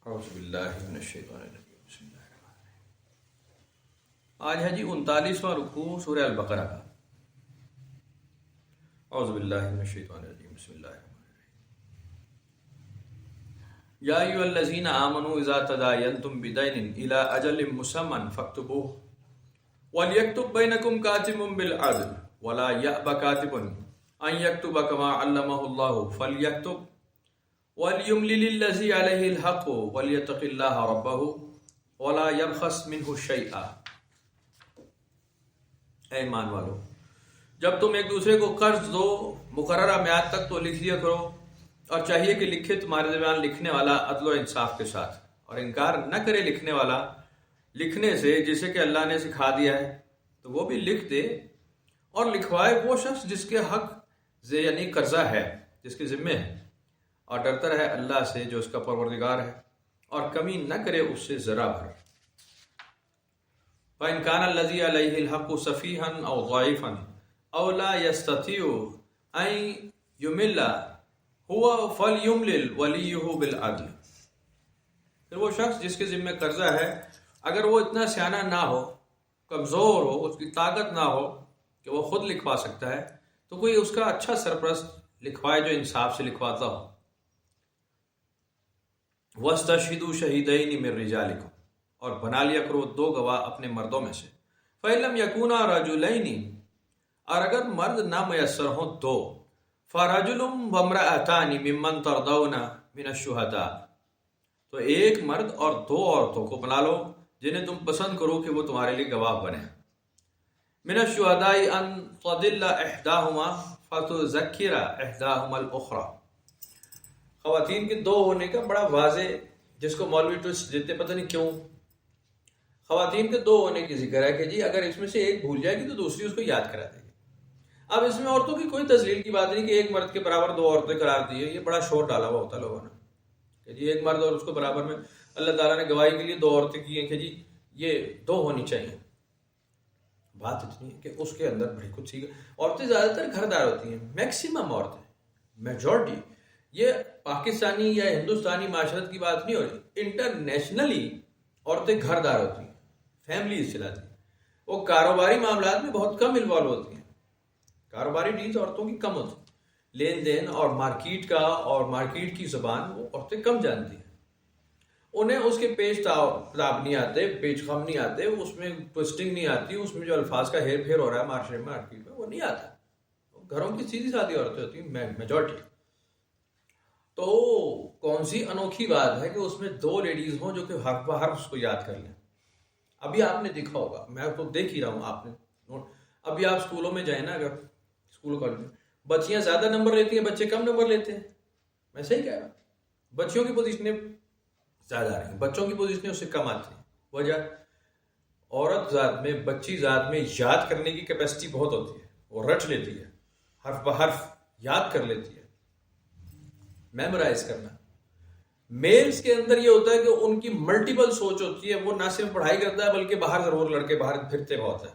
اعوذ باللہ من الشیطان الرجیم بسم اللہ الرحمن الرحیم۔ آج ہے جی 39واں رکوع سورہ البقرہ کا۔ اعوذ باللہ من الشیطان الرجیم بسم اللہ الرحمن الرحیم۔ یا ایھا الذین آمنوا اذا تداینتم بدین الی اجل مسمى فاکتبوہ ولیکتب بینکم کاتب بالعدل ولا یأبى کاتب ان یکتب کما علمہ اللہ فلیکتب وَلْيُمْلِلِ الَّذِي عَلَيْهِ الْحَقُّ وَلْيَتَّقِ اللَّهَ رَبَّهُ وَلَا يَبْخَسْ مِنْهُ شَيْئًا۔ اے ایمان والو، جب تم ایک دوسرے کو قرض دو مقررہ میعاد تک تو لکھ لیا کرو، اور چاہیے کہ لکھے تمہارے درمیان لکھنے والا عدل و انصاف کے ساتھ، اور انکار نہ کرے لکھنے والا لکھنے سے جسے کہ اللہ نے سکھا دیا ہے، تو وہ بھی لکھ دے اور لکھوائے وہ شخص جس کے حق یعنی قرضہ ہے، جس کے ذمے ہے، اور ڈرتا رہے اللہ سے جو اس کا پروردگار ہے، اور کمی نہ کرے اس سے ذرا بھر۔ فَإِنْ كَانَ الَّذِي عَلَيْهِ الْحَقُّ سَفِيهًا أَوْ ضَعِيفًا أَوْ لَا يَسْتَطِيعُ أَنْ يُمِلَّ هُوَ فَلْيُمْلِلْ وَلِيُّهُ بِالْعَدْلِ۔ پھر وہ شخص جس کے ذمہ قرضہ ہے، اگر وہ اتنا سیانہ نہ ہو، کمزور ہو، اس کی طاقت نہ ہو کہ وہ خود لکھوا سکتا ہے، تو کوئی اس کا اچھا سرپرست لکھوائے جو انصاف سے لکھواتا ہو۔ وَاسْتَشْهِدُوا شَهِيدَيْنِ مِن رِجَالِكُمْ، اور بنا لیا کرو دو گواہ اپنے مردوں میں سے۔ فَإِن لَّمْ يَكُونَا رَجُلَيْنِ، اور اگر مرد نہ میسر ہوں دو، فَرَجُلٌ وَامْرَأَتَانِ مِمَّن تَرْضَوْنَ مِنَ الشُّهَدَاءِ، تو ایک مرد اور دو عورتوں کو بنا لو جنہیں تم پسند کرو کہ وہ تمہارے لیے گواہ بنے۔ مِنَ الشُّهَدَاءِ أَن تَضِلَّ إِحْدَاهُمَا فَتُذَكِّرَ إِحْدَاهُمَا الْأُخْرَى۔ خواتین کے دو ہونے کا بڑا واضح، جس کو مولوی ٹوسٹ دیتے پتہ نہیں کیوں، خواتین کے دو ہونے کی ذکر ہے کہ جی اگر اس میں سے ایک بھول جائے گی تو دوسری اس کو یاد کرا دے گی۔ اب اس میں عورتوں کی کوئی تذلیل کی بات نہیں کہ ایک مرد کے برابر دو عورتیں قرار دی ہے، یہ بڑا شور ڈالا ہوا ہوتا لوگوں نے کہ جی ایک مرد اور اس کو برابر میں اللہ تعالیٰ نے گواہی کے لیے دو عورتیں کی ہیں کہ جی یہ دو ہونی چاہیے۔ بات اتنی ہے کہ اس کے اندر بڑی کچھ سی عورتیں زیادہ تر گھردار ہوتی ہیں، میکسیمم عورتیں، میجورٹی۔ یہ پاکستانی یا ہندوستانی معاشرت کی بات نہیں ہو رہی، انٹرنیشنلی عورتیں گھردار ہوتی ہیں، فیملیز چلاتی ہیں، وہ کاروباری معاملات میں بہت کم انوالو ہوتی ہیں، کاروباری ڈیلز عورتوں کی کم ہوتی ہیں، لین دین اور مارکیٹ کا اور مارکیٹ کی زبان وہ عورتیں کم جانتی ہیں، انہیں اس کے پیش تاب نہیں آتے، پیچ خم نہیں آتے، اس میں ٹوسٹنگ نہیں آتی، اس میں جو الفاظ کا ہیر پھیر ہو رہا ہے معاشرے میں مارکیٹ میں وہ نہیں آتا۔ گھروں کی سیدھی سادھی عورتیں ہوتی ہیں میجورٹی۔ تو کون سی انوکھی بات ہے کہ اس میں دو لیڈیز ہوں جو کہ حرف بہ حرف اس کو یاد کر لیں۔ ابھی آپ نے دیکھا ہوگا، میں تو دیکھ ہی رہا ہوں، آپ نے ابھی آپ اسکولوں میں جائیں نا، اگر اسکول کالج میں بچیاں زیادہ نمبر لیتی ہیں، بچے کم نمبر لیتے ہیں، میں صحیح کہہ رہا ہوں؟ بچیوں کی پوزیشنیں زیادہ رہیں، بچوں کی پوزیشنیں اس سے کم آتی ہیں۔ وجہ عورت ذات میں، بچی ذات میں یاد کرنے کی کیپیسٹی بہت ہوتی ہے، وہ رٹ لیتی ہے، حرف بہ حرف یاد کر لیتی ہے، میمورائز کرنا۔ میلز کے اندر یہ ہوتا ہے کہ ان کی ملٹیپل سوچ ہوتی ہے، وہ نہ صرف پڑھائی کرتا ہے بلکہ باہر ضرور لڑکے باہر پھرتے بہت ہے،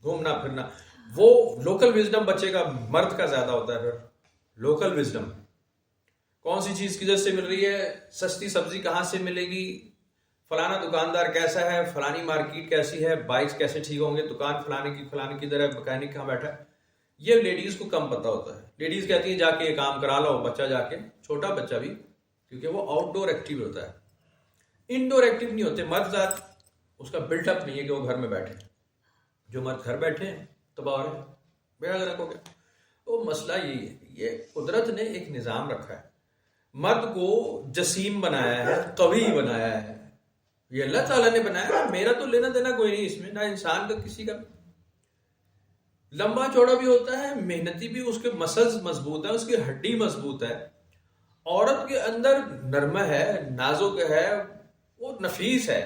گھومنا پھرنا، وہ لوکل وزڈم بچے کا مرد کا زیادہ ہوتا ہے۔ پھر لوکل وزڈم کون سی چیز کدھر سے مل رہی ہے، سستی سبزی کہاں سے ملے گی، فلانا دکاندار کیسا ہے، فلانی مارکیٹ کیسی ہے، بائکس کیسے ٹھیک ہوں گے، دکان فلانے کی طرح مکینک کہاں بیٹھا ہے، یہ لیڈیز کو کم پتہ ہوتا ہے۔ لیڈیز کہتی ہیں جا کے یہ کام کرا لو، بچہ جا کے، چھوٹا بچہ بھی، کیونکہ وہ آؤٹ ڈور ایکٹیو ہوتا ہے، انڈور ایکٹیو نہیں ہوتے۔ مرد ذات اس کا بلٹ اپ نہیں ہے کہ وہ گھر میں بیٹھے، جو مرد گھر بیٹھے ہیں تباہ ہو رہے ہیں، بیڑا غرق ہو گیا۔ تو مسئلہ یہی ہے، یہ قدرت نے ایک نظام رکھا ہے، مرد کو جسیم بنایا ہے، قوی بنایا ہے، یہ اللہ تعالیٰ نے بنایا ہے، میرا تو لینا دینا کوئی نہیں اس میں، نہ انسان کا کسی کا۔ لمبا چوڑا بھی ہوتا ہے، محنتی بھی، اس کے مسلز مضبوط ہیں، اس کی ہڈی مضبوط ہے۔ عورت کے اندر نرم ہے، نازک ہے، وہ نفیس ہے،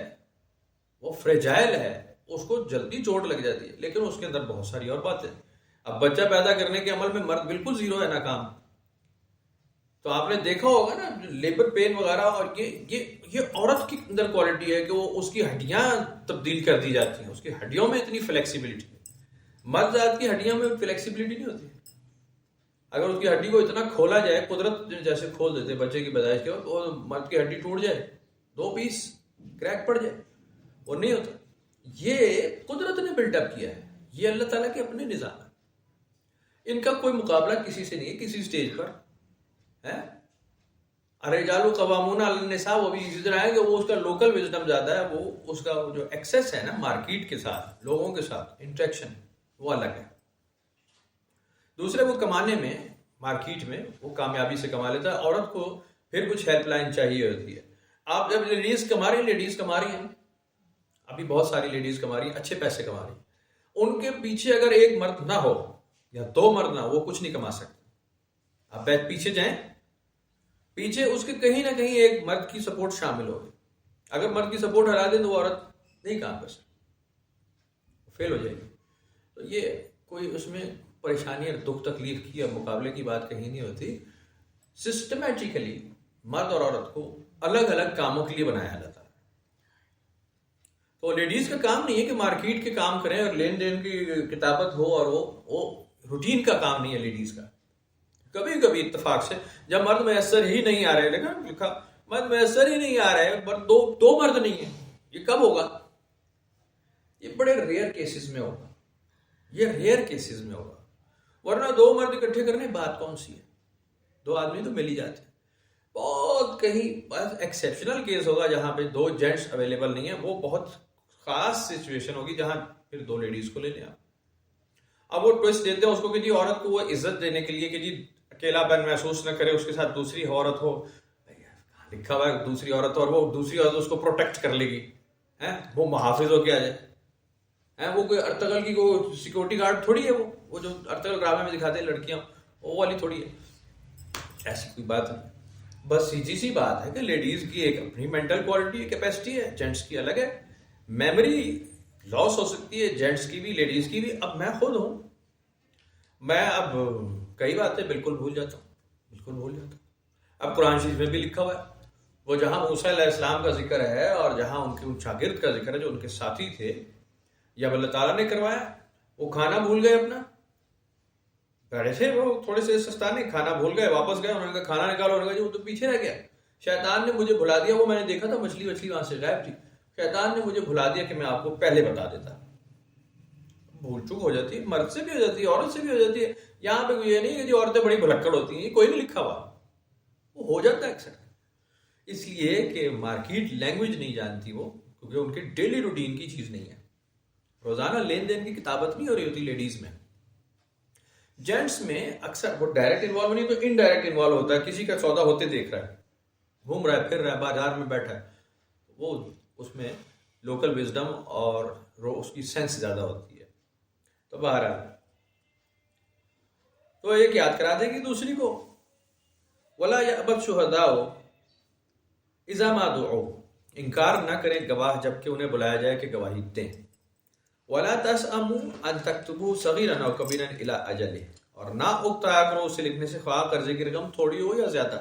وہ فریجائل ہے، اس کو جلدی چوٹ لگ جاتی ہے، لیکن اس کے اندر بہت ساری اور باتیں۔ اب بچہ پیدا کرنے کے عمل میں مرد بالکل زیرو ہے، ناکام۔ تو آپ نے دیکھا ہوگا نا لیبر پین وغیرہ، اور یہ عورت کی اندر کوالٹی ہے کہ وہ اس کی ہڈیاں تبدیل کر دی جاتی ہیں، اس کی ہڈیوں میں اتنی فلیکسیبلٹی۔ مرد ذات کی ہڈیوں میں فلیکسیبلٹی نہیں ہوتی۔ اگر اس کی ہڈی کو اتنا کھولا جائے، قدرت جیسے کھول دیتے بچے کی پیدائش کے وقت، اور مرد کی ہڈی ٹوٹ جائے، 2 پیس کریک پڑ جائے، وہ نہیں ہوتا. یہ قدرت نے بلڈ اپ کیا ہے، یہ اللہ تعالیٰ کے اپنے نظام ہے. ان کا کوئی مقابلہ کسی سے نہیں ہے کسی سٹیج پر ہے. الرجال قوامون علی النساء، وہ بھی اسی طرح ہے کہ وہ اس کا لوکل وزڈم زیادہ ہے، وہ اس کا جو ایکسیس ہے نا مارکیٹ کے ساتھ، لوگوں کے ساتھ انٹریکشن، وہ الگ ہے. دوسرے وہ کمانے میں، مارکیٹ میں وہ کامیابی سے کما لیتا ہے. عورت کو پھر کچھ ہیلپ لائن چاہیے ہوتی ہے. آپ جب لیڈیز کما رہی ہیں، ابھی بہت ساری لیڈیز کما رہی ہیں، اچھے پیسے کما رہی ہیں، ان کے پیچھے اگر ایک مرد نہ ہو یا 2 مرد نہ ہو، وہ کچھ نہیں کما سکتے. آپ پیچھے جائیں، پیچھے اس کے کہیں نہ کہیں ایک مرد کی سپورٹ شامل ہوگی. اگر مرد کی سپورٹ ہرا دیں تو وہ عورت نہیں کام کر سکتی، فیل ہو جائے گی. تو یہ کوئی اس میں پریشانی اور دکھ تکلیف کی یا مقابلے کی بات کہیں نہیں ہوتی. سسٹمیٹیکلی مرد اور عورت کو الگ الگ کاموں کے لیے بنایا جاتا ہے. تو لیڈیز کا کام نہیں ہے کہ مارکیٹ کے کام کریں اور لین دین کی کتابت ہو، اور وہ روٹین کا کام نہیں ہے لیڈیز کا. کبھی کبھی اتفاق سے جب مرد میسر ہی نہیں آ رہے، لکھا مرد میسر ہی نہیں آ رہے، دو مرد نہیں ہیں، یہ کب ہوگا؟ یہ بڑے ریئر کیسز میں ہوگا، ورنہ 2 مرد اکٹھے کرنے بات کون سی ہے؟ 2 آدمی تو مل ہی جاتے ہیں. بہت کہیں بس ایکسیپشنل کیس ہوگا جہاں پہ 2 جینٹس اویلیبل نہیں ہیں، وہ بہت خاص سچویشن ہوگی جہاں پھر 2 لیڈیز کو لینے آپ. اب وہ ٹوسٹ دیتے ہیں اس کو کہ جی عورت کو وہ عزت دینے کے لیے کہ جی اکیلا پن محسوس نہ کرے، اس کے ساتھ دوسری عورت ہو. لکھا ہوا ہے دوسری عورت، اور وہ دوسری عورت اس کو پروٹیکٹ کر لے گی، وہ محافظ ہو کے آ جائے. وہ کوئی ارطغرل کی کوئی سیکورٹی گارڈ تھوڑی ہے، وہ جو ارطغرل ڈرامے میں دکھاتے ہیں لڑکیاں، وہ والی تھوڑی ہے. ایسی کوئی بات نہیں. بس سیدھی سی بات ہے کہ لیڈیز کی ایک اپنی مینٹل کوالٹی کیپیسٹی ہے، جینٹس کی الگ ہے. میموری لاس ہو سکتی ہے جینٹس کی بھی لیڈیز کی بھی. اب میں خود ہوں، میں اب کئی باتیں بالکل بھول جاتا ہوں. اب قرآن شریف میں بھی لکھا ہوا ہے، وہ جہاں موسیٰ علیہ السلام کا ذکر ہے اور جہاں ان کے شاگرد کا ذکر ہے جو ان کے ساتھی تھے، یا اللہ تعالیٰ نے کروایا، وہ کھانا بھول گئے اپنا. بیٹھے تھے وہ تھوڑے سے سستانے، کھانا بھول گئے، واپس گئے، انہوں نے کہا کھانا نکالو، انہوں نے کہا جو وہ تو پیچھے رہ گیا، شیطان نے مجھے بھلا دیا. وہ میں نے دیکھا تھا مچھلی وہاں سے غائب تھی، شیطان نے مجھے بھلا دیا کہ میں آپ کو پہلے بتا دیتا. بھول چک ہو جاتی ہے، مرد سے بھی ہو جاتی ہے، عورت سے بھی ہو جاتی ہے. یہاں پہ یہ نہیں کہ جو عورتیں بڑی بھلکڑ ہوتی ہیں، یہ کوئی نہیں لکھا ہوا، وہ ہو جاتا ہے اکثر. اس لیے کہ مارکیٹ لینگویج نہیں جانتی وہ، کیونکہ ان کے ڈیلی روٹین کی چیز نہیں ہے. روزانہ لین دین کی کتابت نہیں ہو رہی ہوتی لیڈیز میں. جینٹس میں اکثر وہ ڈائریکٹ انوالو نہیں تو انڈائریکٹ انوالو ہوتا ہے. کسی کا سودا ہوتے دیکھ رہا ہے، گھوم رہا ہے، پھر رہا ہے، بازار میں بیٹھا ہے، وہ اس میں لوکل وزڈم اور اس کی سینس زیادہ ہوتی ہے. تو بہرحال تو ایک یاد کرا دے گی دوسری کو. وَلَا يَأْبَ الشُّهَدَاءُ إِذَا مَا دُعُوا، انکار نہ کریں گواہ جب کہ انہیں بلایا جائے کہ گواہی دیں. وَلَا تَسْأَمُوا أَن تَكْتُبُوا صَغِيرًا أَوْ كَبِيرًا إِلَىٰ أَجَلِهِ، اور نہ اکتایا کرو اسے لکھنے سے، خواہ قرضے کی رقم تھوڑی ہو یا زیادہ،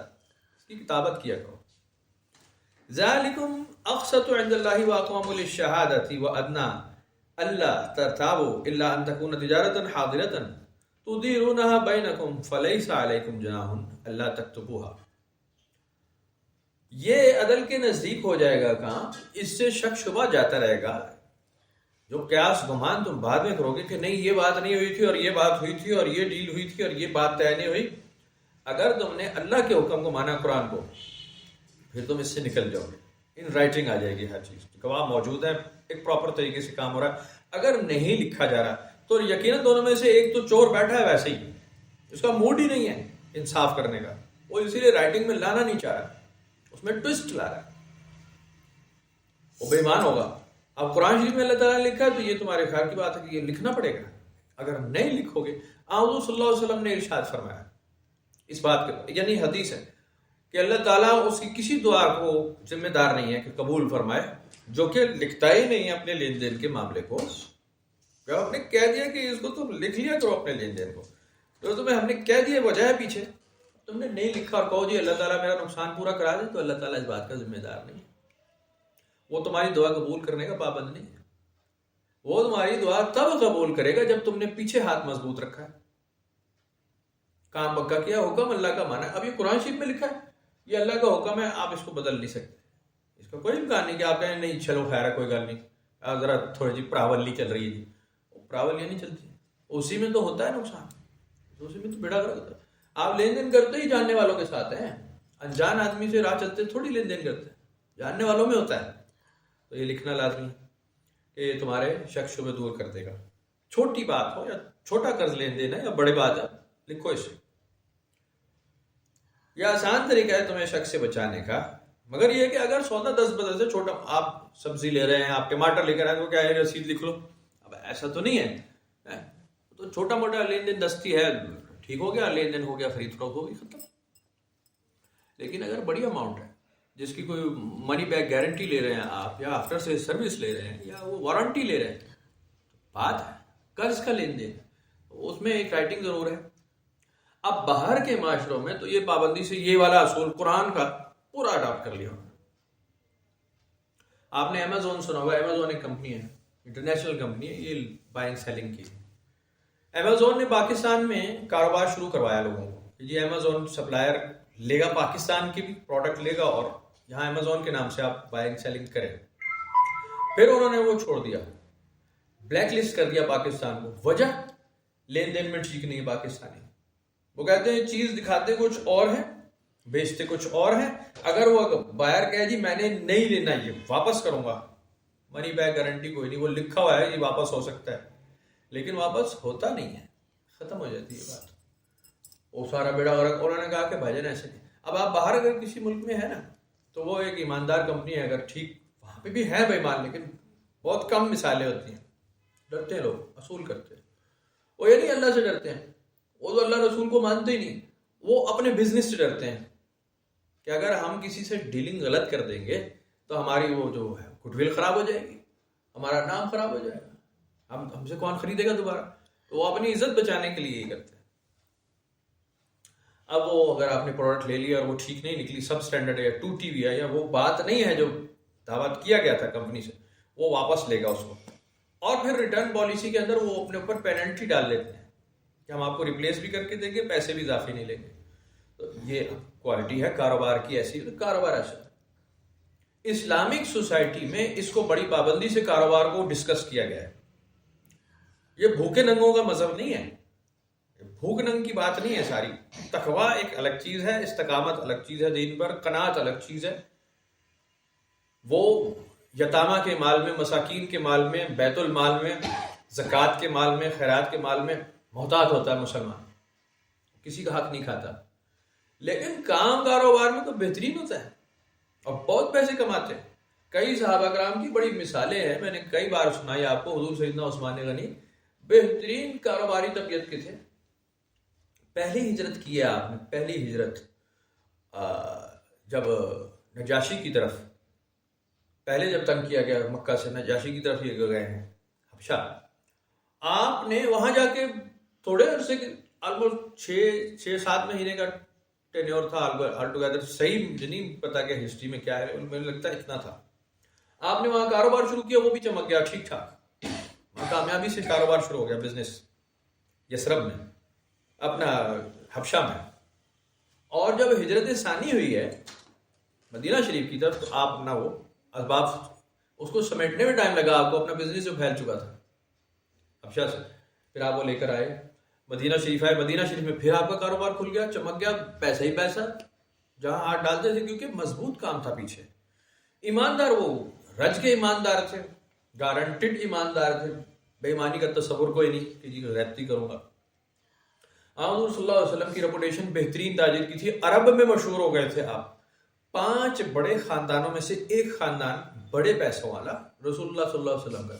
اس کی کتابت کیا کرو. ذَلِكُمْ أَقْسَطُ عِندَ اللَّهِ وَأَقْوَمُ لِلشَّهَادَةِ وَأَدْنَىٰ أَلَّا تَرْتَابُوا إِلَّا أَن تَكُونَ تِجَارَةً حَاضِرَةً تُدِيرُونَهَا بَيْنَكُمْ فَلَيْسَ عَلَيْكُمْ جُنَاحٌ أَلَّا تَكْتُبُوهَا. یہ عدل کے نزدیک ہو جائے گا کام، اس سے شک شبہ جاتا رہے گا. جو قیاس گمان تم بعد میں کرو گے کہ نہیں یہ بات نہیں ہوئی تھی اور یہ بات ہوئی تھی اور یہ ڈیل ہوئی تھی اور یہ بات طے نہیں ہوئی، اگر تم نے اللہ کے حکم کو مانا، قرآن کو، پھر تم اس سے نکل جاؤ گے. ان رائٹنگ آ جائے گی ہر چیز، گواہ موجود ہے، ایک پراپر طریقے سے کام ہو رہا ہے. اگر نہیں لکھا جا رہا تو یقیناً دونوں میں سے ایک تو چور بیٹھا ہے ویسے ہی، اس کا موڈ ہی نہیں ہے انصاف کرنے کا، وہ اسی لیے رائٹنگ میں لانا نہیں چاہ رہا، اس میں ٹوسٹ لا رہا ہے، وہ بے ایمان ہوگا. اب قرآن شریف میں اللہ تعالیٰ نے لکھا تو یہ تمہارے خیال کی بات ہے کہ یہ لکھنا پڑے گا. اگر نہیں لکھو گے، حضور صلی اللہ علیہ وسلم نے ارشاد فرمایا اس بات کے، یعنی حدیث ہے کہ اللہ تعالیٰ اس کی کسی دعا کو ذمہ دار نہیں ہے کہ قبول فرمائے جو کہ لکھتا ہی نہیں ہے اپنے لین دین کے معاملے کو. جب آپ نے کہہ دیا کہ اس کو تم لکھ لیا کرو اپنے لین دین کو، تو تمہیں ہم نے کہہ دیا وجہ ہے پیچھے، تم نے نہیں لکھا اور کہو جی اللہ تعالیٰ میرا نقصان پورا کرا دے، تو اللہ تعالیٰ اس بات کا ذمہ دار نہیں ہے. وہ تمہاری دعا قبول کرنے کا پابند نہیں ہے. وہ تمہاری دعا تب قبول کرے گا جب تم نے پیچھے ہاتھ مضبوط رکھا ہے. کام پکا کیا, حکم اللہ کا مانا. اب یہ قرآن شریف میں لکھا ہے, یہ اللہ کا حکم ہے, آپ اس کو بدل نہیں سکتے. اس کا کوئی امکان نہیں کہ آپ کہیں نہیں چلو خیر ہے کوئی گل نہیں, ذرا تھوڑی جی پراولی چل رہی ہے جی. پراولیاں نہیں چلتی, اسی میں تو ہوتا ہے نقصان, اسی میں تو بیڑا گرک ہوتا ہے. آپ لین دین کرتے ہی جاننے والوں کے ساتھ ہیں, انجان آدمی سے راہ چلتے تھوڑی لین دین کرتے ہیں, جاننے والوں میں ہوتا ہے. تو یہ لکھنا لازمی ہے کہ یہ تمہارے شک شبہ دور کر دے گا. چھوٹی بات ہو یا چھوٹا قرض لین دینا یا بڑے بات ہے, لکھو اسے. یہ آسان طریقہ ہے تمہیں شک سے بچانے کا, مگر یہ کہ اگر سودا 10 بدل سے چھوٹا, آپ سبزی لے رہے ہیں, آپ ٹماٹر لے کر آئے, تو کیا ہے رسید لکھ لو. اب ایسا تو نہیں ہے, تو چھوٹا موٹا لین دین دستی ہے, ٹھیک ہو گیا, لین دین ہو گیا, خرید فروخت ہو گئی, ختم. لیکن اگر بڑی اماؤنٹ ہے جس کی کوئی منی بیک گارنٹی لے رہے ہیں آپ, یا آفٹر سے سروس لے رہے ہیں, یا وہ وارنٹی لے رہے ہیں, بات ہے قرض کا لین دین, اس میں ایک رائٹنگ ضرور ہے. اب باہر کے معاشروں میں تو یہ پابندی سے یہ والا اصول قرآن کا پورا اڈاپٹ کر لیا. آپ نے امیزون سنا ہوگا, امیزون ایک کمپنی ہے, انٹرنیشنل کمپنی ہے, یہ بائنگ سیلنگ کی. امیزون نے پاکستان میں کاروبار شروع کروایا لوگوں کو, یہ امیزون سپلائر لے گا, پاکستان کی بھی پروڈکٹ لے گا اور یہاں امیزون کے نام سے آپ بائنگ سیلنگ کریں. پھر انہوں نے وہ چھوڑ دیا, بلیک لسٹ کر دیا پاکستان کو. وجہ لین دین میں ٹھیک نہیں ہے پاکستانی. وہ کہتے ہیں چیز دکھاتے کچھ اور ہیں, بیچتے کچھ اور ہیں. اگر وہ بائر کہے جی میں نے نہیں لینا, یہ واپس کروں گا, منی بیک گارنٹی کوئی نہیں, وہ لکھا ہوا ہے یہ واپس ہو سکتا ہے, لیکن واپس ہوتا نہیں ہے, ختم ہو جاتی ہے بات. وہ سارا بیڑا غرق. انہوں نے کہا کہ بھائی جان ایسے نہیں. اب آپ باہر اگر کسی ملک میں ہے نا, تو وہ ایک ایماندار کمپنی ہے, اگر ٹھیک وہاں پہ بھی ہے بے ایمان, لیکن بہت کم مثالیں ہوتی ہیں. ڈرتے ہیں لوگ, اصول کرتے ہیں. وہ یہ نہیں اللہ سے ڈرتے ہیں, وہ تو اللہ رسول کو مانتے ہی نہیں, وہ اپنے بزنس سے ڈرتے ہیں کہ اگر ہم کسی سے ڈیلنگ غلط کر دیں گے تو ہماری وہ جو ہے گڈ ول خراب ہو جائے گی, ہمارا نام خراب ہو جائے گا, ہم سے کون خریدے گا دوبارہ. تو وہ اپنی عزت بچانے کے لیے یہ کرتے ہیں. اب وہ اگر آپ نے پروڈکٹ لے لیا اور وہ ٹھیک نہیں نکلی, سب اسٹینڈرڈ ہے یا ٹوٹی ہوئی ہے, یا وہ بات نہیں ہے جو دعوت کیا گیا تھا کمپنی سے, وہ واپس لے گا اس کو. اور پھر ریٹرن پالیسی کے اندر وہ اپنے اوپر پینلٹی ڈال لیتے ہیں کہ ہم آپ کو ریپلیس بھی کر کے دیں گے, پیسے بھی اضافی نہیں لیں گے. تو یہ کوالٹی ہے کاروبار کی, ایسی کاروبار ایسا. اسلامک سوسائٹی میں اس کو بڑی پابندی سے کاروبار کو ڈسکس کیا گیا ہے. یہ بھوکے ننگوں کا مذہب نہیں ہے, بھوک ننگ کی بات نہیں ہے ساری. تقویٰ ایک الگ چیز ہے, استقامت الگ چیز ہے دین پر, قناعت الگ چیز ہے. وہ یتامہ کے مال میں, مساکین کے مال میں, بیت المال میں, زکوٰۃ کے مال میں, خیرات کے مال میں محتاط ہوتا ہے مسلمان, کسی کا حق نہیں کھاتا. لیکن کام کاروبار میں تو بہترین ہوتا ہے اور بہت پیسے کماتے ہیں. کئی صحابہ کرام کی بڑی مثالیں ہیں, میں نے کئی بار سنائی آپ کو. حضور سیدنا عثمان غنی بہترین کاروباری طبیعت کے تھے. پہلی ہجرت کی ہے آپ نے, پہلی ہجرت جب نجاشی کی طرف, پہلے جب تنگ کیا گیا مکہ سے, نجاشی کی طرف یہ گئے ہیں حبشہ. آپ نے وہاں جا کے تھوڑے عرصے کے, آلموسٹ 6-7 مہینے کا ٹینیور تھا آل ٹوگیدر, صحیح مجھے نہیں پتا کہ ہسٹری میں کیا ہے, مجھے لگتا ہے اتنا تھا. آپ نے وہاں کاروبار شروع کیا, وہ بھی چمک گیا ٹھیک ٹھاک, وہاں کامیابی سے کاروبار شروع ہو گیا, بزنس یثرب میں, اپنا حبشہ میں. اور جب ہجرت ثانی ہوئی ہے مدینہ شریف کی طرف, تو آپ اپنا وہ اسباب, اس کو سمیٹنے میں ٹائم لگا آپ کو, اپنا بزنس جو پھیل چکا تھا حبشہ سے, پھر آپ وہ لے کر آئے مدینہ شریف آئے. مدینہ شریف میں پھر آپ کا کاروبار کھل گیا, چمک گیا, پیسہ ہی پیسہ جہاں ہاتھ ڈالتے تھے, کیونکہ مضبوط کام تھا پیچھے. ایماندار, وہ رج کے ایماندار تھے, گارنٹیڈ ایماندار تھے, بے ایمانی کا تصور کوئی نہیں کہ جی غیبتی کروں گا. حضور صلی اللہ علیہ وسلم کی ریپوٹیشن بہترین تاجر کی تھی, عرب میں مشہور ہو گئے تھے آپ. 5 بڑے خاندانوں میں سے ایک خاندان بڑے پیسوں والا رسول اللہ صلی اللہ علیہ وسلم کا.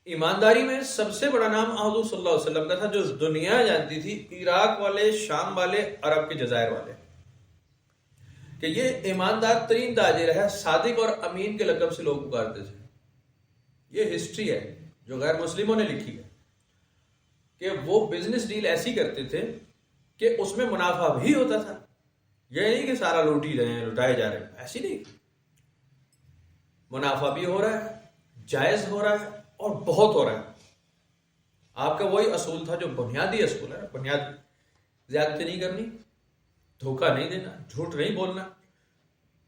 ایمانداری میں سب سے بڑا نام حضور صلی اللہ علیہ وسلم کا تھا, جو دنیا جانتی تھی, عراق والے, شام والے, عرب کے جزائر والے, کہ یہ ایماندار ترین تاجر ہے. صادق اور امین کے لقب سے لوگ پکارتے تھے. یہ ہسٹری ہے جو غیر مسلموں نے لکھی ہے, کہ وہ بزنس ڈیل ایسی کرتے تھے کہ اس میں منافع بھی ہوتا تھا. یہ نہیں کہ سارا لوٹ ہی رہے ہیں, لٹائے جا رہے ہیں, ایسی نہیں. منافع بھی ہو رہا ہے, جائز ہو رہا ہے, اور بہت ہو رہا ہے. آپ کا وہی اصول تھا جو بنیادی اصول ہے, بنیاد زیادتی نہیں کرنی، دھوکہ نہیں دینا، جھوٹ نہیں بولنا،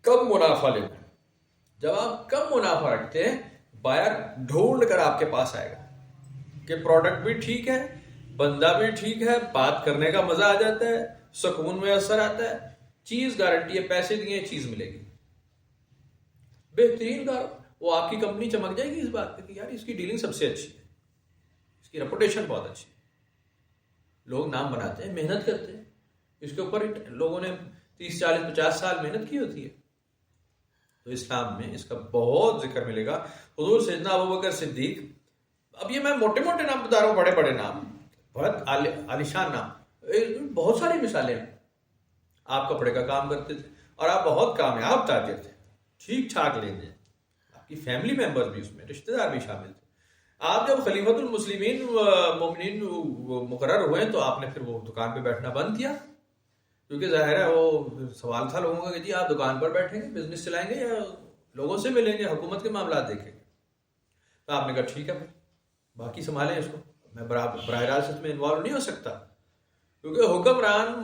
کم منافع لینا. جب آپ کم منافع رکھتے ہیں بائر ڈھونڈ کر آپ کے پاس آئے گا کہ پروڈکٹ بھی ٹھیک ہے، بندہ بھی ٹھیک ہے، بات کرنے کا مزہ آ جاتا ہے، سکون میں اثر آتا ہے، چیز گارنٹی ہے، پیسے دیے چیز ملے گی. بہترین کار وہ آپ کی کمپنی چمک جائے گی اس بات پہ کہ یار اس کی ڈیلنگ سب سے اچھی ہے، اس کی ریپوٹیشن بہت اچھی ہے. لوگ نام بناتے ہیں، محنت کرتے ہیں اس کے اوپر، لوگوں نے 30 40 50 سال محنت کی ہوتی ہے. تو اسلام میں اس کا بہت ذکر ملے گا. حضور سیدنا ابوبکر صدیق، اب یہ میں موٹے موٹے نام بتا رہا ہوں، بڑے بڑے نام، بہت عالیشان نام، بہت ساری مثالیں ہیں. آپ کپڑے کا کام کرتے تھے اور آپ بہت کامیاب تاجر تھے، ٹھیک ٹھاک لین دین، آپ کی فیملی ممبرز بھی اس میں، رشتہ دار بھی شامل تھے. آپ جب خلیفۃ المسلمین مومنین مقرر ہوئے تو آپ نے پھر وہ دکان پہ بیٹھنا بند کیا، کیونکہ ظاہر ہے وہ سوال تھا لوگوں کا کہ جی آپ دکان پر بیٹھیں گے، بزنس چلائیں گے یا لوگوں سے ملیں گے، حکومت کے معاملات دیکھیں گے. تو آپ نے کہا ٹھیک ہے بھائی، باقی سنبھالیں اس کو، میں براہ راست اس میں انوالو نہیں ہو سکتا، کیونکہ حکمران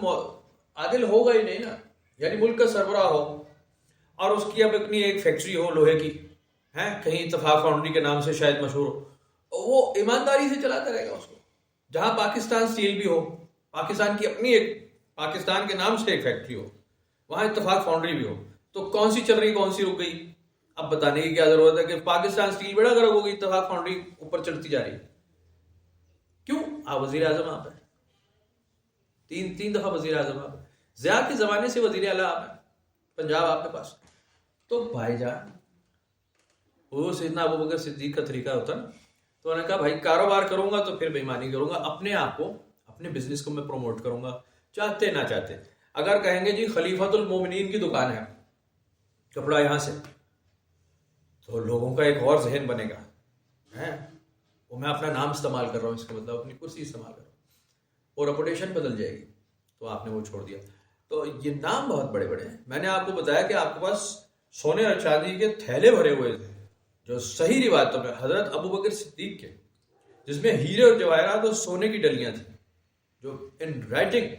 عادل ہوگا ہی نہیں نا. یعنی ملک کا سربراہ ہو اور اس کی اب اپنی ایک فیکٹری ہو لوہے کی، ہیں کہیں اتفاق فاؤنڈری کے نام سے شاید مشہور ہو، وہ ایمانداری سے چلاتا رہے گا اس کو. جہاں پاکستان اسٹیل بھی ہو، پاکستان کی اپنی ایک، پاکستان کے نام سے ایک فیکٹری ہو، وہاں اتفاق فاؤنڈری بھی ہو، تو کون سی چل رہی کون سی رک گئی؟ اب بتانے کی کیا ضرورت ہے کہ پاکستان اسٹیل بڑا گرو ہو گئی، اتفاق فاؤنڈری اوپر چڑھتی جا رہی. کیوں؟ آپ وزیر اعظم آپ ہیں، تین دفعہ وزیر اعظم آپ ہیں، ضیاء کے زمانے سے وزیر اعلیٰ آپ ہیں، پنجاب آپ کے پاس. تو بھائی جان وہ سیدنا ابوبکر صدیق کا طریقہ ہوتا نا، تو انہوں نے کہا بھائی کاروبار کروں گا تو پھر بےایمانی کروں گا، اپنے آپ کو، اپنے بزنس کو میں پروموٹ کروں گا، چاہتے نہ چاہتے. اگر کہیں گے جی خلیفۃ المومنین کی دکان ہے کپڑا یہاں سے، تو لوگوں کا ایک اور ذہن بنے گا، وہ میں اپنا نام استعمال کر رہا ہوں، اس کا مطلب اپنی کرسی استعمال کر رہا ہوں، اور ریپوٹیشن بدل جائے گی. تو آپ نے وہ چھوڑ دیا. تو یہ نام بہت بڑے بڑے ہیں. میں نے آپ کو بتایا کہ آپ کے پاس سونے اور چاندی کے تھیلے بھرے ہوئے تھے جو صحیح روایتوں میں حضرت ابوبکر صدیق کے، جس میں ہیرے اور جواہرات اور سونے کی ڈلیاں تھیں، جو ان رائٹنگ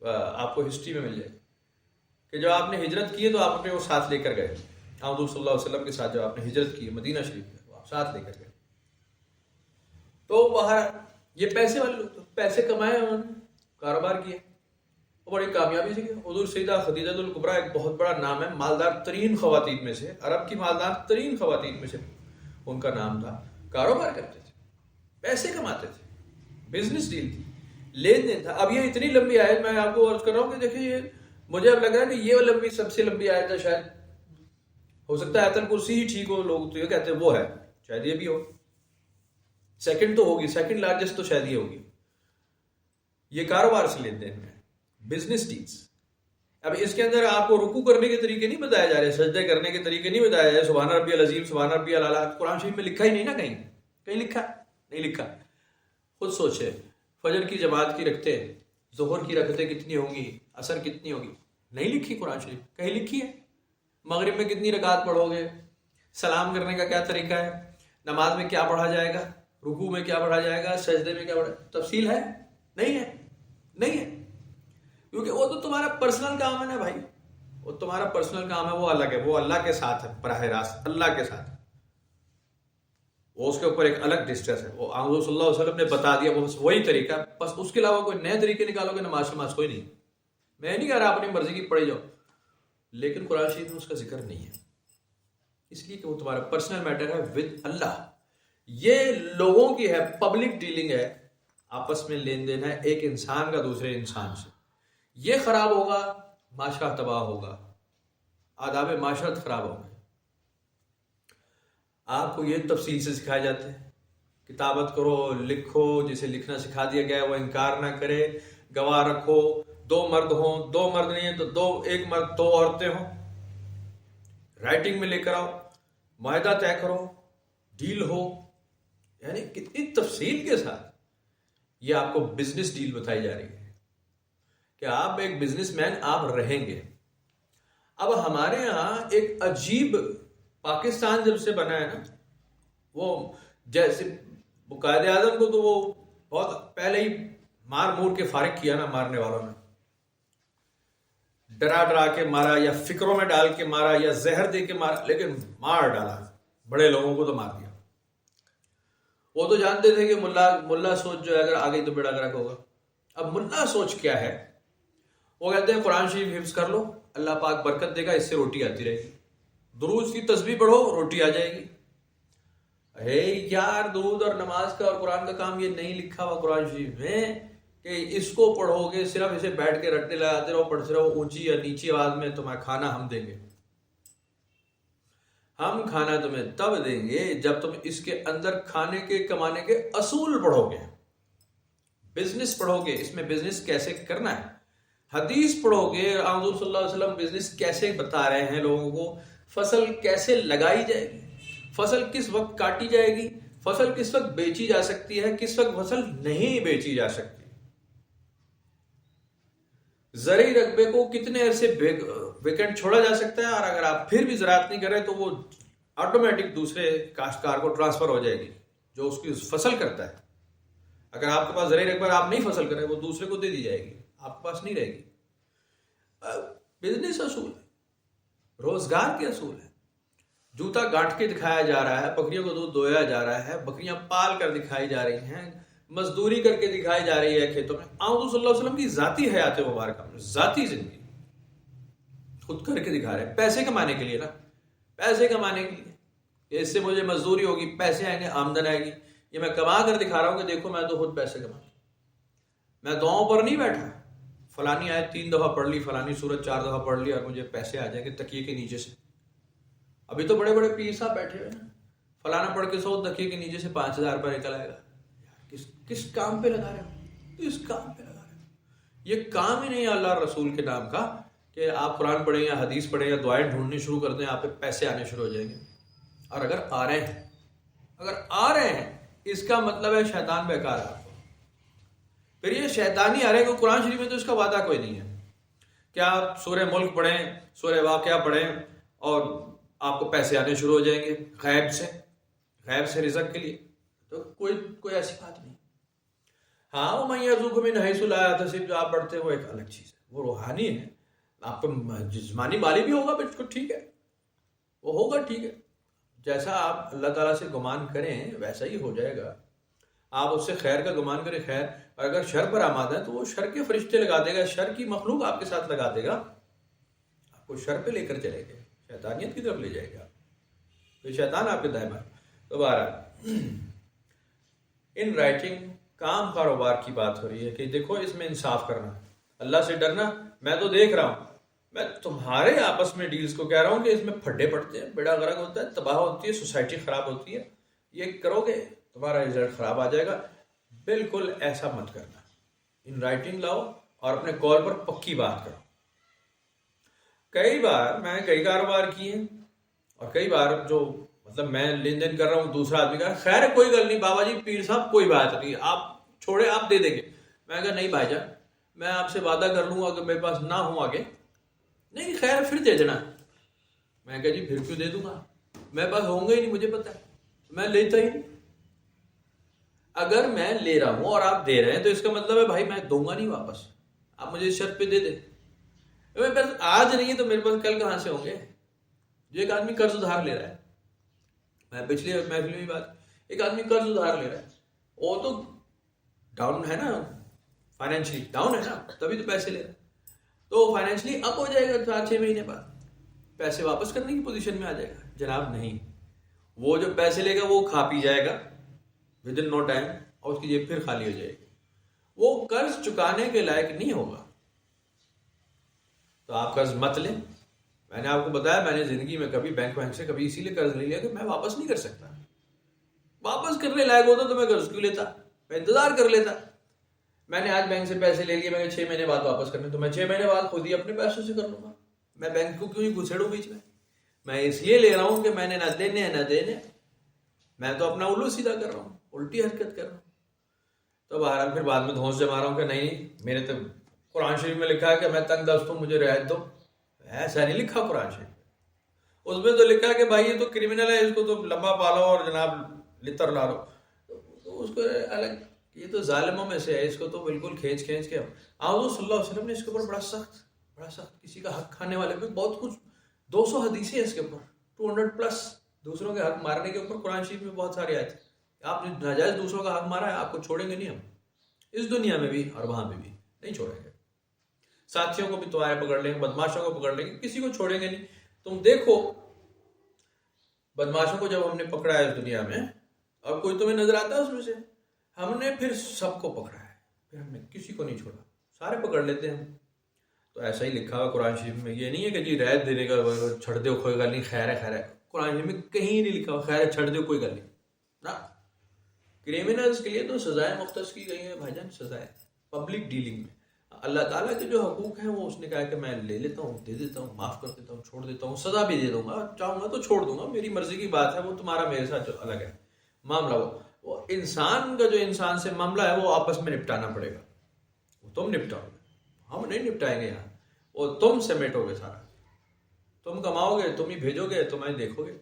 آپ کو ہسٹری میں مل جائے کہ جب آپ نے ہجرت کی ہے تو آپ اپنے وہ ساتھ لے کر گئے. حضور صلی اللہ علیہ وسلم کے ساتھ جب آپ نے ہجرت کی مدینہ شریف میں، تو آپ ساتھ لے کر گئے. تو باہر یہ پیسے والے لوگ، پیسے کمائے، انہوں نے کاروبار کیا اور بڑی کامیابی سے کیا. حضور سیدہ خدیجہ الکبریٰ ایک بہت بڑا نام ہے، مالدار ترین خواتین میں سے، عرب کی مالدار ترین خواتین میں سے ان کا نام تھا. کاروبار کرتے تھے، پیسے کماتے تھے، بزنس ڈیل تھی، لین دین تھا. اب یہ اتنی لمبی آیت میں آپ کو عرض کر رہا ہوں کہ دیکھیں، یہ مجھے اب لگ رہا ہے کہ یہ لمبی سب سے لمبی آیت ہے، شاید ہو سکتا ہے آیت الکرسی ہی ٹھیک ہو، لوگ تو یہ کہتے ہیں وہ ہے، شاید یہ بھی ہو، سیکنڈ تو ہوگی، سیکنڈ لارجسٹ تو شاید یہ ہوگی. یہ کاروبار سے لین دین میں بزنس ڈیلز. اب اس کے اندر آپ کو رکوع کرنے کے طریقے نہیں بتائے جا رہے، سجدے کرنے کے طریقے نہیں بتایا جا رہے، سبحان ربی العظیم، سبحان ربی الاعلیٰ قرآن شریف میں لکھا ہی نہیں نا، کہیں لکھا نہیں لکھا. خود سوچے، فجر کی جماعت کی رکھتے، ظہر کی رکھتے کتنی ہوں گی، عصر کتنی ہوگی، نہیں لکھی قرآن شریف. کہیں لکھی ہے مغرب میں کتنی رکعت پڑھو گے، سلام کرنے کا کیا طریقہ ہے، نماز میں کیا پڑھا جائے گا، رکوع میں کیا پڑھا جائے گا، سجدے میں کیا پڑھا، تفصیل ہے؟ نہیں ہے، نہیں ہے. کیونکہ وہ تو تمہارا پرسنل کام ہے نا بھائی، وہ تمہارا پرسنل کام ہے، وہ الگ ہے، وہ اللہ کے ساتھ ہے، براہ راست اللہ کے ساتھ، وہ اس کے اوپر ایک الگ ڈسٹنس ہے. وہ حضور صلی اللہ علیہ وسلم نے بتا دیا، بس وہی طریقہ، بس اس کے علاوہ کوئی نئے طریقے نکالو گے نماز کوئی نہیں. میں نہیں کہہ رہا اپنی مرضی کی پڑھی جاؤ، لیکن قرآن شریف میں اس کا ذکر نہیں ہے، اس لیے کہ وہ تمہارا پرسنل میٹر ہے ود اللہ. یہ لوگوں کی ہے، پبلک ڈیلنگ ہے، آپس میں لین دین ہے ایک انسان کا دوسرے انسان سے. یہ خراب ہوگا، معاشرہ تباہ ہوگا، آداب معاشرت خراب ہوں گے. آپ کو یہ تفصیل سے سکھایا جاتا ہے، کتابت کرو، لکھو، جسے لکھنا سکھا دیا گیا ہے وہ انکار نہ کرے، گواہ رکھو، 2 مرد ہوں، 2 مرد نہیں ہیں تو 1 مرد 2 عورتیں ہوں، رائٹنگ میں لے کر آؤ، معاہدہ طے کرو، ڈیل ہو. یعنی کتنی تفصیل کے ساتھ یہ آپ کو بزنس ڈیل بتائی جا رہی ہے کہ آپ ایک بزنس مین آپ رہیں گے. اب ہمارے ہاں ایک عجیب، پاکستان جب سے بنا ہے نا، وہ جیسے قائد اعظم کو تو وہ بہت پہلے ہی مار مور کے فارغ کیا نا مارنے والوں نے، ڈرا ڈرا کے مارا یا فکروں میں ڈال کے مارا یا زہر دے کے مارا، لیکن مار ڈالا، بڑے لوگوں کو تو مار دیا۔ وہ تو جانتے تھے کہ ملا سوچ جو ہے اگر آگئی تو بیڑا گرک ہوگا۔ اب ملا سوچ کیا ہے؟ وہ کہتے ہیں قرآن شریف حفظ کر لو، اللہ پاک برکت دے گا، اس سے روٹی آتی رہے گی، درود کی تسبیح پڑھو روٹی آ جائے گی۔ اے یار، درود اور نماز کا اور قرآن کا کام یہ نہیں لکھا ہوا قرآن شریف میں کہ اس کو پڑھو گے، صرف اسے بیٹھ کے رٹنے لگاتے رہو، پڑھتے رہو، اونچی یا نیچی آواز میں، تمہیں کھانا ہم دیں گے۔ ہم کھانا تمہیں تب دیں گے جب تم اس کے اندر کھانے کے کمانے کے اصول پڑھو گے، بزنس پڑھو گے، اس میں بزنس کیسے کرنا ہے، حدیث پڑھو گے، حضور صلی اللہ علیہ وسلم بزنس کیسے بتا رہے ہیں لوگوں کو، فصل کیسے لگائی جائے گی، فصل کس وقت کاٹی جائے گی، فصل کس وقت بیچی جا سکتی ہے، کس وقت فصل نہیں بیچی جا سکتی، زرعی رقبے کو کتنے عرصے ویکنڈ چھوڑا جا سکتا ہے، اور اگر آپ پھر بھی زراعت نہیں کریں تو وہ آٹومیٹک دوسرے کاشتکار کو ٹرانسفر ہو جائے گی جو اس کی فصل کرتا ہے۔ اگر آپ کے پاس زرعی رقبہ آپ نہیں فصل کریں، وہ دوسرے کو دے دی جائے گی، آپ کے پاس نہیں رہے گی۔ بزنس اصول ہے، روزگار کے اصول ہے، جوتا گانٹ کے دکھایا جا رہا ہے، بکریوں کو دودھ دویا جا رہا ہے، بکریاں پال کر دکھائی جا رہی ہیں، مزدوری کر کے دکھائی جا رہی ہے کھیتوں میں۔ حضور صلی اللہ علیہ وسلم کی ذاتی حیات مبارکہ میں ذاتی زندگی خود کر کے دکھا رہے ہیں، پیسے کمانے کے لیے نا، پیسے کمانے کے لیے، اس سے مجھے مزدوری ہوگی، پیسے آئیں گے، آمدن آئے گی، یہ میں کما کر دکھا رہا ہوں کہ دیکھو میں تو خود پیسے کما، میں دعاؤں پر نہیں بیٹھا، فلانی آیت 3 دفعہ پڑھ لی، فلانی سورت 4 دفعہ پڑھ لی اور مجھے پیسے آ جائیں گے تکیے کے نیچے سے۔ ابھی تو بڑے بڑے پیر صاحب بیٹھے ہوئے ہیں، فلانا پڑھ کے 100 تکیے کے نیچے سے 5000 روپے نکل آئے گا۔ کس کام پہ لگا رہے ہو؟ کس کام پہ لگا رہے ہو؟ یہ کام ہی نہیں ہے اللہ رسول کے نام کا کہ آپ قرآن پڑھیں یا حدیث پڑھیں یا دعائیں ڈھونڈنی شروع کر دیں، آپ پہ پیسے آنے شروع ہو جائیں گے۔ اور اگر آ رہے ہیں اس کا مطلب ہے شیطان بیکار ہے آپ کو۔ پھر یہ شیطانی آ رہے ہیں کہ قرآن شریف میں تو اس کا وعدہ کوئی نہیں ہے کہ آپ سورہ ملک پڑھیں، سورہ واقعہ پڑھیں اور آپ کو پیسے آنے شروع ہو جائیں گے غیب سے رزق کے لیے، تو کوئی ایسی بات نہیں۔ ہاں، وہ میں یرزقکم من حیث لا یحتسب جو آپ پڑھتے ہیں وہ ایک الگ چیز ہے، وہ روحانی ہے، آپ کو جسمانی مالی بھی ہوگا بالکل ٹھیک ہے، وہ ہوگا ٹھیک ہے، جیسا آپ اللہ تعالیٰ سے گمان کریں ویسا ہی ہو جائے گا۔ آپ اس سے خیر کا گمان کریں خیر، اور اگر شر پر آمادہ ہے تو وہ شر کے فرشتے لگا دے گا، شر کی مخلوق آپ کے ساتھ لگا دے گا، آپ کو شر پہ لے کر چلے گا، شیطانیت کی طرف لے جائے گا، تو شیطان آپ کے دائیں بائیں۔ تو بہرحال ان رائٹنگ کام کاروبار کی بات ہو رہی ہے کہ دیکھو اس میں انصاف کرنا، اللہ سے ڈرنا۔ میں تو دیکھ رہا ہوں، میں تمہارے آپس میں ڈیلز کو کہہ رہا ہوں کہ اس میں پھڈے پڑتے ہیں، بیڑا غرق ہوتا ہے، تباہ ہوتی ہے، سوسائٹی خراب ہوتی ہے، یہ کرو گے تمہارا رزلٹ خراب آ جائے گا۔ بالکل ایسا مت کرنا، ان رائٹنگ لاؤ اور اپنے کال پر پکی بات کرو۔ کئی بار میں کئی کاروبار کیے ہیں اور کئی بار جو مطلب میں لین دین کر رہا ہوں دوسرا آدمی کا، خیر کوئی گل نہیں بابا جی پیر صاحب کوئی بات نہیں، آپ چھوڑے آپ دے دیں گے۔ میں کہا نہیں بھائی جان، میں آپ سے وعدہ کر لوں گا کہ میرے پاس نہ ہوں آگے، نہیں خیر پھر دے دینا۔ میں کہا جی پھر کیوں دے دوں گا، میرے پاس ہوں گے ہی نہیں، مجھے پتا ہے، میں لیتا ہی نہیں۔ اگر میں لے رہا ہوں اور آپ دے رہے ہیں تو اس کا مطلب ہے بھائی میں دوں گا نہیں واپس، آپ مجھے اس شرط پہ دے دیں۔ میرے پاس آج نہیں ہے تو میرے پاس کل کہاں سے ہوں گے؟ جو ایک آدمی قرض ادھار لے رہا ہے، میں پچھلی محفل میں بات، ایک آدمی قرض ادھار لے رہا ہے، وہ تو ڈاؤن ہے نا، فائنینشلی ڈاؤن ہے نا، تبھی تو پیسے لے رہا ہے، تو فائنینشلی اپ ہو جائے گا 4-6 مہینے بعد، پیسے واپس کرنے کی پوزیشن میں آ جائے گا۔ جناب نہیں، وہ جو پیسے لے گا وہ کھا پی جائے گا ود ان نو ٹائم، اور اس کی جیب پھر خالی ہو جائے گی، وہ قرض چکانے کے لائق نہیں ہوگا۔ تو آپ قرض مت لیں۔ میں نے آپ کو بتایا میں نے زندگی میں کبھی بینک سے کبھی اسی لیے قرض نہیں لیا کہ میں واپس نہیں کر سکتا، واپس کرنے لائق ہوتا تو میں قرض کیوں لیتا، میں انتظار کر لیتا۔ میں نے آج بینک سے پیسے لے لیے، میں نے 6 مہینے بعد واپس کرنے، تو میں 6 مہینے بعد خود ہی اپنے پیسوں سے کر لوں گا۔ میں بینک کو کیوں ہی گھسیڑوں بیچ میں اس لیے لے رہا ہوں کہ میں نے نہ دینے نہ دینے، میں تو اپنا الو سیدھا کر رہا ہوں، الٹی حرکت کر رہا ہوں۔ تو بہرحال پھر بعد میں دھونس جما رہا ہوں کہ نہیں میرے تو قرآن شریف میں لکھا ہے کہ میں تنگ دست ہوں، مجھے رعایت دو۔ ایسا نہیں لکھا قرآن شریف، اس میں تو لکھا ہے کہ بھائی یہ تو کرمنل ہے، اس کو تو لمبا پالو اور جناب لتر لا لو، تو اس کو الگ یہ تو ظالموں میں سے ہے، اس کو تو بالکل کھینچ کے حضور صلی اللہ علیہ وسلم نے اس کے اوپر بڑا سخت کسی کا حق کھانے والے بھی بہت کچھ 200 حدیثیں اس کے اوپر 200+ دوسروں کے حق مارنے کے اوپر قرآن شریف میں بہت سارے آئے تھے. آپ نے ناجائز دوسروں کا حق مارا ہے، آپ کو چھوڑیں گے نہیں ہم، اس دنیا میں بھی اور وہاں میں بھی نہیں چھوڑیں گے. ساتھیوں کو بھی تمہارے پکڑ لیں گے، بدماشوں کو پکڑ لیں گے، کسی کو چھوڑیں گے نہیں. تم دیکھو بدماشوں کو جب ہم نے پکڑا ہے اس دنیا میں، اب کوئی تمہیں نظر آتا ہے اس میں سے؟ ہم نے پھر سب کو پکڑا ہے، پھر ہم نے کسی کو نہیں چھوڑا، سارے پکڑ لیتے ہیں. تو ایسا ہی لکھا ہوا قرآن شریف میں. یہ نہیں ہے کہ جی رعایت دینے کا چھڑ دو کوئی گل نہیں، خیر ہے. قرآن شریف میں کہیں نہیں لکھا ہوا خیر ہے چھڑ دو کوئی گل نہیں نا. کریمنلز کے لیے تو سزائیں مختص کی گئی ہیں بھائی جان، سزائیں پبلک ڈیلنگ میں. اللہ تعالیٰ کے جو حقوق ہیں وہ اس نے کہا کہ میں لے لیتا ہوں، دے دیتا ہوں، معاف کر دیتا ہوں، چھوڑ دیتا ہوں، سزا بھی دے دوں گا، چاہوں گا تو چھوڑ دوں گا، میری مرضی کی بات ہے. وہ تمہارا میرے ساتھ جو الگ ہے معاملہ، وہ انسان کا جو انسان سے معاملہ ہے وہ آپس میں نپٹانا پڑے گا. وہ تم نپٹاؤ گے، ہم نہیں نپٹائیں گے یہاں. وہ تم سمیٹو گے سارا، تم کماؤ گے، تم ہی بھیجو گے، تمہیں دیکھو گے.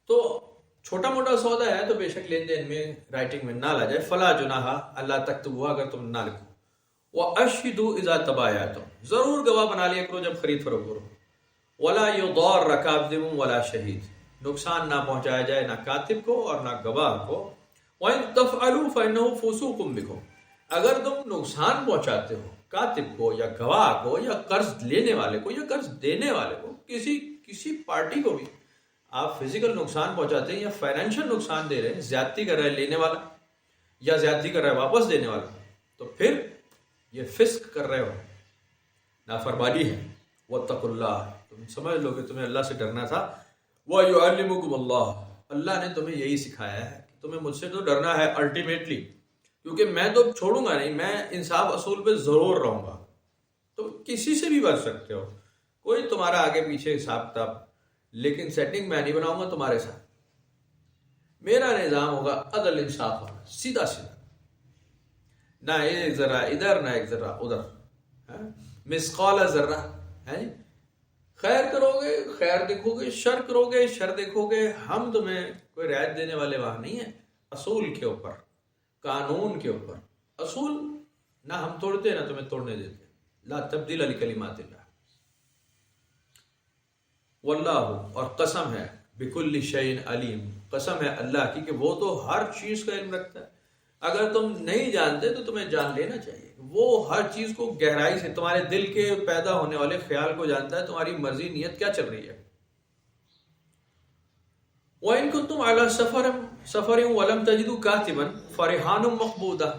تو چھوٹا موٹا سودا ہے تو بے شک لین دین میں رائٹنگ میں نہ لا جائے. فلا جناح اللہ تکتبوها، اگر تم نہ لکھو. واشهدوا اذا تبايعتم، ضرور گواہ بنا لیا کرو جب خرید فروخت کرو. ولا يضار كاتب ولا شهيد، نقصان نہ پہنچایا جائے نہ کاتب کو اور نہ گواہ کو. وان تفعلوا فانه فسوق بكم، اگر تم نقصان پہنچاتے ہو کاتب کو یا گواہ کو یا قرض لینے والے کو یا قرض دینے والے کو، کسی پارٹی کو بھی آپ فزیکل نقصان پہنچاتے ہیں یا فائنینشیل نقصان دے رہے ہیں، زیادتی کر رہے ہیں لینے والا یا زیادتی کر رہا ہے واپس دینے والا، تو پھر یہ فسق کر رہے ہو، نافرمانی ہے. واتقوا اللہ، تم سمجھ لو کہ تمہیں اللہ سے ڈرنا تھا. وَيُعَلِّمُكُمُ اللَّهُ، اللہ نے تمہیں یہی سکھایا ہے کہ تمہیں مجھ سے تو ڈرنا ہے الٹیمیٹلی، کیونکہ میں تو چھوڑوں گا نہیں، میں انصاف اصول پہ ضرور رہوں گا. تم کسی سے بھی بچ سکتے ہو، کوئی تمہارا آگے پیچھے حساب کتاب، لیکن سیٹنگ میں نہیں بناؤں گا تمہارے ساتھ. میرا نظام ہوگا عدل انصاف ہوگا، سیدھا سیدھا، نہ ایک ذرا ادھر نہ ایک ذرا ادھر. مثقال ذرہ ہے، خیر کرو گے خیر دیکھو گے، شر کرو گے شر دیکھو گے. ہم تمہیں کوئی رعایت دینے والے وہاں نہیں ہیں. اصول کے اوپر، قانون کے اوپر، اصول نہ ہم توڑتے نہ تمہیں توڑنے دیتے. لا تبدیل لکلمات اللہ. واللہ، اور قسم ہے، بکل شیء علیم، قسم ہے اللہ کی کہ وہ تو ہر چیز کا علم رکھتا ہے. اگر تم نہیں جانتے تو تمہیں جان لینا چاہیے. وہ ہر چیز کو گہرائی سے، تمہارے دل کے پیدا ہونے والے خیال کو جانتا ہے، تمہاری مرضی نیت کیا چل رہی ہے. وَإِن كُنتُمْ عَلَى سَفَرٍ وَلَمْ تَجِدُوا كَاتِبًا فَرِهَانٌ مَقْبُوضَةٌ،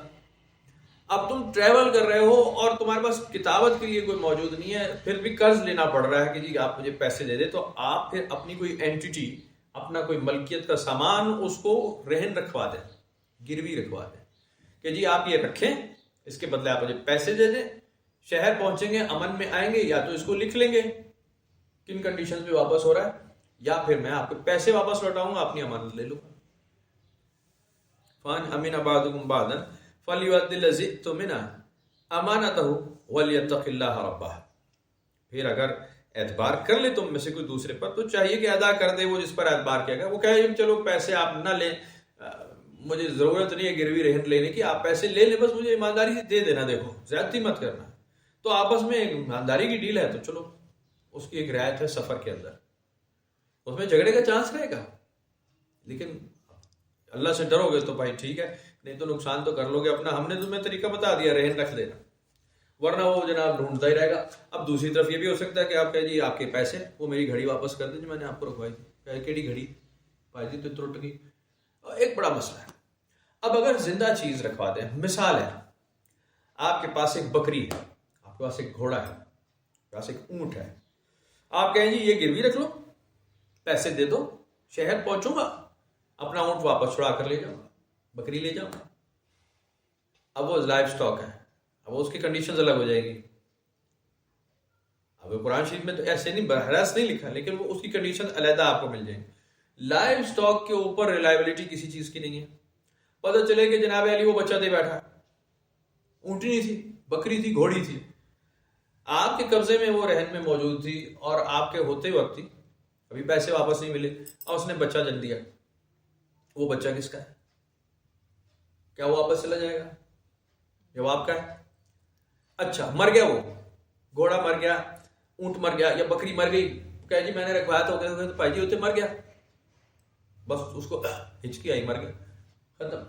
اب تم ٹریول کر رہے ہو اور تمہارے پاس کتابت کے لیے کوئی موجود نہیں ہے، پھر بھی قرض لینا پڑ رہا ہے کہ جی آپ مجھے پیسے دے دیں، تو آپ پھر اپنی کوئی اینٹیٹی، اپنا کوئی ملکیت کا سامان اس کو رہن رکھوا دیں، گروی رکھوا دیں کہ جی آپ یہ رکھیں، اس کے بدلے آپ مجھے پیسے دے دیں. شہر پہنچیں گے، امن میں آئیں گے، یا تو اس کو لکھ لیں گے کن کنڈیشن پہ واپس ہو رہا ہے، یا پھر میں آپ کے پیسے واپس لوٹاؤں گا، اپنی امانت لے لوں گا. فَإِنْ أَمِنَ بَعْضُكُمْ بَعْضًا فَلْيُؤَدِّ الَّذِي اؤْتُمِنَ أَمَانَتَهُ وَلْيَتَّقِ اللَّهَ رَبَّهُ. پھر اگر اعتبار کر لے تم میں سے کوئی دوسرے پر، تو چاہیے کہ ادا کر دے وہ جس پر اعتبار کیا گیا. وہ کہے چلو پیسے آپ نہ لیں، مجھے ضرورت نہیں ہے گروی رہن لینے کی، آپ پیسے لے لیں، بس مجھے ایمانداری سے دے دینا، دیکھو زیادتی مت کرنا. تو آپس میں ایمانداری کی ڈیل ہے تو چلو، اس کی ایک رعایت ہے سفر کے اندر، اس میں جھگڑے کا چانس رہے گا، لیکن اللہ سے ڈرو گے تو بھائی ٹھیک ہے، نہیں تو نقصان تو کر لو گے اپنا. ہم نے تمہیں طریقہ بتا دیا، رہن رکھ دینا، ورنہ وہ جناب ڈھونڈتا ہی رہے گا. اب دوسری طرف یہ بھی ہو سکتا ہے کہ آپ کہیں جی آپ کے پیسے، وہ میری گھڑی واپس کر دیں جو میں نے آپ کو رکھوائی تھی. کیڑی گھڑی بھائی جی تو ٹوٹ گئی. ایک بڑا مسئلہ ہے. اب اگر زندہ چیز رکھوا دیں، مثال ہے آپ کے پاس ایک بکری ہے، آپ کے پاس ایک گھوڑا ہے، آپ کے پاس ایک اونٹ ہے، آپ کہیں جی یہ گروی رکھ لو، پیسے دے دو، شہر پہنچوں گا، اپنا اونٹ واپس چھڑا کر لے جاؤں گا، بکری لے جاؤں گا. اب وہ لائف سٹاک ہے، اب اس کی کنڈیشنز الگ ہو جائے گی. اب قرآن شریف میں تو ایسے نہیں براہ نہیں لکھا، لیکن وہ اس کی کنڈیشن علیحدہ آپ کو مل جائیں گی. لائف سٹاک کے اوپر ریلائبلٹی کسی چیز کی نہیں ہے. پتہ چلے کہ جناب علی وہ بچہ دے بیٹھا، اونٹنی تھی، بکری تھی، گھوڑی تھی، آپ کے قبضے میں وہ رہن میں موجود تھی اور آپ کے ہوتے وقت تھی، ابھی پیسے واپس نہیں ملے اور اس نے بچہ جن دیا. وہ بچہ کس کا ہے؟ کیا وہ واپس چلا جائے گا؟ جواب کا ہے؟ اچھا مر گیا، وہ گھوڑا مر گیا، اونٹ مر گیا، یا بکری مر گئی، کہ جی میں نے رکھوایا تھا تو بھائی جی ہوتے مر گیا، بس اس کو ہچکی آئی مر گیا، ختم،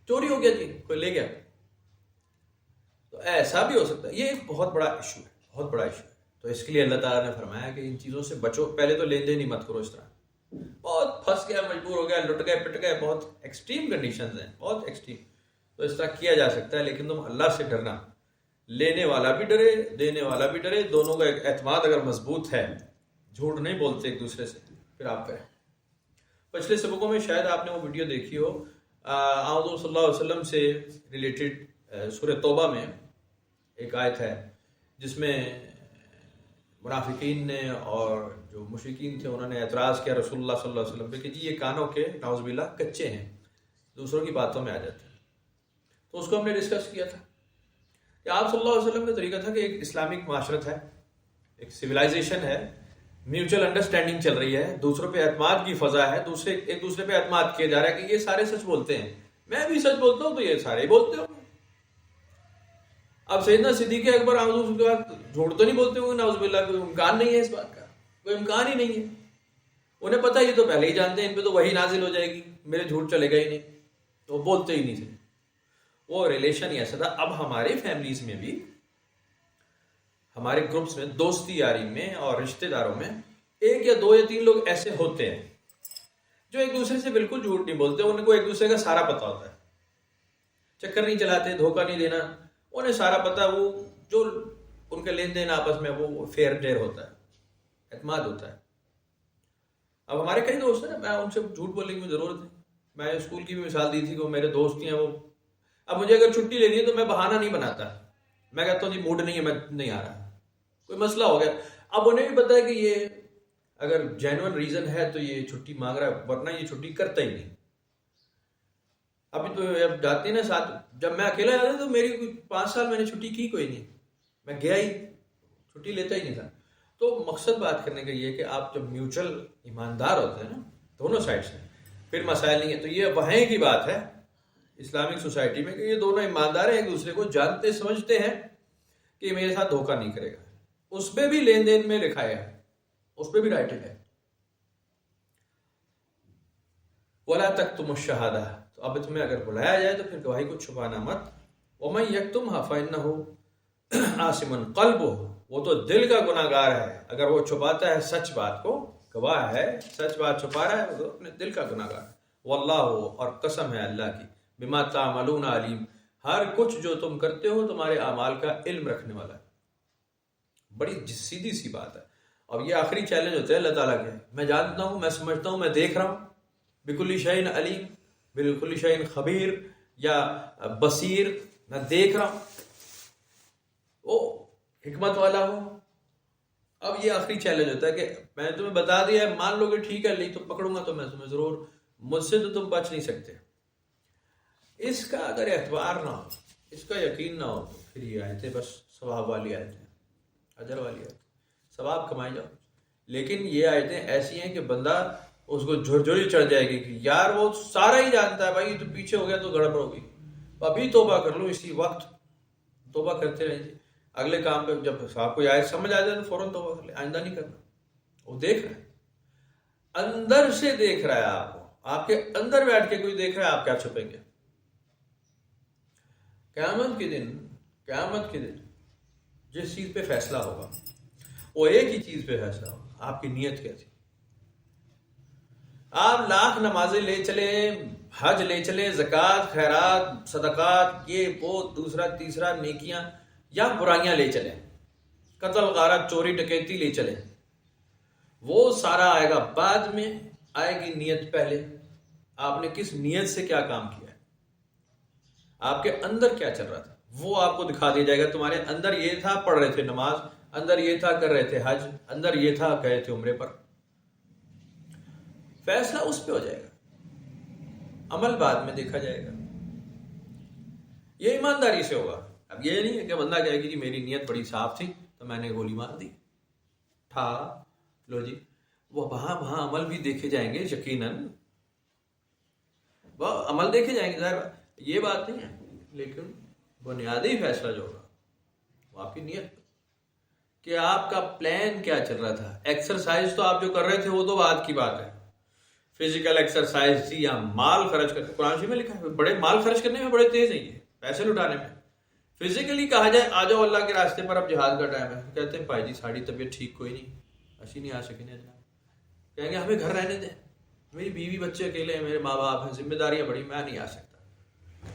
چوری ہو گیا جی، کوئی لے گیا. تو ایسا بھی ہو سکتا ہے. یہ ایک بہت بڑا ایشو ہے، بہت بڑا ایشو ہے. تو اس کے لیے اللہ تعالیٰ نے فرمایا کہ ان چیزوں سے بچو. پہلے تو لین دین ہی مت کرو اس طرح. بہت پھنس گیا، مجبور ہو گیا، لٹ گئے، پٹ گئے، بہت ایکسٹریم کنڈیشنز ہیں، بہت ایکسٹریم. تو اس طرح کیا جا سکتا ہے، لیکن تم اللہ سے ڈرنا. لینے والا بھی ڈرے، دینے والا بھی ڈرے، دونوں کا ایک اعتماد اگر مضبوط ہے، جھوٹ نہیں بولتے ایک دوسرے سے، پھر آپ کریں. پچھلے سبقوں میں شاید آپ نے وہ ویڈیو دیکھی ہو، حضور صلی اللہ علیہ وسلم سے ریلیٹڈ سورہ توبہ میں ایک آیت ہے جس میں منافقین نے اور جو مشرکین تھے انہوں نے اعتراض کیا رسول اللہ صلی اللہ علیہ وسلم پہ کہ جی یہ کانوں کے نعوذ باللہ کچے ہیں، دوسروں کی باتوں میں آ جاتے ہیں. تو اس کو ہم نے ڈسکس کیا تھا کہ آپ صلی اللہ علیہ وسلم کا طریقہ تھا کہ ایک اسلامک معاشرت ہے، ایک سویلائزیشن ہے، میوچل انڈرسٹینڈنگ چل رہی ہے، دوسروں پہ اعتماد کی فضا ہے، ایک دوسرے پہ اعتماد کیا جا رہا ہے کہ یہ سارے سچ بولتے ہیں، میں بھی سچ بولتا ہوں تو یہ سارے ہی بولتے ہوں. اب سیدنا صدیق اکبر حضور کے بعد جھوٹ تو نہیں بولتے ہوں گے نعوذ باللہ، کوئی امکان نہیں ہے اس بات کا، کوئی امکان ہی نہیں ہے. انہیں پتہ یہ تو پہلے ہی جانتے ہیں ان پہ تو وہی نازل ہو جائے گی، میرے جھوٹ چلے گا ہی نہیں، تو وہ بولتے ہی نہیں تھے. وہ ریلیشن ہی ایسا تھا. اب ہماری فیملیز میں بھی، ہمارے گروپس میں، دوستی یاری میں اور رشتہ داروں میں ایک یا دو یا تین لوگ ایسے ہوتے ہیں جو ایک دوسرے سے بالکل جھوٹ نہیں بولتے. ان کو ایک دوسرے کا سارا پتہ ہوتا ہے، چکر نہیں چلاتے، دھوکہ نہیں دینا، انہیں سارا پتہ. وہ جو ان کے لین دین آپس میں وہ فیئر ڈیئر ہوتا ہے، اعتماد ہوتا ہے. اب ہمارے کئی دوست ہیں نا، میں ان سے جھوٹ بولنے کی ضرورت ہے. میں اسکول کی بھی مثال دی تھی کہ وہ میرے دوست ہیں. وہ اب مجھے اگر چھٹی لینی ہے تو میں بہانہ نہیں بناتا، میں کہتا ہوں جی موڈ نہیں ہے، میں نہیں آ رہا، کوئی مسئلہ ہو گیا. اب انہیں بھی پتا ہے کہ یہ اگر جینوئن ریزن ہے تو یہ چھٹی مانگ رہا ہے، ورنہ یہ چھٹی کرتا ہی نہیں. ابھی تو اب جاتے ہیں نا ساتھ، جب میں اکیلا جاتا تو میری 5 سال میں نے چھٹی کی کوئی نہیں، میں گیا ہی، چھٹی لیتا ہی نہیں تھا. تو مقصد بات کرنے کا یہ ہے کہ آپ جب میوچل ایماندار ہوتے ہیں نا دونوں سائڈ سے، پھر مسائل نہیں ہے. تو یہ وہیں کی بات ہے اسلامک سوسائٹی میں کہ یہ دونوں ایماندار ہیں، ایک دوسرے کو جانتے سمجھتے ہیں کہ میرے ساتھ دھوکہ نہیں کرے گا. اس پہ بھی لین دین میں لکھا ہے، اس پہ بھی رائٹڈ ہے وَلَا تَكْتُمُ الشَّهَادَةَ. تو اب تمہیں اگر بلایا جائے تو پھر گواہی کو چھپانا مت. وَمَن يَكْتُمْهَا فَإِنَّهُ آثِمٌ قَلْبُهُ. وہ تو دل کا گناہ گار ہے اگر وہ چھپاتا ہے سچ بات کو، گواہ ہے سچ بات چھپا رہا ہے، وہ تو اپنے دل کا گناہ گار ہے. واللہ، اور قسم ہے اللہ کی، بما تعملون علیم، ہر کچھ جو تم کرتے ہو تمہارے اعمال کا علم رکھنے والا ہے. بڑی سیدھی سی بات ہے. اب یہ آخری چیلنج ہوتا ہے اللہ تعالیٰ کے، میں جانتا ہوں، میں سمجھتا ہوں، میں دیکھ رہا ہوں. بکل شیء علیم، بکل شیء خبیر یا بصیر، میں دیکھ رہا ہوں، وہ حکمت والا ہوں. اب یہ آخری چیلنج ہوتا ہے کہ میں نے تمہیں بتا دیا ہے، مان لو کہ ٹھیک ہے، نہیں تو پکڑوں گا تو میں تمہیں ضرور، مجھ سے تو تم بچ نہیں سکتے. اس کا اگر اعتبار نہ ہو، اس کا یقین نہ ہو، تو پھر یہ آیتیں بس ثواب والی آیتیں، اجر والی آیتیں، ثواب کمائی جاؤ. لیکن یہ آیتیں ایسی ہیں کہ بندہ اس کو جھرجھری چڑھ جائے گی کہ یار وہ سارا ہی جانتا ہے بھائی، تو پیچھے ہو گیا تو گڑبڑ ہوگی. ابھی توبہ کر لو، اسی وقت توبہ کرتے رہیے. اگلے کام پہ جب آپ کو آیت سمجھ آ جائے تو فوراً توبہ کر لیں، آئندہ نہیں کرنا. وہ دیکھ رہا ہے، اندر سے دیکھ رہا ہے آپ کو، آپ کے اندر بیٹھ کے کوئی دیکھ رہا ہے، آپ کیا چھپیں گے؟ قیامت کے دن جس چیز پہ فیصلہ ہوگا وہ ایک ہی چیز پہ فیصلہ ہوگا، آپ کی نیت کیسی. آپ لاکھ نمازیں لے چلے، حج لے چلے، زکوٰۃ، خیرات، صدقات، یہ وہ دوسرا تیسرا نیکیاں یا برائیاں لے چلے، قتل غارت چوری ڈکیتی لے چلے، وہ سارا آئے گا بعد میں، آئے گی نیت پہلے. آپ نے کس نیت سے کیا کام کیا ہے، آپ کے اندر کیا چل رہا تھا، وہ آپ کو دکھا دیا جائے گا. تمہارے اندر یہ تھا، پڑھ رہے تھے نماز، اندر یہ تھا، کر رہے تھے حج، اندر یہ تھا، گئے تھے عمرے پر. فیصلہ اس پہ ہو جائے گا، عمل بعد میں دیکھا جائے گا. یہ ایمانداری سے ہوگا. اب یہ نہیں ہے کہ بندہ کہے کہ جی میری نیت بڑی صاف تھی تو میں نے گولی مار دی، لو جی. وہ وہاں عمل بھی دیکھے جائیں گے یقیناً، وہ عمل دیکھے جائیں گے، ظاہر یہ بات نہیں ہے، لیکن بنیادی فیصلہ جو ہوگا وہ آپ کی نیت کہ آپ کا پلان کیا چل رہا تھا. ایکسرسائز تو آپ جو کر رہے تھے وہ تو بعد کی بات ہے، فزیکل ایکسرسائز تھی یا مال خرچ کرتے. قرآن شریف میں لکھا ہے بڑے مال خرچ کرنے میں بڑے تیز ہیں یہ، پیسے لٹانے میں. فزیکلی کہا جائے آ جاؤ اللہ کے راستے پر، اب جہاد کا ٹائم ہے، کہتے ہیں بھائی جی ساری طبیعت ٹھیک کوئی نہیں، اسی نہیں آ سکے نا جناب. کہیں گے ہمیں گھر رہنے دیں، میری بیوی بچے اکیلے ہیں، میرے ماں باپ ہیں، ذمہ داریاں بڑی، میں نہیں آ سکتا،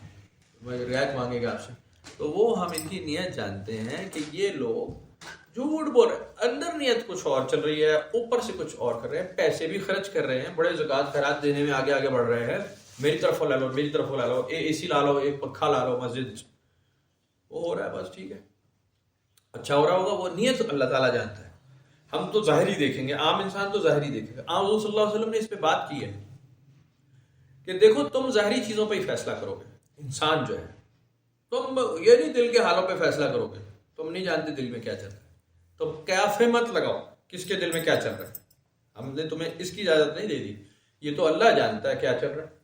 میں رعایت مانگے گا آپ سے. تو وہ ہم ان کی نیت جانتے ہیں کہ یہ لوگ جھوٹ بول رہے ہیں، اندر نیت کچھ اور چل رہی ہے، اوپر سے کچھ اور کر رہے ہیں، پیسے بھی خرچ کر رہے ہیں، بڑے زکوٰۃ خیرات دینے میں آگے آگے بڑھ رہے ہیں، میری طرف لا لو، میری طرف لا لو، اے سی لا لو، ایک پنکھا لا لو مسجد. وہ ہو رہا ہے بس ٹھیک ہے، اچھا ہو رہا ہوگا، وہ نیت اللہ تعالیٰ جانتا ہے. ہم تو ظاہری دیکھیں گے، عام انسان تو ظاہری دیکھے گا. حضور صلی اللہ علیہ وسلم نے اس پہ بات کی ہے کہ دیکھو تم ظاہری چیزوں پہ ہی فیصلہ کرو گے. انسان جو ہے، تم یہ نہیں دل کے حالوں پہ فیصلہ کرو گے، تم نہیں جانتے دل میں کیا چل رہا ہے. تم قیافے مت لگاؤ کس کے دل میں کیا چل رہا ہے، ہم نے تمہیں اس کی اجازت نہیں دے دی، یہ تو اللہ جانتا ہے کیا چل رہا ہے.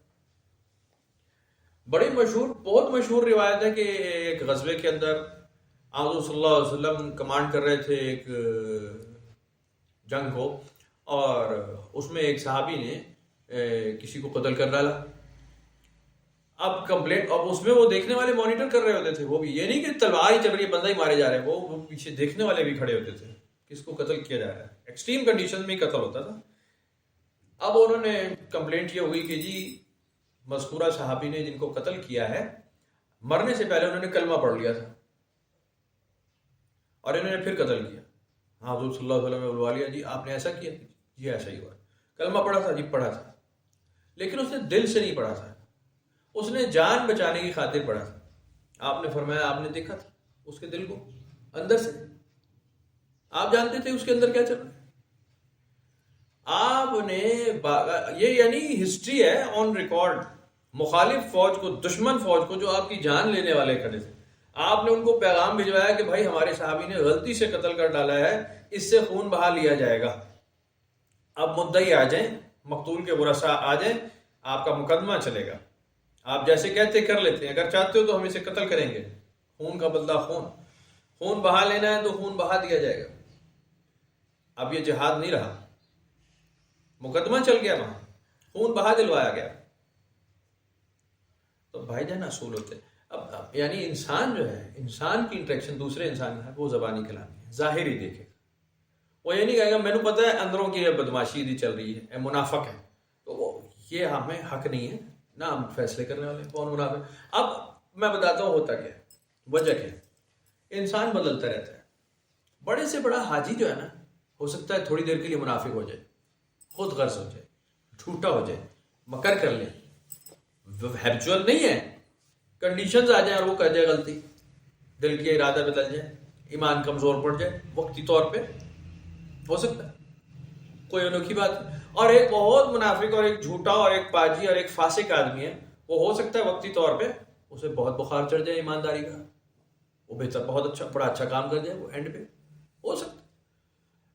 بڑی مشہور، بہت مشہور روایت ہے کہ ایک غزوے کے اندر حضور صلی اللہ علیہ وسلم کمانڈ کر رہے تھے ایک جنگ کو، اور اس میں ایک صحابی نے کسی کو قتل کر ڈالا. اب کمپلیٹ، اب اس میں وہ دیکھنے والے مانیٹر کر رہے ہوتے تھے، وہ بھی یہ نہیں کہ تلوار ہی چل رہی ہے بندہ ہی مارے جا رہے ہیں، وہ پیچھے دیکھنے والے بھی کھڑے ہوتے تھے کس کو قتل کیا جا رہا ہے. ایکسٹریم کنڈیشن میں ہی قتل ہوتا تھا. اب انہوں نے کمپلینٹ یہ ہوئی کہ جی مذکورہ صحابی نے جن کو قتل کیا ہے، مرنے سے پہلے انہوں نے کلمہ پڑھ لیا تھا اور انہوں نے پھر قتل کیا. حضور صلی اللہ علیہ وسلم نے بلوا لیا، جی آپ نے ایسا کیا؟ جی ایسا ہی ہوا. کلمہ پڑھا تھا؟ جی پڑھا تھا، لیکن اس نے دل سے نہیں پڑھا تھا، اس نے جان بچانے کی خاطر پڑھا تھا. آپ نے فرمایا آپ نے دیکھا تھا اس کے دل کو اندر سے، آپ جانتے تھے اس کے اندر کیا چل رہا ہے. آپ نے یہ یعنی ہسٹری ہے آن ریکارڈ، مخالف فوج کو، دشمن فوج کو جو آپ کی جان لینے والے کھڑے تھے، آپ نے ان کو پیغام بھجوایا کہ بھائی ہمارے صحابی نے غلطی سے قتل کر ڈالا ہے، اس سے خون بہا لیا جائے گا. اب مدعی آ جائیں، مقتول کے ورثاء آ جائیں، آپ کا مقدمہ چلے گا، آپ جیسے کہتے کر لیتے ہیں، اگر چاہتے ہو تو ہم اسے قتل کریں گے، خون کا بدلہ خون، خون بہا لینا ہے تو خون بہا دیا جائے گا. اب یہ جہاد نہیں رہا، مقدمہ چل گیا، وہاں خون بہا دلوایا گیا. تو بھائی جان اصول ہوتے ہیں. اب یعنی انسان جو ہے، انسان کی انٹریکشن دوسرے انسان ہے، وہ زبانی کلامی ہے، ظاہری دیکھے گا. وہ یہ نہیں کہے گا مینوں پتہ ہے اندروں کی بدماشی دی چل رہی ہے، منافق ہے، تو وہ یہ ہمیں حق نہیں ہے نہ ہم فیصلے کرنے والے کون منافق. اب میں بتاتا ہوں ہوتا کیا ہے، وجہ کیا ہے. انسان بدلتا رہتا ہے. بڑے سے بڑا حاجی جو ہے نا، ہو سکتا ہے تھوڑی دیر کے لیے منافق ہو جائے، خود غرض ہو جائے، جھوٹا ہو جائے، مکر کر لے، ہیبچول نہیں ہے، کنڈیشنز آ جائیں اور وہ کر جائے غلطی، دل کی ارادہ بدل جائے، ایمان کمزور پڑ جائے وقتی طور پہ، ہو سکتا ہے، کوئی انوکھی بات. اور ایک بہت منافق اور ایک جھوٹا اور ایک پاجی اور ایک فاسق آدمی ہے، وہ ہو سکتا ہے وقتی طور پہ اسے بہت بخار چڑھ جائے ایمانداری کا، وہ بہتر بہت اچھا بڑا اچھا کام کر جائے وہ اینڈ پہ، ہو سکتا ہے.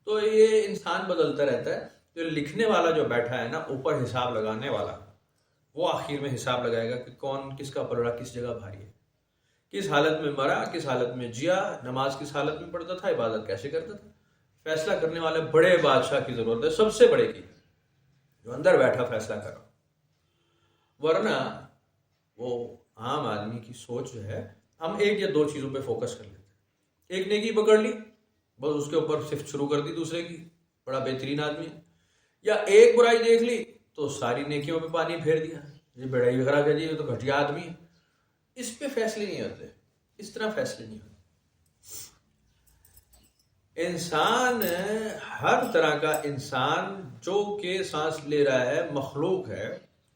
تو یہ انسان بدلتا رہتا ہے. جو لکھنے والا جو بیٹھا ہے نا اوپر حساب لگانے والا، وہ آخر میں حساب لگائے گا کہ کون کس کا پلڑا کس جگہ بھاری ہے، کس حالت میں مرا، کس حالت میں جیا، نماز کس حالت میں پڑھتا تھا، عبادت کیسے کرتا تھا. فیصلہ کرنے والے بڑے بادشاہ کی ضرورت ہے، سب سے بڑے کی، جو اندر بیٹھا فیصلہ کر رہا. ورنہ وہ عام آدمی کی سوچ جو ہے، ہم ایک یا دو چیزوں پہ فوکس کر لیتے ہیں. ایک نیکی پکڑ لی، بس اس کے اوپر صرف شروع کر دی دوسرے کی، بڑا بہترین آدمی ہے. یا ایک برائی دیکھ لی تو ساری نیکیوں پہ پانی پھیر دیا، یہ بڑائی وغیرہ کر دی، یہ تو گھٹیا آدمی ہے. اس پہ فیصلے نہیں ہوتے، اس طرح فیصلے نہیں ہوتے. انسان ہر طرح کا انسان جو کہ سانس لے رہا ہے مخلوق ہے،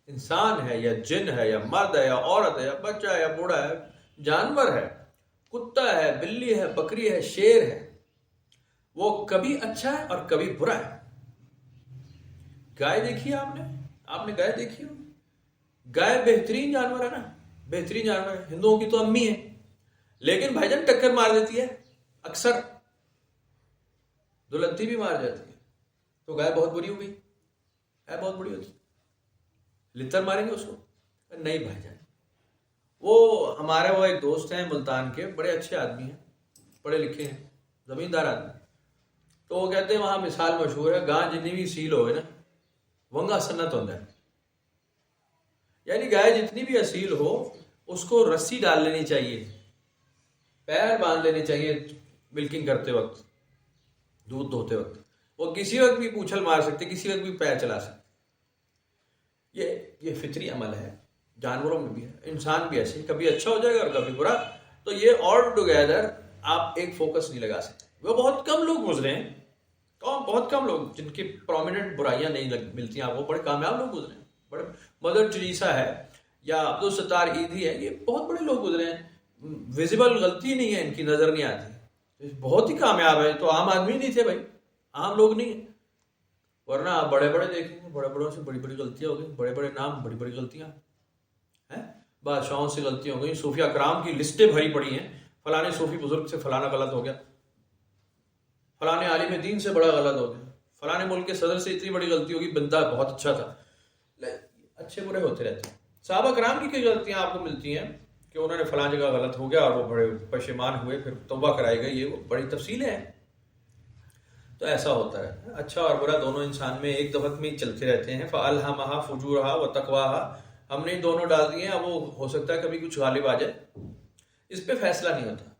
انسان ہے یا جن ہے یا مرد ہے یا عورت ہے یا بچہ ہے یا بوڑھا ہے، جانور ہے، کتا ہے، بلی ہے، بکری ہے، شیر ہے، وہ کبھی اچھا ہے اور کبھی برا ہے. گائے دیکھی ہے آپ نے گائے دیکھی ہو؟ گائے بہترین جانور ہے نا، بہترین جانور ہے، ہندوؤں کی تو امی ہے، لیکن بھائی جان ٹکر مار دیتی ہے، اکثر دلتی بھی مار جاتی ہے. تو گائے بہت بری ہو گئی، گائے بہت بری ہوتی، لتر ماریں گے اس کو. نہیں بھائی جان، وہ ہمارے وہ ایک دوست ہیں ملتان کے، بڑے اچھے آدمی ہیں، پڑھے لکھے ہیں، زمیندار آدمی. تو وہ کہتے ہیں وہاں مثال مشہور ہے، گاں جتنی بھی سیل ہوئے نا ونگا سنت ہوتا ہے. یعنی گائے جتنی بھی اصیل ہو اس کو رسی ڈال لینی چاہیے، پیر باندھ لینے چاہیے ملکنگ کرتے وقت، دودھ دھوتے وقت. وہ کسی وقت بھی پوچھل مار سکتے، کسی وقت بھی پیر چلا سکتے. یہ فطری عمل ہے، جانوروں میں بھی ہے، انسان بھی ایسے کبھی اچھا ہو جائے گا اور کبھی برا. تو یہ آل ٹوگیدر آپ ایک فوکس نہیں لگا سکتے. وہ بہت کم لوگ گزرے ہیں، بہت کم لوگ جن کی پرومیننٹ برائیاں نہیں ملتی ہیں آپ کو، بڑے کامیاب لوگ گزرے ہیں. بڑے مدر ٹریسا ہے یا عبدالستار ایدھی ہے، یہ بہت بڑے لوگ گزرے ہیں، ویزیبل غلطی نہیں ہے ان کی، نظر نہیں آتی، بہت ہی کامیاب ہے. تو عام آدمی نہیں تھے بھائی، عام لوگ نہیں. ورنہ آپ بڑے بڑے دیکھیں گے، بڑے بڑوں سے بڑی بڑی غلطیاں ہو گئی، بڑے بڑے نام، بڑی بڑی غلطیاں ہیں. بادشاہوں سے غلطیاں ہو گئی، صوفیہ کرام کی لسٹیں بھری پڑی ہیں، فلانے صوفی بزرگ سے فلانا غلط ہو گیا، فلانے عالم دین سے بڑا غلط ہو گیا، فلانے ملک کے صدر سے اتنی بڑی غلطی ہوگی، بندہ بہت اچھا تھا. اچھے برے ہوتے رہتے ہیں. صحابہ کرام کی کئی غلطیاں آپ کو ملتی ہیں کہ انہوں نے فلاں جگہ غلط ہو گیا اور وہ بڑے پشیمان ہوئے، پھر توبہ کرائی گئی. یہ وہ بڑی تفصیلیں ہیں. تو ایسا ہوتا ہے، اچھا اور برا دونوں انسان میں ایک دفعہ میں چلتے رہتے ہیں. فَأَلْهَمَهَا فُجُورَهَا وَتَقْوَاهَا، ہم نے دونوں ڈال دیے ہیں. اب وہ ہو سکتا ہے کبھی کچھ غالب آ جائے، اس پہ فیصلہ نہیں ہوتا،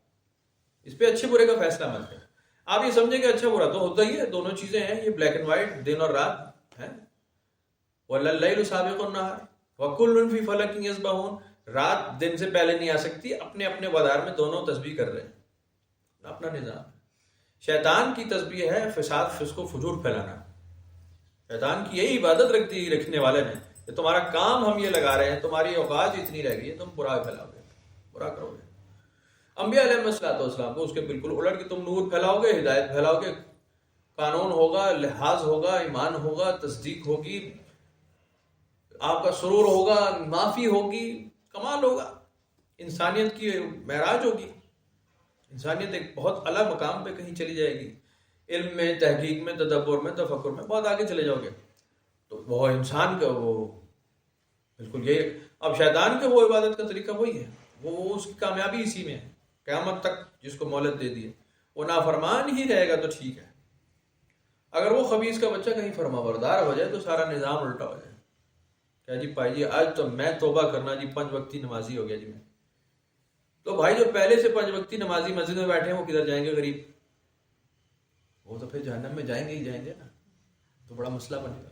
اس پہ اچھے برے کا فیصلہ مت کریں. آپ یہ سمجھیں کہ اچھا برا تو ہوتا ہی ہے، دونوں چیزیں ہیں، یہ بلیک اینڈ وائٹ، دن اور رات ہے. وَاللَّيْلُ سَابِقُ النَّهَارِ وَكُلٌّ فِي فَلَكٍ يَسْبَحُونَ. رات دن سے پہلے نہیں آ سکتی، اپنے اپنے وادار میں دونوں تسبیح کر رہے ہیں، اپنا نظام. شیطان کی تسبیح ہے فساد، فسق و فجور پھیلانا. شیطان کی یہی عبادت رکھنے والے نے کہ تمہارا کام ہم یہ لگا رہے ہیں، تمہاری اوقات اتنی رہ گئی ہے، تم برا پھیلاؤ گے، برا کرو گے. انبیاء علیہ السلام کو اس کے بالکل الٹ کہ تم نور پھیلاؤ گے، ہدایت پھیلاؤ گے، قانون ہوگا، لحاظ ہوگا، ایمان ہوگا، تصدیق ہوگی، آپ کا سرور ہوگا، معافی ہوگی، کمال ہوگا، انسانیت کی معراج ہوگی. انسانیت ایک بہت اعلیٰ مقام پہ کہیں چلی جائے گی، علم میں، تحقیق میں، تدبر میں، تفکر میں بہت آگے چلے جاؤ گے. تو وہ انسان کا وہ بالکل یہ. اب شیطان کا وہ عبادت کا طریقہ وہی ہے، وہ اس کی کامیابی اسی میں ہے. قیامت تک جس کو مہلت دے دی ہے، وہ نافرمان ہی رہے گا تو ٹھیک ہے. اگر وہ خبیث کا بچہ کہیں فرما بردار ہو جائے تو سارا نظام الٹا ہو جائے. کیا جی بھائی جی آج تو میں توبہ کرنا جی، 5 وقتی نمازی ہو گیا جی میں. تو بھائی جو پہلے سے 5 وقتی نمازی مسجد میں بیٹھے ہیں وہ کدھر جائیں گے غریب؟ وہ تو پھر جہنم میں جائیں گے ہی جائیں گے نا. تو بڑا مسئلہ بنے گا.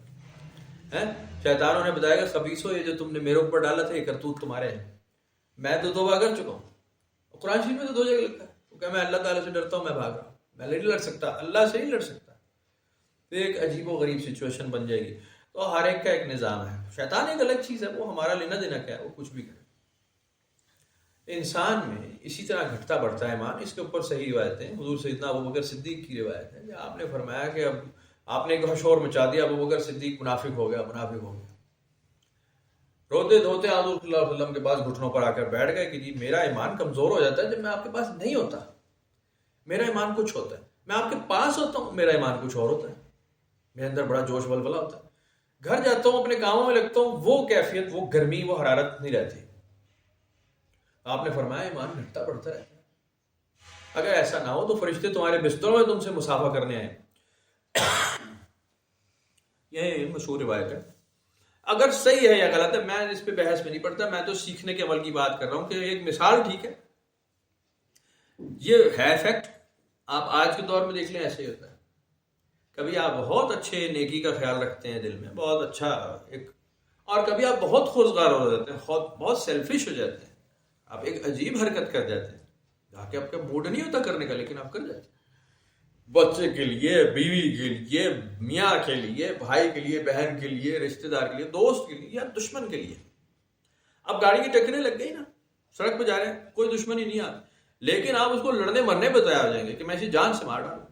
شیطان انہیں بتائے گا خبیث ہو، یہ جو تم نے میرے اوپر ڈالا تھا یہ کرتوت تمہارے ہیں، میں تو توبہ کر چکا ہوں. قرآن شریف میں تو 2 جگہ لکھا ہے وہ کہ میں اللہ تعالیٰ سے ڈرتا ہوں، میں بھاگ رہا ہوں، میں نہیں لڑ سکتا، اللہ سے نہیں لڑ سکتا. تو ایک عجیب و غریب سچویشن بن جائے گی. تو ہر ایک کا ایک نظام ہے. شیطان ایک الگ چیز ہے، وہ ہمارا لینا دینا کیا ہے، وہ کچھ بھی کرے. انسان میں اسی طرح گھٹتا بڑھتا ہے ایمان. اس کے اوپر صحیح روایتیں، حضور سیدنا ابوبکر صدیق کی روایت ہے، آپ نے فرمایا کہ اب آپ نے ایک شور مچا دیا، ابوبکر صدیق منافق ہو گیا، منافق ہو گیا. روتے دھوتے حضور صلی اللہ علیہ وسلم کے پاس گھٹنوں پر آ کر بیٹھ گئے کہ جی میرا ایمان کمزور ہو جاتا ہے جب میں آپ کے پاس نہیں ہوتا. میرا ایمان کچھ ہوتا ہے، میں آپ کے پاس ہوتا ہوں میرا ایمان کچھ اور ہوتا ہے، میرے اندر بڑا جوش ولولہ ہوتا ہے. گھر جاتا ہوں اپنے کاموں میں لگتا ہوں، وہ کیفیت، وہ گرمی، وہ حرارت نہیں رہتی. آپ نے فرمایا ایمان گھٹتا بڑھتا ہے. اگر ایسا نہ ہو تو فرشتے تمہارے بستروں میں تم سے مصافحہ کرنے آئے. یہ مشہور روایت ہے. اگر صحیح ہے یا غلط ہے میں اس پہ بحث میں نہیں پڑتا، میں تو سیکھنے کے عمل کی بات کر رہا ہوں کہ ایک مثال ٹھیک ہے، یہ ہے فیکٹ. آپ آج کے دور میں دیکھ لیں ایسے ہی ہوتا ہے. کبھی آپ بہت اچھے نیکی کا خیال رکھتے ہیں دل میں، بہت اچھا ایک، اور کبھی آپ بہت خودغار ہو جاتے ہیں، بہت سیلفش ہو جاتے ہیں، آپ ایک عجیب حرکت کر جاتے ہیں جا کے آپ کا موڈ نہیں ہوتا کرنے کا لیکن آپ کر جاتے ہیں. بچے کے لیے، بیوی کے لیے، میاں کے لیے، بھائی کے لیے، بہن کے لیے، رشتہ دار کے لیے، دوست کے لیے یا دشمن کے لیے. اب گاڑی کی ٹکریں لگ گئی نا، سڑک پہ جا رہے ہیں، کوئی دشمن ہی نہیں آتا، لیکن آپ اس کو لڑنے مرنے پہ تیار ہو جائیں گے کہ میں اسے جان سے مار ڈالوں.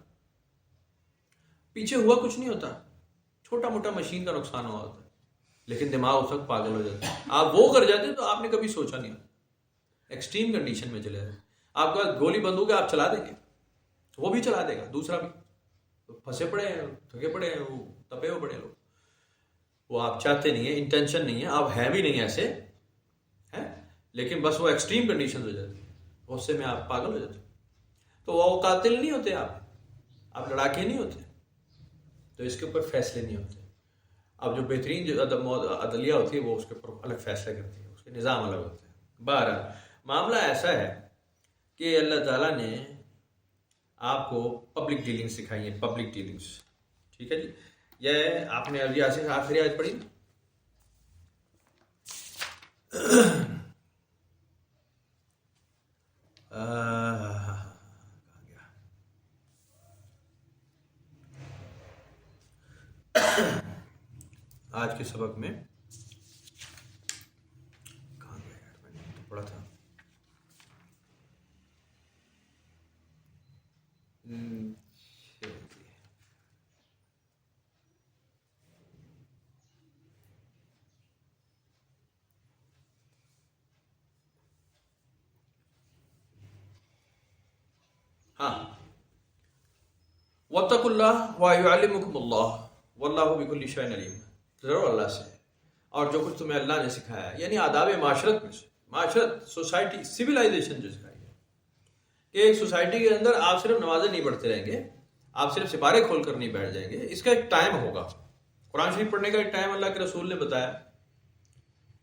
پیچھے ہوا کچھ نہیں ہوتا، چھوٹا موٹا مشین کا نقصان ہوا ہوتا ہے، لیکن دماغ اس وقت پاگل ہو جاتا ہے. آپ وہ کر جاتے ہیں تو آپ نے کبھی سوچا نہیں ہوتا. ایکسٹریم کنڈیشن میں چلے جائیں. آپ کا گولی بندوق ہے، آپ چلا دیں گے، وہ بھی چلا دے گا، دوسرا بھی. پھنسے پڑے ہیں، تھکے پڑے ہیں، وہ تپے ہوئے پڑے لوگ. وہ آپ چاہتے نہیں ہیں، انٹینشن نہیں ہے، آپ ہیں بھی نہیں ایسے، لیکن بس وہ ایکسٹریم کنڈیشن ہو جاتی ہے، غصے میں آپ پاگل ہو جاتے، تو وہ قاتل نہیں ہوتے، آپ لڑاکے نہیں ہوتے، تو اس کے اوپر فیصلے نہیں ہوتے۔ اب جو بہترین جو عدلیہ ہوتی ہے وہ اس کے اوپر الگ فیصلے کرتی ہے، اس کے نظام الگ ہوتے ہیں۔ بہرحال معاملہ ایسا ہے کہ اللہ تعالیٰ نے آپ کو پبلک ڈیلنگ سکھائی ہے، پبلک ڈیلنگس، ٹھیک ہے جی۔ یہ آپ نے ابھی آخری آیت پڑھی، آج کے سبق میں کہاں گیا یار، میں نے تو پڑھا تھا، ہاں، وَاتَّقُوا اللَّهَ وَيُعَلِّمُكُمُ اللَّهُ وَاللَّهُ بِكُلِّ شَيْءٍ عَلِيمٌ۔ ضرور اللہ سے اور جو کچھ تمہیں اللہ نے سکھایا ہے، یعنی آداب معاشرت میں سے، معاشرت، سوسائٹی، سویلائزیشن جو سکھائی ہے کہ ایک سوسائٹی کے اندر آپ صرف نمازیں نہیں پڑھتے رہیں گے، آپ صرف سپارے کھول کر نہیں بیٹھ جائیں گے، اس کا ایک ٹائم ہوگا۔ قرآن شریف پڑھنے کا ایک ٹائم اللہ کے رسول نے بتایا،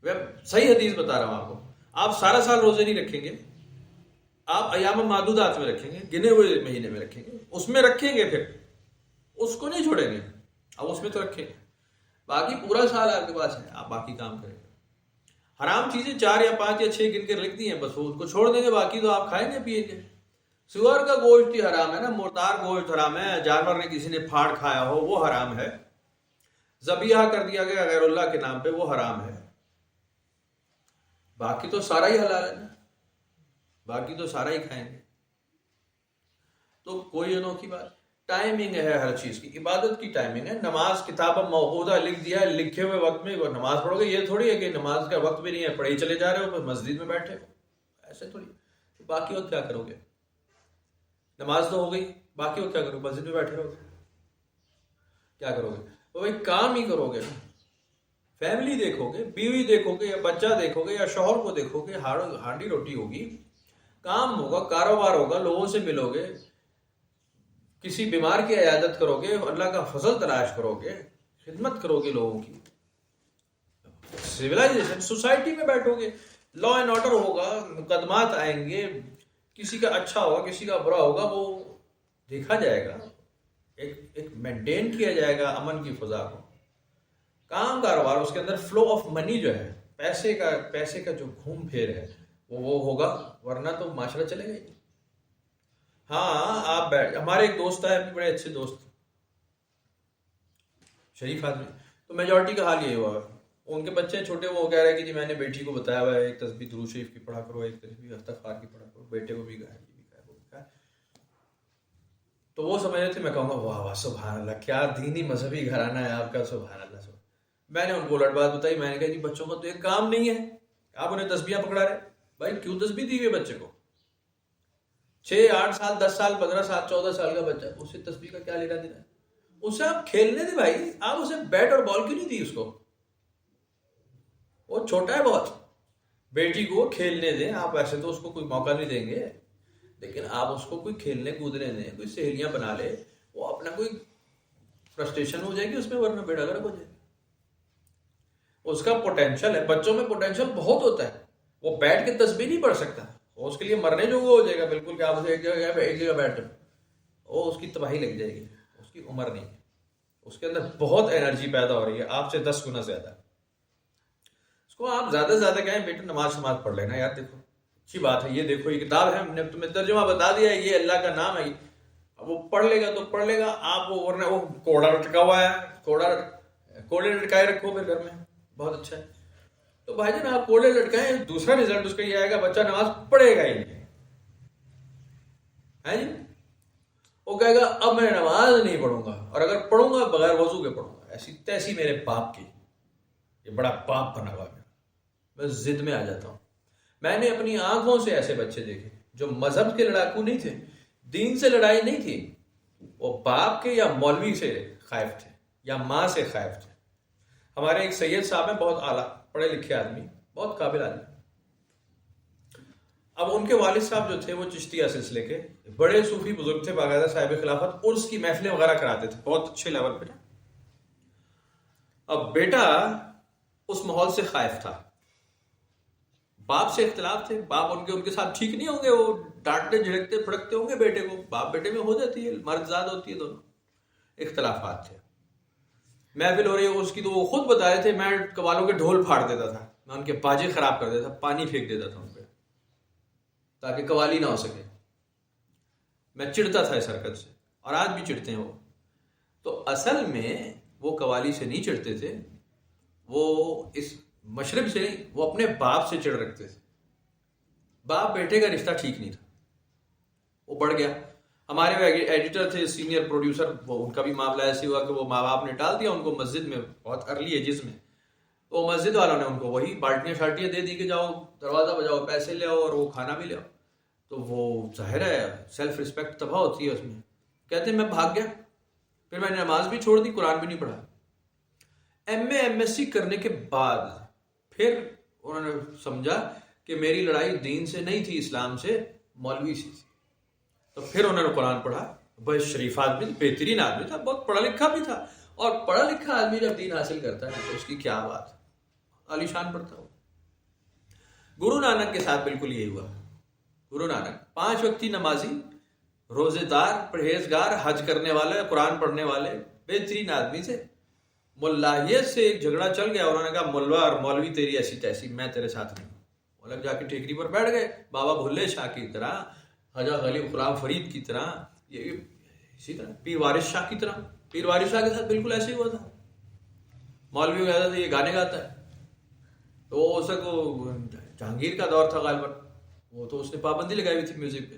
میں صحیح حدیث بتا رہا ہوں آپ کو۔ آپ سارا سال روزے نہیں رکھیں گے، آپ ایام معدودات میں رکھیں گے، گنے ہوئے مہینے میں رکھیں گے، اس میں رکھیں گے، پھر اس کو نہیں چھوڑیں گے، اب اس میں تو رکھیں گے، باقی پورا سال آپ کے پاس ہے، آپ باقی کام کریں گے۔ حرام چیزیں 4 یا 5 یا 6 گن کے لکھ دی ہیں، بس وہ ان کو چھوڑ دیں گے، باقی تو آپ کھائیں گے پیئیں گے۔ سور کا گوشت ہی حرام ہے نا، مردار گوشت حرام ہے، جانور نے کسی نے پھاڑ کھایا ہو وہ حرام ہے، ذبیحہ کر دیا گیا غیر اللہ کے نام پہ وہ حرام ہے، باقی تو سارا ہی حلال ہے نا، باقی تو سارا ہی کھائیں گے۔ تو کوئی انوکھی بات، ٹائمنگ ہے ہر چیز کی، عبادت کی ٹائمنگ ہے۔ نماز کتاب موقوتا لکھ دیا ہے، لکھے ہوئے وقت میں نماز پڑھو گے، یہ تھوڑی ہے کہ نماز کا وقت بھی نہیں ہے پڑھے چلے جا رہے ہو، مسجد میں بیٹھے ہو، ایسے تھوڑی۔ باقی وقت کیا کرو گے؟ نماز تو ہو گئی، باقی وقت کیا کرو گے؟ مسجد میں بیٹھے رہو گے، کیا کرو گے؟ تو بھائی کام ہی کرو گے نا، فیملی دیکھو گے، بیوی دیکھو گے، یا بچہ دیکھو گے، یا شوہر کو دیکھو گے، ہانڈی روٹی ہوگی، کام ہوگا، کاروبار ہوگا، لوگوں سے ملو گے، کسی بیمار کی عیادت کرو گے، اللہ کا فضل تلاش کرو گے، خدمت کرو گے لوگوں کی۔ سویلائزیشن، سوسائٹی میں بیٹھو گے، لا اینڈ آرڈر ہوگا، مقدمات آئیں گے، کسی کا اچھا ہوگا کسی کا برا ہوگا، وہ دیکھا جائے گا، ایک مینٹین کیا جائے گا امن کی فضا کو۔ کام کاروبار، اس کے اندر فلو آف منی جو ہے، پیسے کا جو گھوم پھیر ہے وہ ہوگا، ورنہ تو معاشرہ چلے گا ہی۔ ہاں آپ بیٹھ، ہمارے ایک دوست ہے، بڑے اچھے دوست، شریف آدمی، تو میجورٹی کا حال یہی ہوا ہے، ان کے بچے چھوٹے، وہ کہہ رہے کہ جی میں نے بیٹی کو بتایا ہوا ہے ایک تسبیح درود شریف کی پڑھا کرو، ایک تسبیح استغفار کی پڑھا کرو، بیٹے کو بھی کہا ہے، یہ بھی کہا ہے، وہ بھی کہا ہے۔ تو وہ سمجھ رہے تھے، میں کہوں گا واہ واہ سبحان اللہ، کیا دینی مذہبی گھرانہ ہے آپ کا، سبحان اللہ سبحان۔ میں نے ان کو الٹ بات بتائی، میں نے کہا جی بچوں کا تو ایک کام نہیں ہے، آپ انہیں تسبیحاں پکڑا رہے، بھائی کیوں تسبیح دی ہوئی ہے بچے کو؟ 6 8 سال 10 سال 15 سال 14 سال کا بچہ، اس سے تسبیح کا کیا لینا دینا ہے؟ اسے آپ کھیلنے دیں بھائی، آپ اسے بیٹ اور بال کیوں نہیں دی اس کو؟ وہ چھوٹا ہے بہت، بیٹی کو کھیلنے دیں آپ، ایسے تو اس کو کوئی موقع نہیں دیں گے، لیکن آپ اس کو کوئی کھیلنے کودنے دیں، کوئی سہیلیاں بنا لے، وہ اپنا کوئی فرسٹریشن ہو جائے گی اس میں، ورنہ بیڑا گرک ہو جائے گا۔ اس کا پوٹینشل ہے، بچوں میں پوٹینشل بہت ہوتا ہے، وہ بیٹھ کے تسبیح نہیں پڑھ سکتا، وہ اس کے لیے مرنے جو وہ ہو جائے گا بالکل، کہ آپ اسے ایک جگہ بیٹھ، وہ اس کی تباہی لگ جائے گی، اس کی عمر نہیں ہے، اس کے اندر بہت انرجی پیدا ہو رہی ہے آپ سے 10 گنا زیادہ۔ اس کو آپ زیادہ سے زیادہ کہیں بیٹا نماز پڑھ لینا یار، دیکھو اچھی بات ہے، یہ دیکھو یہ کتاب ہے، ہم نے تمہیں ترجمہ بتا دیا ہے، یہ اللہ کا نام ہے، اب وہ پڑھ لے گا تو پڑھ لے گا، آپ وہ ورنہ وہ کوڑا لٹکا ہوا ہے، کوڑے لٹکائے رکھو پھر گھر میں، بہت اچھا ہے۔ تو بھائی جان آپ کوڑے لٹکائیں، دوسرا رزلٹ اس کا یہ آئے گا، بچہ نماز پڑھے گا ہی نہیں ہے جی، وہ کہے گا اب میں نماز نہیں پڑھوں گا، اور اگر پڑھوں گا بغیر وضو کے پڑھوں گا، ایسی تیسی میرے باپ کی، یہ بڑا باپ بنا ہوا ہے، میں ضد میں آ جاتا ہوں۔ میں نے اپنی آنکھوں سے ایسے بچے دیکھے جو مذہب کے لڑاکو نہیں تھے، دین سے لڑائی نہیں تھی، وہ باپ کے یا مولوی سے خائف تھے یا ماں سے خائف تھے۔ ہمارے ایک سید صاحب ہیں، بہت اعلیٰ پڑھے لکھے آدمی، بہت قابل آدمی، اب ان کے والد صاحب جو تھے وہ چشتیہ سلسلے کے بڑے صوفی بزرگ تھے، باقاعدہ صاحب خلافت، عرس کی محفلیں وغیرہ کراتے تھے بہت اچھے لیول پہ. اب بیٹا اس ماحول سے خائف تھا، باپ سے اختلاف تھے، باپ ان کے ساتھ ٹھیک نہیں ہوں گے، وہ ڈانٹتے جھڑکتے پھڑکتے ہوں گے بیٹے کو، باپ بیٹے میں ہو جاتی ہے، مرد زاد ہوتی ہے، دونوں اختلافات تھے. محفل ہو رہی ہے اس کی تو وہ خود بتا رہے تھے میں قوالوں کے ڈھول پھاڑ دیتا تھا، میں ان کے باجے خراب کر دیتا تھا، پانی پھینک دیتا تھا ان پہ تاکہ قوالی نہ ہو سکے. میں چڑھتا تھا اس حرکت سے، اور آج بھی چڑھتے ہیں وہ. تو اصل میں وہ قوالی سے نہیں چڑھتے تھے، وہ اس مشرب سے نہیں، وہ اپنے باپ سے چڑھ رکھتے تھے. باپ بیٹے کا رشتہ ٹھیک نہیں تھا، وہ بڑھ گیا. ہمارے وہ ایڈیٹر تھے سینئر پروڈیوسر، وہ ان کا بھی معاملہ ایسے ہوا کہ وہ ماں باپ نے ٹال دیا ان کو مسجد میں، بہت ارلی ایجز میں. تو مسجد والوں نے ان کو وہی بالٹیاں شالٹیاں دے دی کہ جاؤ دروازہ بجاؤ، پیسے لے آؤ اور وہ کھانا بھی لے آؤ. تو وہ ظاہر ہے سیلف رسپیکٹ تباہ ہوتی ہے اس میں. کہتے ہیں میں بھاگ گیا، پھر میں نے نماز بھی چھوڑ دی، قرآن بھی نہیں پڑھا. ایم ایس سی کرنے کے بعد پھر انہوں نے سمجھا کہ میری لڑائی دین سے نہیں تھی، اسلام سے، مولوی سے تھی. تو پھر انہوں نے قرآن پڑھا. بہت شریف آدمی، بہترین آدمی تھا، بہت پڑھا لکھا بھی تھا. اور پڑھا لکھا آدمی جب دین حاصل کرتا ہے تو اس کی کیا بات، عالی شان پڑھتا ہو. گرو نانک کے ساتھ بالکل یہی ہوا. گرو نانک 5 وقتی نمازی، روزے دار، پرہیزگار، حج کرنے والے، قرآن پڑھنے والے، بہترین آدمی تھے. ملاحیت سے ایک جھگڑا چل گیا، انہوں نے کہا ملا اور مولوی تیری ایسی تیسی، میں تیرے ساتھ نہیں ہوں. وہ لوگ جا کے ٹیکری پر بیٹھ گئے، بابا بھلے شاہ کی طرح، خواجہ غالب غلام فرید کی طرح، یہ اسی طرح پیر وارث شاہ کی طرح. پیر وارث شاہ کے ساتھ بالکل ایسے ہی ہوا تھا. مولوی کہتا تھا یہ گانے گاتا ہے، تو اس کو جہانگیر کا دور تھا غالباً، وہ تو اس نے پابندی لگائی ہوئی تھی میوزک پہ.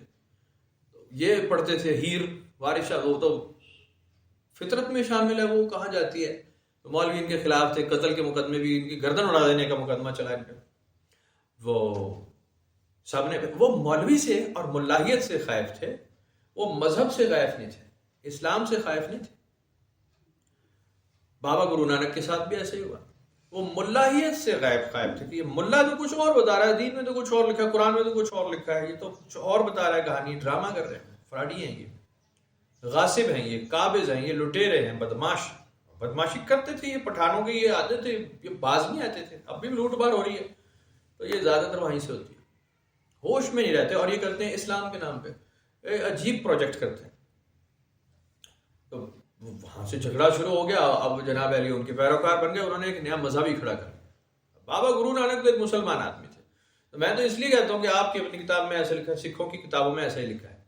یہ پڑھتے تھے ہیر وارث شاہ، وہ تو فطرت میں شامل ہے، وہ کہاں جاتی ہے. تو مولوی ان کے خلاف تھے، قتل کے مقدمے بھی، ان کی گردن اڑا دینے کا مقدمہ چلا ان پہ. وہ سب نے، وہ مولوی سے اور ملاحیت سے خائف تھے، وہ مذہب سے خائف نہیں تھے، اسلام سے خائف نہیں تھے. بابا گرو نانک کے ساتھ بھی ایسے ہی ہوا. وہ ملاحیت سے خائف تھے کہ یہ ملا تو کچھ اور بتا رہا ہے، دین میں تو کچھ اور لکھا ہے، قرآن میں تو کچھ اور لکھا ہے، یہ تو کچھ اور بتا رہا ہے، کہانی ڈرامہ کر رہے ہیں، فراڈی ہیں، یہ غاصب ہیں، یہ قابض ہیں، یہ لٹیرے ہیں، بدماشی کرتے تھے. یہ پٹھانوں کے یہ آتے تھے، یہ باز نہیں آتے تھے. اب بھی لوٹ مار ہو رہی ہے تو یہ زیادہ تر وہیں سے ہوتی ہے. ہوش میں نہیں رہتے، اور یہ کرتے ہیں اسلام کے نام پہ عجیب پروجیکٹ کرتے ہیں. تو وہاں سے جھگڑا شروع ہو گیا. اب جناب علی ان کے پیروکار بن گئے، انہوں نے ایک نیا مذہب ہی کھڑا کر دیا. بابا گرو نانک تو ایک مسلمان آدمی تھے. تو میں تو اس لیے کہتا ہوں کہ آپ کی اپنی کتاب میں ایسے لکھا ہے، سکھوں کی کتابوں میں ایسے ہی لکھا ہے.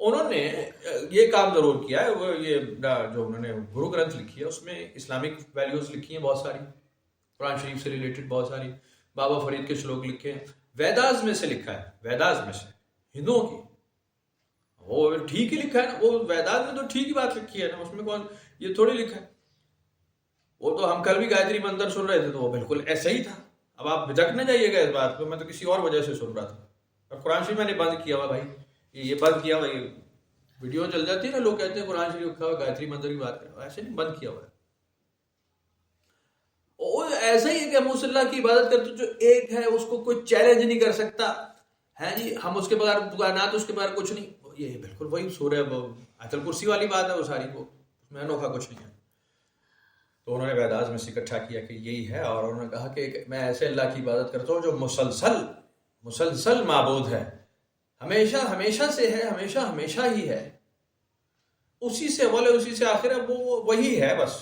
انہوں نے یہ کام ضرور کیا ہے، وہ یہ جو انہوں نے گرو گرنتھ لکھی ہے اس میں اسلامک ویلیوز لکھی ہیں بہت ساری، قرآن شریف سے ریلیٹڈ بہت ساری. بابا فرید کے شلوک لکھے ہیں. ویداز میں سے لکھا ہے، ویداز میں سے ہندوؤں کی، وہ ٹھیک ہی لکھا ہے نا. وہ ویداز میں تو ٹھیک ہی بات لکھی ہے نا، اس میں کون یہ تھوڑی لکھا ہے. وہ تو ہم کل بھی گایتری منتر سن رہے تھے تو وہ بالکل ایسا ہی تھا. اب آپ بھٹک نہ جائیے گا اس بات کو، میں تو کسی اور وجہ سے سن رہا تھا. اور قرآن شریف میں نے بند کیا ہوا بھائی، یہ بند کیا ہوا، یہ ویڈیو چل جاتی ہے نا، لوگ کہتے ہیں قرآن شریف رکھا ہوا گایتری منتر کی بات کریں، ایسے نہیں، بند کیا ہوا ہے. اور ایسا ہی ہے کہ ہم اس اللہ کی عبادت کرتے جو ایک ہے، اس کو کوئی چیلنج نہیں کر سکتا ہے جی، ہم اس کے بغیر دکانات، اس کے بغیر کچھ نہیں. یہ بالکل وہی سورہ آیت الکرسی والی بات ہے، وہ ساری کو اس میں انوکھا کچھ نہیں ہے. تو انہوں نے ویداز میں سے اکٹھا کیا کہ یہی ہے، اور انہوں نے کہا کہ میں ایسے اللہ کی عبادت کرتا ہوں جو مسلسل معبود ہے، ہمیشہ سے ہے، ہمیشہ ہی ہے، اسی سے اول ہے، اسی سے آخر ہے، وہ وہی ہے بس.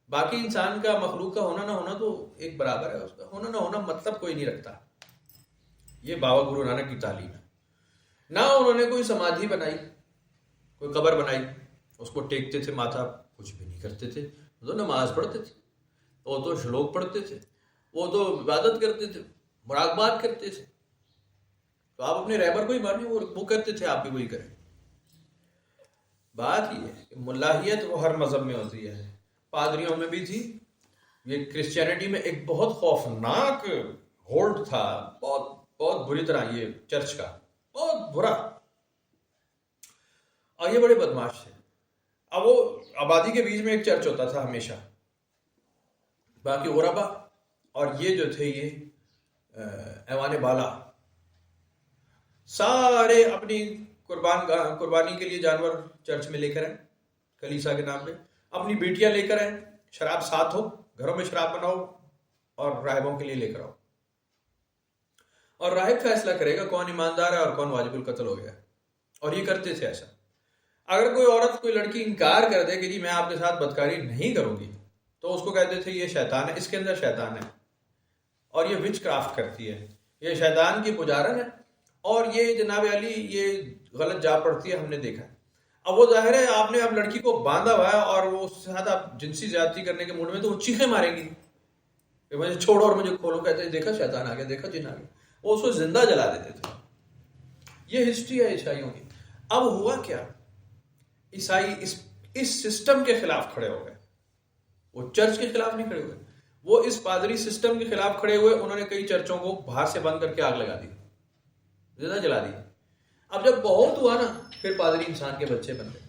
باقی انسان کا، مخلوق کا ہونا نہ ہونا تو ایک برابر ہے، اس کا ہونا نہ ہونا مطلب کوئی نہیں رکھتا. یہ بابا گرو نانک کی تعلیم ہے. نہ انہوں نے کوئی سمادھی بنائی، کوئی قبر بنائی، اس کو ٹیکتے تھے ماتھا، کچھ بھی نہیں کرتے تھے. وہ تو نماز پڑھتے تھے، وہ تو شلوک پڑھتے تھے، وہ تو عبادت کرتے تھے، مراقبات کرتے تھے. تو آپ اپنے رہبر کو ہی مانیں، وہ کرتے تھے، آپ بھی وہی کریں. بات یہ ہے کہ ملاحیت وہ ہر مذہب میں ہوتی ہے، پادریوں میں بھی تھی. یہ کرسچینٹی میں ایک بہت خوفناک ہولڈ تھا، بہت بری طرح، یہ چرچ کا بہت برا، اور یہ بڑے بدماش تھے. اب وہ آبادی کے بیچ میں ایک چرچ ہوتا تھا ہمیشہ، باقی غربا، اور یہ جو تھے یہ ایوان بالا، سارے اپنی قربانی کے لیے جانور چرچ میں لے کر آئیں کلیسا کے نام پہ، اپنی بیٹیاں لے کر آئیں، شراب ساتھ ہو، گھروں میں شراب بناؤ اور راہبوں کے لیے لے کر آؤ، اور راہب فیصلہ کرے گا کون ایماندار ہے اور کون واجب القتل ہو گیا. اور یہ کرتے تھے ایسا. اگر کوئی عورت کوئی لڑکی انکار کر دے کہ جی میں آپ کے ساتھ بدکاری نہیں کروں گی، تو اس کو کہتے تھے یہ شیطان ہے، اس کے اندر شیطان ہے اور یہ وچ کرافٹ کرتی ہے، یہ شیطان کی پجارن ہے اور یہ جناب علی یہ غلط جا پڑتی ہے، ہم نے دیکھا ہے. اب وہ ظاہر ہے آپ نے اب لڑکی کو باندھا ہوا ہے اور وہ اس کے ساتھ آپ جنسی زیادتی کرنے کے موڈ میں، تو وہ چیخیں ماریں گی کہ مجھے چھوڑو اور مجھے کھولو. کہتے ہیں دیکھا شیطان آ گیا، دیکھا جن آ گیا. وہ اس کو زندہ جلا دیتے تھے. یہ ہسٹری ہے عیسائیوں کی. اب ہوا کیا، عیسائی اس سسٹم کے خلاف کھڑے ہو گئے. وہ چرچ کے خلاف نہیں کھڑے ہوئے، وہ اس پادری سسٹم کے خلاف کھڑے ہوئے. انہوں نے کئی چرچوں کو باہر سے بند کر کے آگ لگا دی، زندہ جلا دی. اب جب بہت ہوا نا، پھر پادری انسان کے بچے بن گئے.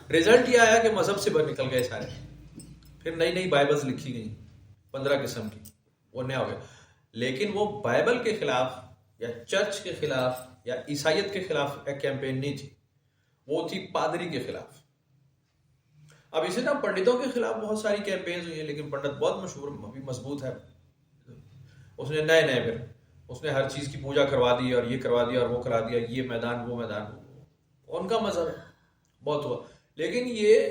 رزلٹ یہ آیا کہ مذہب سے باہر نکل گئے سارے. پھر نئی نئی بائبلز لکھی گئی 15 قسم کی، وہ نیا ہو گیا. لیکن وہ بائبل کے خلاف یا چرچ کے خلاف یا عیسائیت کے خلاف ایک کیمپین نہیں تھی، وہ تھی پادری کے خلاف. اب اسی طرح پنڈتوں کے خلاف بہت ساری کیمپینز ہوئی ہیں، لیکن پنڈت بہت مشہور ابھی مضبوط ہے. اس نے نئے پھر اس نے ہر چیز کی پوجا کروا دی اور یہ کروا دیا اور وہ کرا دیا، یہ میدان وہ میدان، ان کا مذہب ہے. بہت ہوا. لیکن یہ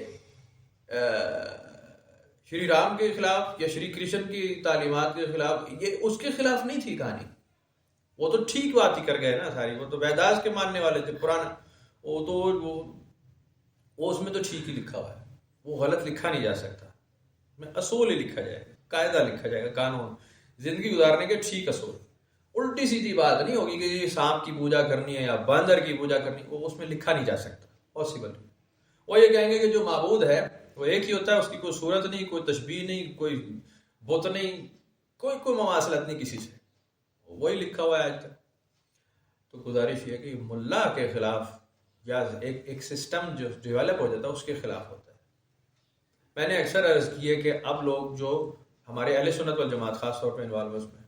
شری رام کے خلاف یا شری کرشن کی تعلیمات کے خلاف، یہ اس کے خلاف نہیں تھی کہانی. وہ تو ٹھیک بات ہی کر گئے نا ساری. وہ تو ویداس کے ماننے والے تھے پرانا. وہ اس میں تو ٹھیک ہی لکھا ہوا ہے، وہ غلط لکھا نہیں جا سکتا. میں اصول ہی لکھا جائے گا، قاعدہ لکھا جائے گا، قانون، زندگی گزارنے کے ٹھیک اصول. الٹی سیدھی بات نہیں ہوگی کہ یہ سانپ کی پوجا کرنی ہے یا باندر کی پوجا کرنی ہے، وہ اس میں لکھا نہیں جا سکتا، پاسبل. وہ یہ کہیں گے کہ جو معبود ہے وہ ایک ہی ہوتا ہے، اس کی کوئی صورت نہیں، کوئی تشبیہ نہیں، کوئی بت نہیں، کوئی مماثلت نہیں کسی سے. وہی لکھا ہوا ہے آج تک. تو گزارش یہ ہے کہ ملا کے خلاف یا ایک سسٹم جو ڈیولپ ہو جاتا ہے اس کے خلاف ہوتا ہے. میں نے اکثر عرض کی ہے کہ اب لوگ جو ہمارے اہل سنت والجماعت خاص طور پہ انوالو اس میں،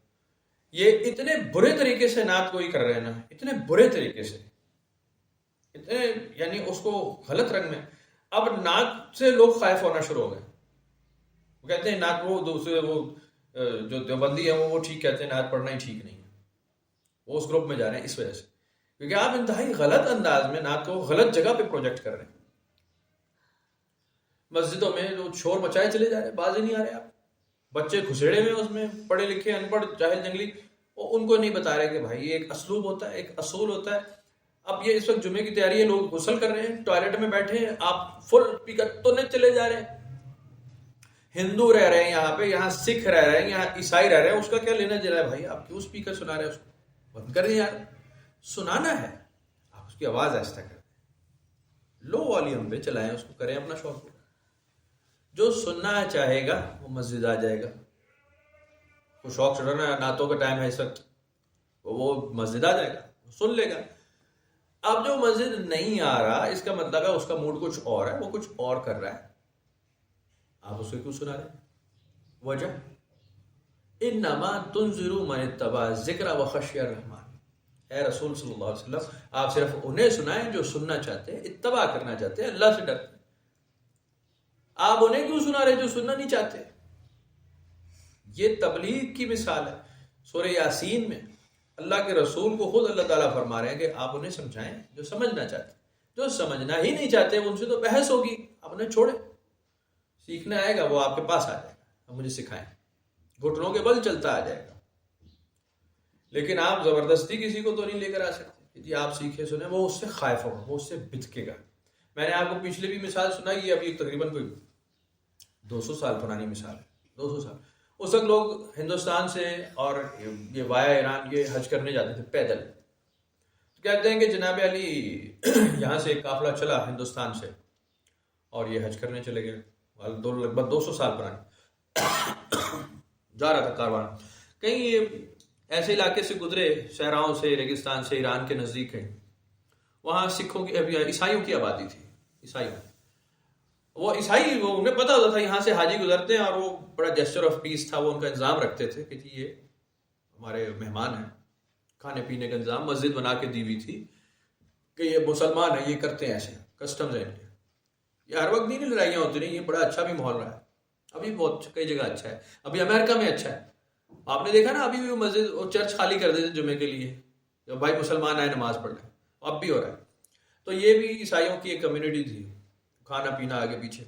یہ اتنے برے طریقے سے نعت گوئی کر رہے ہیں نا، اتنے برے طریقے سے، اتنے یعنی اس کو غلط رنگ میں. اب نعت سے لوگ خائف ہونا شروع ہو گئے. وہ کہتے ہیں نعت، وہ دوسرے وہ جو دیوبندی ہیں وہ ٹھیک کہتے ہیں نعت پڑھنا ہی ٹھیک نہیں ہے. وہ اس گروپ میں جا رہے ہیں اس وجہ سے، کیونکہ آپ انتہائی غلط انداز میں نعت کو غلط جگہ پہ پروجیکٹ کر رہے ہیں. مسجدوں میں جو شور مچائے چلے جا رہے ہیں، باز ہی نہیں آ رہے. آپ بچے گھسیڑے میں اس میں، پڑھے لکھے ان پڑھ جاہل جنگلی، ان کو نہیں بتا رہے کہ بھائی یہ ایک اسلوب ہوتا ہے، ایک اصول ہوتا ہے. اب یہ اس وقت جمعے کی تیاری ہے، لوگ غسل کر رہے ہیں، ٹوائلٹ میں بیٹھے ہیں، آپ فل اسپیکر تو نہیں چلے جا رہے ہیں. ہندو رہ رہے ہیں یہاں پہ، یہاں سکھ رہ رہے ہیں، یہاں عیسائی رہ رہے ہیں، اس کا کیا لینا دینا ہے بھائی؟ آپ کیوں اسپیکر سنا رہے ہیں؟ اس کو بند کریں یار. سنانا ہے آپ اس کی آواز آہستہ کر دیں، لو والیوم پہ چلائیں، اس کو کریں اپنا شوق. جو سننا چاہے گا وہ مسجد آ جائے گا. وہ شوق چڑھنا نعتوں کا ٹائم ہے اس وقت، وہ مسجد آ جائے گا، سن لے گا. اب جو مسجد نہیں آ رہا، اس کا مطلب ہے اس کا موڈ کچھ اور ہے، وہ کچھ اور کر رہا ہے. آپ اس کو کیوں سنا رہے ہیں؟ وجہ انما تنذر من اتبع ذکر وخشی الرحمن. اے رسول صلی اللہ علیہ وسلم، آپ صرف انہیں سنائیں جو سننا چاہتے ہیں، اتباع کرنا چاہتے ہیں، اللہ سے ڈرتے ہیں. آپ انہیں کیوں سنا رہے جو سننا نہیں چاہتے؟ یہ تبلیغ کی مثال ہے. سورہ یاسین میں اللہ کے رسول کو خود اللہ تعالیٰ فرما رہے ہیں کہ آپ انہیں سمجھائیں جو سمجھنا چاہتے ہیں. جو سمجھنا ہی نہیں چاہتے ان سے تو بحث ہوگی، آپ انہیں چھوڑیں. سیکھنا آئے گا وہ آپ کے پاس آ جائے گا، آپ مجھے سکھائیں، گھٹنوں کے بل چلتا آ جائے گا. لیکن آپ زبردستی کسی کو تو نہیں لے کر آ سکتے کہ جی آپ سیکھے سنیں. وہ اس سے خائف ہوگا، وہ اس سے بچکے گا. میں نے آپ کو پچھلے بھی مثال سنائی ہے، ابھی تقریباً کوئی 200 سال پرانی مثال ہے. 200 سال اس وقت لوگ ہندوستان سے اور یہ وایا ایران یہ حج کرنے جاتے تھے پیدل. تو کہتے ہیں کہ جناب علی یہاں سے ایک قافلہ چلا ہندوستان سے اور یہ حج کرنے چلے گئے. لگ بھگ 200 سال پرانی جا رہا تھا کاروان. کہیں یہ ایسے علاقے سے گزرے، صحراؤں سے، ریگستان سے، ایران کے نزدیک ہے. وہاں سکھوں کی عیسائیوں کی آبادی تھی. وہ عیسائی وہ انہیں پتا ہوتا تھا یہاں سے حاجی گزرتے ہیں، اور وہ بڑا جسچر آف پیس تھا، وہ ان کا انتظام رکھتے تھے کہ جی یہ ہمارے مہمان ہیں کھانے پینے کا انتظام مسجد بنا کے دی ہوئی تھی کہ یہ مسلمان ہیں، یہ کرتے ہیں، ایسے کسٹمز ہیں. یہ ہر وقت نہیں لڑائیاں ہوتی رہی، یہ بڑا اچھا بھی ماحول رہا ہے. ابھی بہت کئی جگہ اچھا ہے. ابھی امریکہ میں اچھا ہے. آپ نے دیکھا نا، ابھی بھی وہ مسجد اور چرچ خالی کر دیتے جمعے کے لیے، جب بھائی مسلمان آئے نماز پڑھ لیں. اب بھی ہو رہا ہے. تو یہ بھی عیسائیوں کی ایک کمیونٹی تھی، کھانا پینا آگے پیچھے.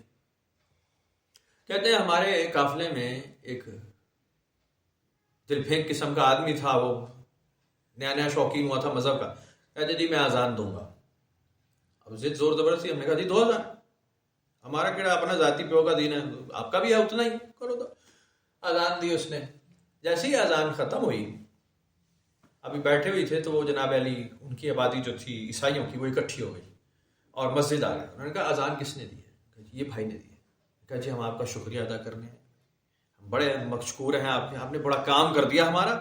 کہتے ہیں ہمارے قافلے میں ایک دل پھینک قسم کا آدمی تھا، وہ نیا نیا شوقین ہوا تھا مذہب کا. کہتے جی میں اذان دوں گا. اب ضد زور زبردستی، ہم نے کہا جی 2000، ہمارا کیڑا اپنا ذاتی پیو کا دین ہے، آپ کا بھی ہے اتنا ہی کرو. تو اذان دی اس نے. جیسے ہی اذان ختم ہوئی، ابھی بیٹھے ہوئے تھے تو وہ جناب علی ان کی آبادی جو تھی عیسائیوں کی، وہ اکٹھی ہو گئی اور مسجد آ گئے. انہوں نے کہا اذان کس نے دی ہے؟ کہا جی یہ بھائی نے دی ہے. کہا جی ہم آپ کا شکریہ ادا کرنے ہیں، ہم بڑے مشکور ہیں آپ نے بڑا کام کر دیا ہمارا.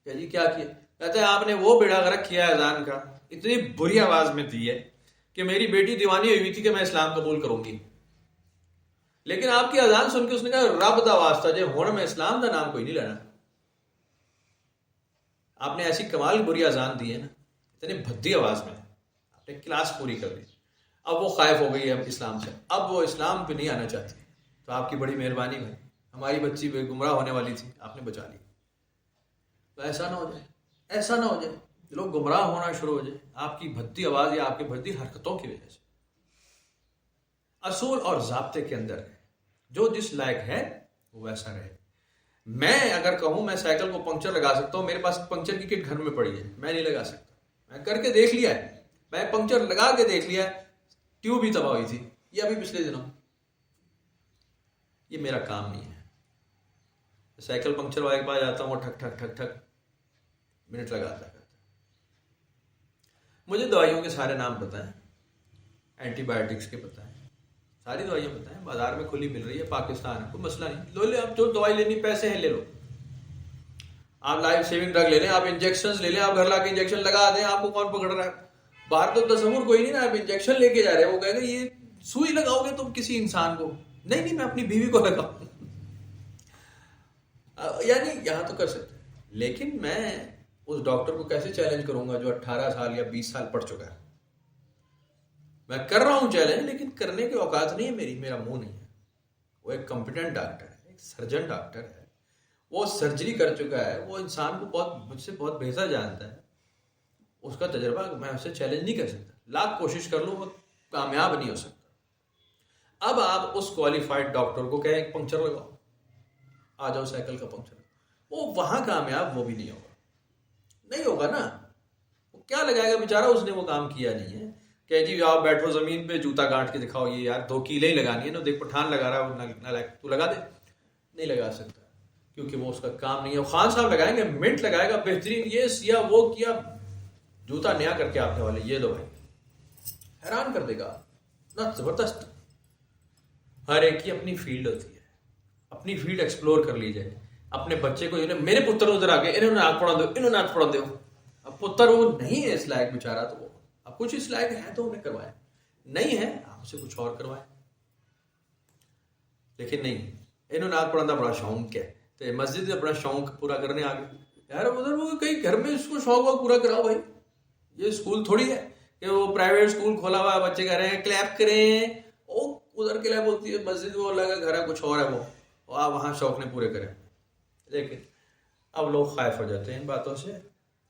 کہا جی کیا کیا؟ کہتے ہیں آپ نے وہ بیڑا غرق کیا اذان کا، اتنی بری آواز میں دی ہے کہ میری بیٹی دیوانی ہوئی تھی کہ میں اسلام قبول کروں گی، لیکن آپ کی اذان سن کے اس نے کہا رب دا واسطہ جے ہن میں اسلام دا نام کوئی نہیں لینا. آپ نے ایسی کمال بری اذان دی ہے نا، اتنی بھدی آواز میں، آپ نے کلاس پوری کر دی. اب وہ خائف ہو گئی ہے اسلام سے، اب وہ اسلام پہ نہیں آنا چاہتی. تو آپ کی بڑی مہربانی بھائی، ہماری بچی بے گمراہ ہونے والی تھی، آپ نے بچا لی. تو ایسا نہ ہو جائے، ایسا نہ ہو جائے لوگ گمراہ ہونا شروع ہو جائے آپ کی بھدی آواز یا آپ کی بھدی حرکتوں کی وجہ سے. اصول اور ضابطے کے اندر جو جس لائق ہے وہ ویسا رہے. میں اگر کہوں میں سائیکل کو پنکچر لگا سکتا ہوں، میرے پاس پنکچر کی کٹ گھر میں پڑی ہے، میں نہیں لگا سکتا. میں کر کے دیکھ لیا ہے، میں پنکچر لگا کے دیکھ لیا ہے، ٹیوب بھی تباہ ہوئی تھی. یہ ابھی پچھلے دنوں. یہ میرا کام نہیں ہے. سائیکل پنکچر والے کے پاس جاتا ہوں، وہ ٹھک ٹھک ٹھک ٹھک منٹ لگاتا ہے. مجھے دوائیوں کے سارے نام پتہ ہیں، اینٹی بایوٹکس کے پتہ ہیں، ساری دوائیاں پتہ ہیں، بازار میں کھلی مل رہی ہے، پاکستان ہے، کوئی مسئلہ نہیں. لو لے آپ جو دوائی لینی، پیسے ہیں لے لو. آپ لائف سیونگ ڈرگ لے لیں، آپ انجیکشنز لے لیں، آپ گھر لا کے انجیکشن لگا دیں. آپ کو کون پکڑ رہا ہے؟ باہر تو تصور کوئی نہیں نا، آپ انجیکشن لے کے جا رہے ہیں، وہ کہے گا یہ سوئی لگاؤ گے تم کسی انسان کو؟ نہیں میں اپنی بیوی کو لگاؤں. یعنی یہاں تو کر سکتے ہیں، لیکن میں اس ڈاکٹر کو کیسے چیلنج کروں گا جو 18 سال یا 20 سال پڑھ چکا ہے؟ میں کر رہا ہوں چیلنج، لیکن کرنے کی اوقات نہیں ہے میرا منہ نہیں ہے. وہ ایک کمپیٹنٹ ڈاکٹر ہے، ایک سرجن ڈاکٹر ہے، وہ سرجری کر چکا ہے، وہ انسان کو مجھ سے بہت بہتر جانتا ہے. اس کا تجربہ میں اسے چیلنج نہیں کر سکتا. لاکھ کوشش کر لوں وہ کامیاب نہیں ہو سکتا. اب آپ اس کوالیفائڈ ڈاکٹر کو کہیں پنکچر لگاؤ، آ جاؤ سائیکل کا پنکچر، وہ وہاں کامیاب وہ بھی نہیں ہوگا نا. وہ کیا لگائے گا بیچارہ، اس نے وہ کام کیا نہیں ہے. کہ جی آپ بیٹھو زمین پہ جوتا گانٹ کے دکھاؤ، یہ یار 2 کیلیں ہی لگانی ہے نا، دیکھ پٹھان لگا رہا ہے، تو لگا دے. نہیں لگا سکتا کیونکہ وہ اس کا کام نہیں ہے. خان صاحب لگائیں گے، منٹ لگائے گا، بہترین یہ سیا وہ کیا، جوتا نیا کر کے آپ کے والے یہ لو بھائی، حیران کر دے گا نا. زبردست. ہر ایک کی اپنی فیلڈ ہوتی ہے، اپنی فیلڈ ایکسپلور کر لی جائے. اپنے بچے کو میرے پتر ادھر آ گئے، انہوں نے آگ پڑا دو، انہوں نے آگ پڑا دو. اب پتر وہ نہیں ہے اس لائق بیچارہ، تو وہ اب کچھ اس لائق ہے تو انہیں کروائے، نہیں ہے آپ اسے کچھ اور کروائے. لیکن نہیں، انہوں نے آگ پڑھانا بڑا شوق ہے، تو مسجد اپنا شوق پورا کرنے آ گئے. یار ادھر وہ کئی گھر میں اس کو شوق وہ پورا کراؤ بھائی. یہ اسکول تھوڑی ہے کہ وہ پرائیویٹ اسکول کھولا ہوا ہے، بچے کہہ رہے ہیں کلیپ کریں، وہ ادھر کلیپ ہوتی ہے. مسجد وہ الگ ہے، گھر ہے کچھ اور ہے، وہ آپ وہاں شوق نے پورے کریں. لیکن اب لوگ خائف ہو جاتے ہیں ان باتوں سے،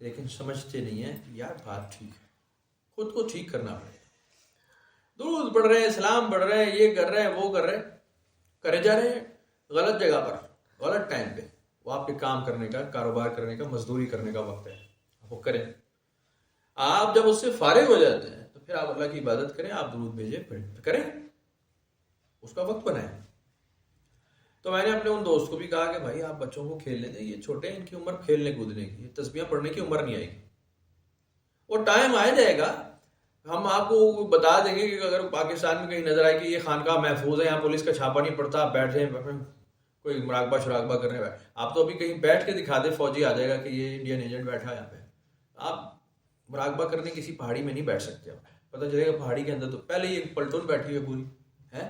لیکن سمجھتے نہیں ہیں کہ یار بات ٹھیک ہے، خود کو ٹھیک کرنا پڑے. درود پڑھ رہے ہیں، اسلام پڑھ رہے ہیں، یہ کر رہے ہیں، وہ کر رہے ہیں، کرے جا رہے ہیں غلط جگہ پر غلط ٹائم پہ. وہ آپ کے کام کرنے کا، کاروبار کرنے کا، مزدوری کرنے کا وقت ہے، وہ کریں. آپ جب اس سے فارغ ہو جاتے ہیں تو پھر آپ اللہ کی عبادت کریں، آپ درود بھیجیں، پھر کریں، اس کا وقت بنائیں. تو میں نے اپنے ان دوست کو بھی کہا کہ بھائی آپ بچوں کو کھیلنے دیں، یہ چھوٹے ہیں، ان کی عمر کھیلنے کودنے کی، تسبیحاں پڑھنے کی عمر نہیں آئے گی. وہ ٹائم آ جائے گا، ہم آپ کو بتا دیں گے کہ اگر پاکستان میں کہیں نظر آئے کہ یہ خانقاہ محفوظ ہے، یہاں پولیس کا چھاپا نہیں پڑتا، آپ بیٹھ جائیں کوئی مراقبہ شراقبہ کرنے والے. آپ تو ابھی کہیں بیٹھ کے دکھا دیں، فوجی آ جائے گا کہ یہ انڈین ایجنٹ بیٹھا ہے یہاں پہ. آپ مراقبہ کرنے کسی پہاڑی میں نہیں بیٹھ سکتے. آپ پتہ چلے گا پہاڑی کے اندر تو پہلے یہ پلٹون بیٹھی ہوئی پوری ہے.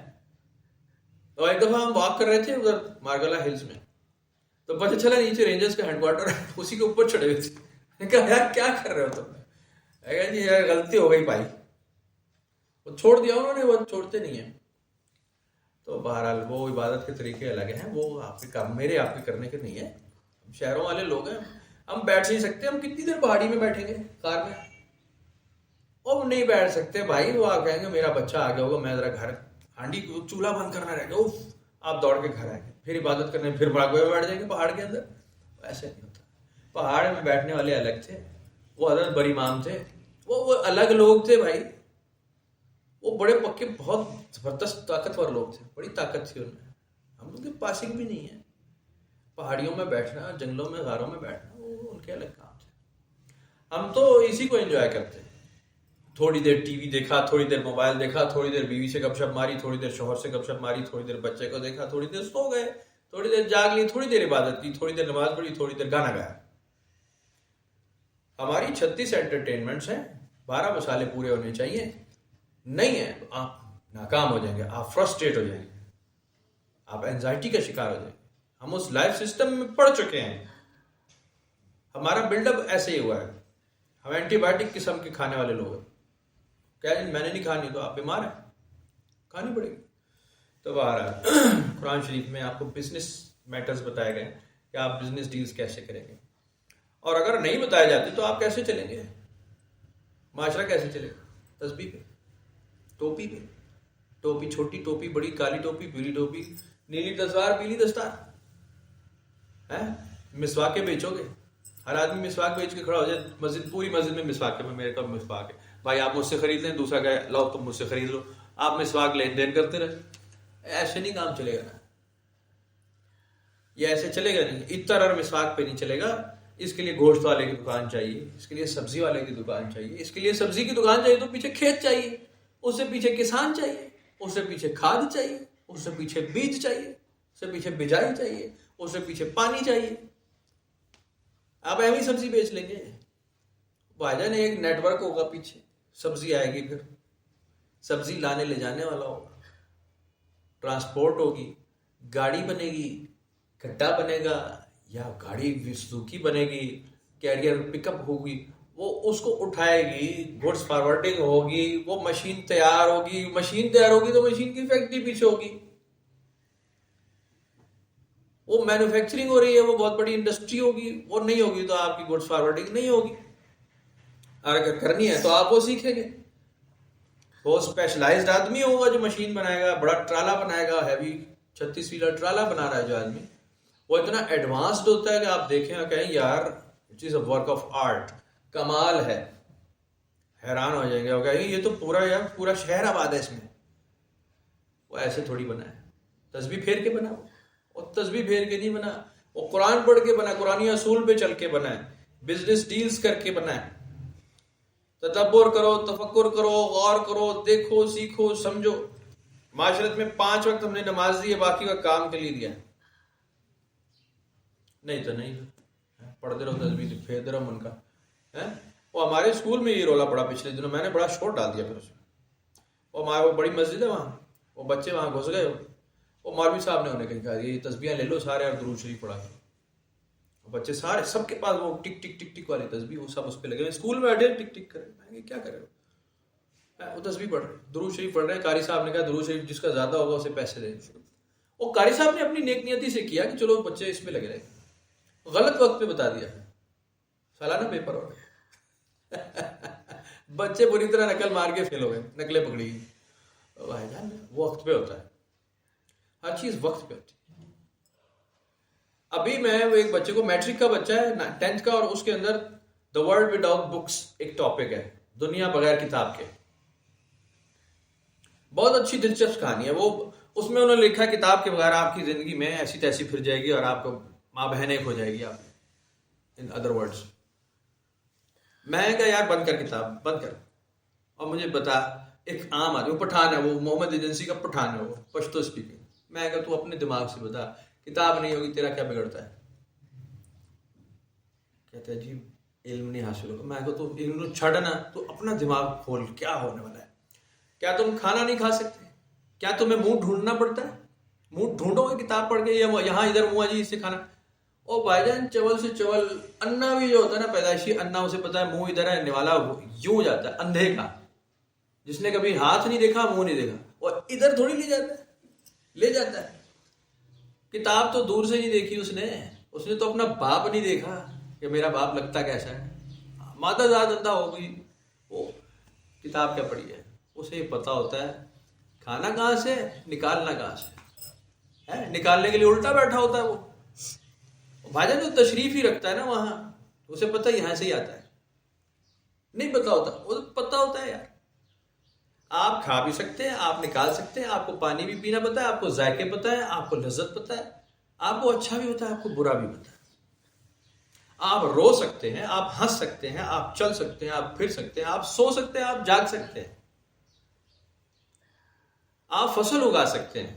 تو ایک دفعہ ہم واک کر رہے تھے ادھر مارگلا ہلز میں، تو پتہ چلا نیچے رینجرز کا ہیڈ کوارٹر ہے، اسی کے اوپر چڑھے ہوئے تھے. میں نے کہا یار کیا کر رہے ہو تم؟ میں کہا جی یار غلطی ہو گئی بھائی. وہ چھوڑ دیا انہوں نے، وہ چھوڑتے نہیں ہیں. تو بہرحال وہ عبادت کے طریقے الگ ہیں، وہ آپ کے کام میرے آپ کے کرنے کے نہیں ہیں. ہم شہروں والے لوگ ہیں، ہم بیٹھ نہیں سکتے. ہم کتنی دیر پہاڑی میں بیٹھیں گے کار میں؟ وہ نہیں بیٹھ سکتے بھائی. وہ آپ کہیں گے میرا بچہ آ گیا ہوگا، میں ذرا گھر ہانڈی چولہا بند کرنا رہ گیا، آپ دوڑ کے گھر آئیں گے، پھر عبادت کرنے پھر باغوے میں بیٹھ جائیں گے پہاڑ کے اندر. ایسے نہیں ہوتا. پہاڑ میں بیٹھنے والے الگ تھے، وہ حضرت بری امام تھے، وہ الگ لوگ تھے بھائی. وہ بڑے پکے بہت زبردست طاقتور لوگ تھے، بڑی طاقت تھی ان میں. ہم ان کے پاسنگ بھی نہیں ہے. پہاڑیوں میں بیٹھنا، جنگلوں میں غاروں میں بیٹھنا، وہ ان کے الگ کام تھے. ہم تو اسی کو انجوائے کرتے ہیں. تھوڑی دیر ٹی وی دیکھا، تھوڑی دیر موبائل دیکھا، تھوڑی دیر بیوی سے گپ شپ ماری، تھوڑی دیر شوہر سے گپ شپ ماری، تھوڑی دیر بچے کو دیکھا، تھوڑی دیر سو گئے، تھوڑی دیر جاگ لی، تھوڑی دیر عبادت کی، تھوڑی دیر نماز پڑھی، تھوڑی دیر گانا گایا. ہماری 36 انٹرٹینمنٹس ہیں. 12 مسالے پورے ہونے چاہیے. نہیں ہے تو آپ ناکام ہو جائیں گے، آپ فرسٹریٹ ہو جائیں گے، آپ اینزائٹی کا شکار ہو جائیں گے. ہم اس لائف سسٹم میں پڑ چکے ہیں. ہمارا بلڈ اپ ایسے ہی ہوا ہے. ہم اینٹی بایوٹک قسم کے کھانے والے لوگ ہیں. کیا میں نے نہیں کھانی تو آپ بیمار ہیں، کھانی پڑے گی. تو بہرحال قرآن شریف میں آپ کو بزنس میٹرز بتائے گئے کہ آپ بزنس ڈیلز کیسے کریں گے. اور اگر نہیں بتائے جاتے تو آپ کیسے چلیں گے؟ معاشرہ کیسے چلے گا؟ تسبیح پہ، ٹوپی پہ. ٹوپی چھوٹی ٹوپی، بڑی کالی ٹوپی، پیلی ٹوپی، نیلی دستار، پیلی دستار. مسواکیں بیچو گے، ہر آدمی مسواک بیچ کے کھڑا ہو جائے مسجد، پوری مسجد میں مسواک ہے، میرے پاس مسواک ہے بھائی، آپ مجھ سے خرید لیں. دوسرا کہے لو تم مجھ سے خرید لو، آپ مسواک لین دین کرتے رہے. ایسے نہیں کام چلے گا نا، یہ ایسے چلے گا نہیں. اتر اور مسواک پہ نہیں چلے گا. اس کے لیے گوشت والے کی دکان چاہیے، اس کے لیے سبزی والے کی دکان چاہیے، اس کے لیے سبزی کی دکان چاہیے تو پیچھے کھیت چاہیے، اس سے پیچھے کسان چاہیے، اس سے پیچھے کھاد چاہیے، اس سے پیچھے بیج چاہیے، اس سے پیچھے بجائی چاہیے، اس سے پیچھے پانی چاہیے. آپ ایویں سبزی بیچ لیں گے بھائی جان؟ ایک نیٹ ورک ہوگا پیچھے، سبزی آئے گی، پھر سبزی لانے لے جانے والا ہوگا، ٹرانسپورٹ ہوگی، گاڑی بنے گی، گڈھا بنے گا، یا گاڑی سوزوکی بنے گی، کیریئر پک اپ ہوگی، وہ اس کو اٹھائے گی، گڈس فارورڈنگ ہوگی، وہ مشین تیار ہوگی. مشین تیار ہوگی تو مشین کی فیکٹری پیچھے ہوگی، وہ مینوفیکچرنگ ہو رہی ہے، وہ بہت بڑی انڈسٹری ہوگی. وہ نہیں ہوگی تو آپ کی گڈس فارورڈنگ نہیں ہوگی. اور اگر کرنی ہے تو آپ وہ سیکھیں گے. وہ اسپیشلائزڈ آدمی ہوگا جو مشین بنائے گا، بڑا ٹرالا بنائے گا، ہیوی 36 ویلر ٹرالا بنا رہا ہے جو آدمی، وہ اتنا ایڈوانسڈ ہوتا ہے کہ آپ دیکھیں اور کہیں یار it is a work of art, کمال ہے. حیران ہو جائیں گے اور کہیں یہ تو پورا شہر آباد ہے اس میں. وہ ایسے تھوڑی بنا ہے، تسبیح پھیر کے بنا. اور تسبیح پھیر کے نہیں بنا، وہ قرآن پڑھ کے بنا، قرآنی اصول پہ چل کے بنا ہے، بزنس ڈیلز کر کے بنا ہے. تدبر کرو، تفکر کرو، غور کرو، دیکھو، سیکھو، سمجھو. معاشرت میں 5 وقت ہم نے نماز دی ہے، باقی کا کام کے لیے دیا ہے. نہیں تو نہیں پڑھتے رہو، تسبیح پھیرتے رہو من کا. وہ ہمارے اسکول میں یہ رولا پڑا پچھلے دنوں، میں نے بڑا شور ڈال دیا پھر اس میں. وہ ہمارے بڑی مسجد ہے وہاں، وہ بچے وہاں گھس گئے، وہ مولوی صاحب نے انہیں کہا یہ تسبیحیں لے لو سارے اور درود شریف پڑھا کرو. بچے سارے، سب کے پاس وہ ٹک ٹک ٹک ٹک والی تسبیح، وہ سب اس پہ لگے، اسکول میں بیٹھے ٹک ٹک کرے. میں کیا کرے وہ تسبیح پڑھ رہے، درود شریف پڑھ رہے ہیں. قاری صاحب نے کہا درود شریف جس کا زیادہ ہوگا اسے پیسے دیں. وہ قاری صاحب نے اپنی نیک نیتی سے کیا کہ چلو بچے اس میں لگے رہے، غلط وقت پہ بتا دیا، سالانہ پیپر ہو گئے. بچے بری طرح نقل مار کے فیل ہو گئے، نقلیں پکڑی گئی. بھائی جان وہ وقت پہ ہوتا ہے، ہر چیز وقت پہ ہوتی ہے. ابھی میں وہ ایک بچے کو، میٹرک کا بچہ ہے 10th کا، اور اس کے اندر دا ورلڈ وداؤٹ بکس ایک ٹاپک ہے، دنیا بغیر کتاب کے. بہت اچھی دلچسپ کہانی ہے وہ. اس میں انہوں نے لکھا کتاب کے بغیر آپ کی زندگی میں ایسی تیسی پھر جائے گی اور آپ کو ماں بہن ایک ہو جائے گی. آپ ان ادر ورڈز، میں کہا یار بند کر کتاب، بند کر، اور مجھے بتا. ایک عام آدمی، وہ پٹھان ہے، وہ محمد ایجنسی کا پٹھان ہے، وہ پشتو اسپیکنگ. میں کہا تو اپنے دماغ سے بتا، کتاب نہیں ہوگی تیرا کیا بگڑتا ہے؟ کہتا ہے جی علم نہیں حاصل ہوگا. میں کہا تو علم چھڑنا، تو اپنا دماغ کھول، کیا ہونے والا ہے؟ کیا تم کھانا نہیں کھا سکتے؟ کیا تمہیں منہ ڈھونڈنا پڑتا ہے؟ منہ ڈھونڈو گے کتاب پڑھ کے، یا یہاں ادھر منہ جی اس سے کھانا؟ اور بھائی جان چول سے چول انا بھی جو ہوتا ہے نا پیدائشی انا، اسے پتا ہے منہ ادھر ہے نوالا یوں جاتا ہے اندھے کا، جس نے کبھی ہاتھ نہیں دیکھا منہ نہیں دیکھا، اور ادھر تھوڑی لے جاتا ہے۔ کتاب تو دور سے نہیں دیکھی اس نے تو اپنا باپ نہیں دیکھا کہ میرا باپ لگتا کیسا ہے۔ مادہ ذات اندھا ہو گئی، وہ کتاب کیا پڑھی ہے، اسے یہ پتا ہوتا ہے کھانا کہاں سے نکالنا کہاں سے ہے، نکالنے کے لیے الٹا بیٹھا ہوتا ہے وہ بھائی جان، جو تشریف ہی رکھتا ہے نا وہاں، اسے پتا یہاں سے ہی آتا ہے، نہیں پتا ہوتا، وہ پتا ہوتا ہے یار۔ آپ کھا بھی سکتے ہیں، آپ نکال سکتے ہیں، آپ کو پانی بھی پینا پتا ہے، آپ کو ذائقے پتا ہے، آپ کو لذت پتا ہے، آپ کو اچھا بھی ہوتا ہے، آپ کو برا بھی پتا ہے۔ آپ رو سکتے ہیں، آپ ہنس سکتے ہیں، آپ چل سکتے ہیں، آپ پھر سکتے ہیں، آپ سو سکتے ہیں، آپ جاگ سکتے ہیں، آپ فصل اگا سکتے ہیں،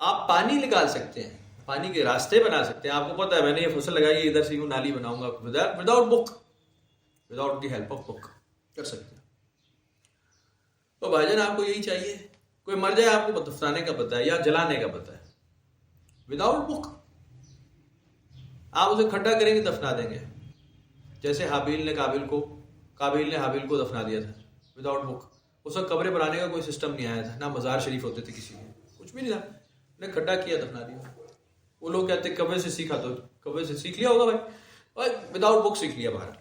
آپ پانی نکال سکتے ہیں، پانی کے راستے بنا سکتے ہیں۔ آپ کو پتا ہے میں نے یہ فصل لگائی ہے، ادھر سے یوں نالی بناؤں گا، without book, without the help of book کر سکتے ہیں۔ تو بھائی جان آپ کو یہی چاہیے، کوئی مر جائے آپ کو دفنانے کا پتا ہے یا جلانے کا پتا ہے، وداؤٹ بک آپ اسے کھڈا کریں گے دفنا دیں گے، جیسے قابیل نے حابیل کو دفنا دیا تھا وداؤٹ بک۔ اس وقت قبریں بنانے کا کوئی سسٹم نہیں آیا تھا، نہ مزار شریف ہوتے تھے کسی کے، کچھ بھی نہیں تھا، نے کھڈا کیا دفنا دیا۔ وہ لوگ کہتے ہیں کبے سے سیکھا، تو کبے سے سیکھ لیا ہوگا بھائی، وداؤٹ بک سیکھ لیا باہر۔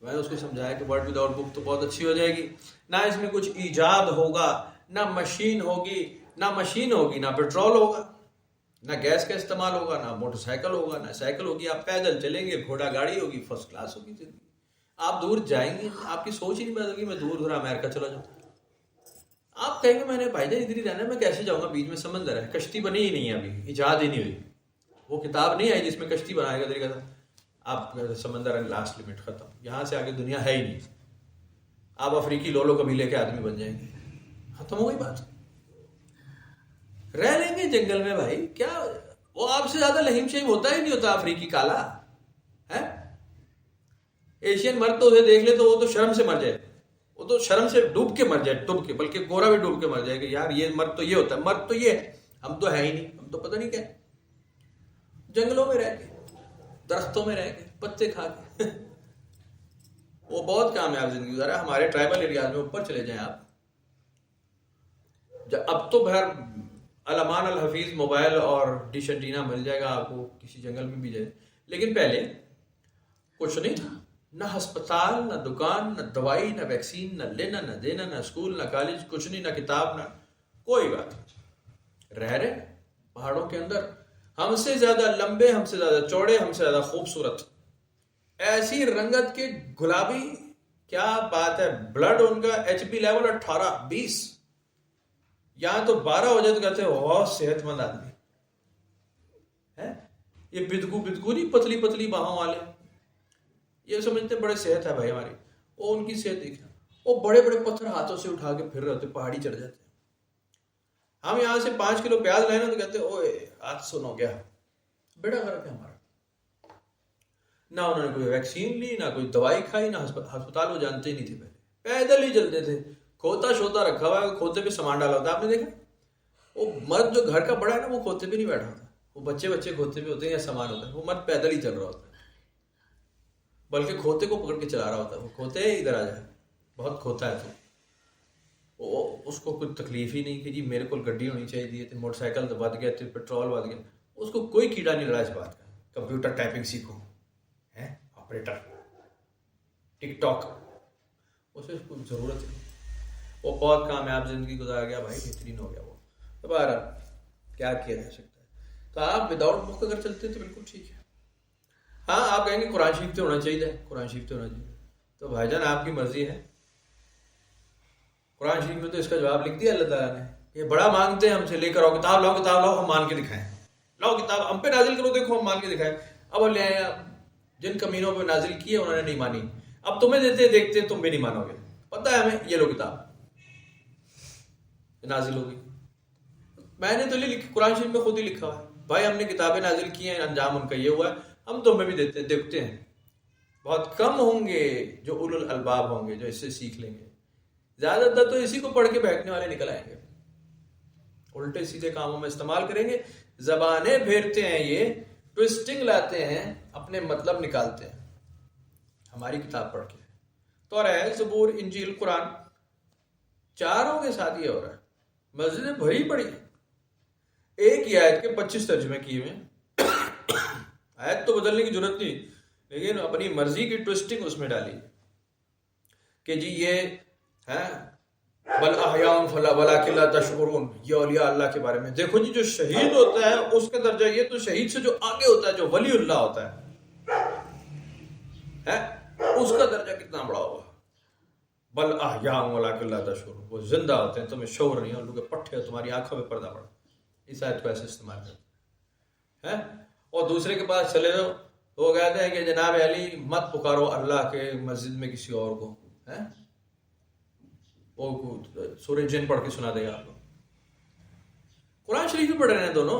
میں نے اس کو سمجھایا کہ ورڈ وداؤٹ بک تو بہت اچھی ہو جائے گی، نہ اس میں کچھ ایجاد ہوگا، نہ مشین ہوگی، نہ پیٹرول ہوگا، نہ گیس کا استعمال ہوگا، نہ موٹر سائیکل ہوگا، نہ سائیکل ہوگی، آپ پیدل چلیں گے، گھوڑا گاڑی ہوگی، فرسٹ کلاس ہوگی زندگی۔ آپ دور جائیں گے، آپ کی سوچ ہی نہیں بدلے گی میں دور امریکہ چلا جاؤں۔ آپ کہیں گے میں نے بھائی جان ادھر ہی رہنا ہے، میں کیسے جاؤں گا، بیچ میں سمندر ہے، کشتی بنی ہی نہیں ہے، ابھی ایجاد ہی نہیں ہوئی، وہ کتاب نہیں آئی جس میں کشتی بنائے گا طریقہ تھا۔ آپ سمندر ہے، لاسٹ لمٹ ختم، یہاں سے آگے دنیا ہے ہی نہیں۔ آپ افریقی لولو قبیلے کے آدمی بن جائیں گے، ختم ہو گئی بات۔ رہ لیں گے جنگل میں بھائی، کیا وہ آپ سے زیادہ لہیم شہیم ہوتا ہی نہیں ہوتا افریقی کالا ہے۔ ایشین مرد تو اسے دیکھ لے تو وہ تو شرم سے مر جائے، وہ تو شرم سے ڈوب کے مر جائے، بلکہ گورا بھی ڈوب کے مر جائے کہ یار یہ مرد تو یہ ہوتا ہے، مرد تو یہ ہے، ہم تو ہے ہی نہیں، ہم تو پتہ نہیں کیا، جنگلوں میں رہ کے، درختوں میں رہ کے، پتے کھا کے وہ بہت کامیاب زندگی گزارا۔ ہمارے ٹرائبل ایریاز میں اوپر چلے جائیں آپ، اب تو بہر علمان الحفیظ موبائل اور ڈش اینٹینا مل جائے گا آپ کو، کسی جنگل میں بھی جائے، لیکن پہلے کچھ نہیں تھا، نہ ہسپتال، نہ دکان، نہ دوائی، نہ ویکسین، نہ لینا نہ دینا، نہ اسکول، نہ کالج، کچھ نہیں، نہ کتاب، نہ کوئی بات نہیں۔ رہے پہاڑوں کے اندر، ہم سے زیادہ لمبے، ہم سے زیادہ چوڑے، ہم سے زیادہ خوبصورت، ایسی رنگت کے گلابی، کیا بات ہے، بلڈ ان کا ایچ پی لیول 18-20، یہاں تو 12 ہو جائے تو کہتے ہیں بہت صحت مند آدمی ہے، یہ بدگو نہیں، پتلی پتلی باہوں والے، یہ سمجھتے بڑے صحت ہے بھائی ہماری، وہ ان کی صحت دیکھنا، وہ بڑے بڑے پتھر ہاتھوں سے اٹھا کے پھر رہے ہوتے، پہاڑی چڑھ جاتے ہیں۔ ہم یہاں سے 5 کلو پیاز لائے نا تو کہتے ہیں اوے ہاتھ سن ہو گیا، بیڑا غرق ہے ہمارا۔ نہ انہوں نے کوئی ویکسین لی، نہ کوئی دوائی کھائی، نہ ہسپتال، وہ جانتے ہی نہیں تھے، پہلے پیدل ہی چلتے تھے، کھوتا شوتا رکھا ہوا ہے، کھوتے پہ سامان ڈالا ہوتا ہے، آپ نے دیکھا؟ وہ مرد جو گھر کا بڑا ہے نا، وہ کھوتے پہ نہیں بیٹھا ہوتا، وہ بچے کھوتے پہ ہوتے ہیں یا سامان ہوتا ہے، وہ مرد پیدل ہی چل رہا ہوتا ہے، بلکہ کھوتے کو پکڑ کے چلا رہا ہوتا ہے، وہ کھوتے ادھر آ جائے، بہت کھوتا ہے تو وہ اس کو کوئی تکلیف ہی نہیں کہ جی میرے کو گڈی ہونی چاہیے تھی، موٹر سائیکل تو بد گیا، پیٹرول بد گیا، اس کو کوئی کیڑا نہیں لڑا اس بات کا۔ کمپیوٹر ٹائپنگ سیکھو ہے، آپریٹر، ٹک ٹاک، اسے کوئی ضرورت نہیں، وہ بہت کامیاب زندگی گزار گیا بھائی، بہترین ہو گیا وہ۔ دوبارہ کیا کیا جا سکتا ہے، تو آپ وداؤٹ بک اگر چلتے ہیں تو بالکل ٹھیک ہے۔ ہاں آپ کہیں گے قرآن شریف تو ہونا چاہیے، قرآن شریف تو ہونا چاہیے، تو بھائی جان آپ کی مرضی ہے، قرآن شریف میں تو اس کا جواب لکھ دیا اللہ تعالیٰ نے، یہ بڑا مانگتے ہیں ہم سے، لے کر آؤ کتاب، لاؤ ہم مان کے دکھائیں، لاؤ کتاب ہم پہ نازل کرو، دیکھو ہم مان کے دکھائیں۔ اب لے آئے، جن کمینوں پہ نازل کیے انہوں نے نہیں مانی، اب تمہیں دیتے دیکھتے تم بھی نہیں مانو گے، پتہ ہے ہمیں، یہ لو کتاب نازل ہوگی۔ میں نے تو قرآن شریف میں خود ہی لکھا ہے بھائی، ہم نے کتابیں نازل کی ہیں، انجام ان کا یہ ہوا ہے، ہم تمہیں بھی دیکھتے ہیں، بہت کم ہوں گے جو اولو الالباب ہوں گے جو اس سے سیکھ لیں گے، زیادہ تر تو اسی کو پڑھ کے بیٹھنے والے نکل آئیں گے، الٹے سیدھے کاموں میں استعمال کریں گے، زبانیں پھیرتے ہیں یہ ٹوسٹنگ لاتے ہیں، اپنے مطلب نکالتے ہیں ہماری کتاب پڑھ کے. تو ہے زبور، انجیل، قرآن، چاروں کے ساتھ یہ ہو رہا ہے. مسجدیں بھری پڑی ہیں، ایک ہی آیت کے 25 ترجمے کیے ہوئے. آیت تو بدلنے کی ضرورت نہیں، لیکن اپنی مرضی کی ٹوسٹنگ اس میں ڈالی کہ جی یہ ہے بل احیاء ولکن لا تشعرون، یہ اولیاء اللہ کے بارے میں. دیکھو جی جو شہید ہوتا ہے اس کا درجہ یہ تو شہید سے جو آگے ہوتا ہے، جو ولی اللہ ہوتا ہے اس کا درجہ کتنا بڑا ہوگا. بل احیاء ولکن لا تشعرون، وہ زندہ ہوتے ہیں، تمہیں شعور نہیں ہے، ان لوگ کے پٹھے تمہاری آنکھوں میں پردہ پڑا. اس آیت کو ایسے استعمال کرتے ہیں. اور دوسرے کے پاس چلے جاؤ، وہ کہتے ہیں کہ جناب علی مت پکارو اللہ کے مسجد میں کسی اور کو. وہ سورہ جن پڑھ کے سنا دے گا آپ کو. قرآن شریف بھی پڑھ رہے ہیں دونوں،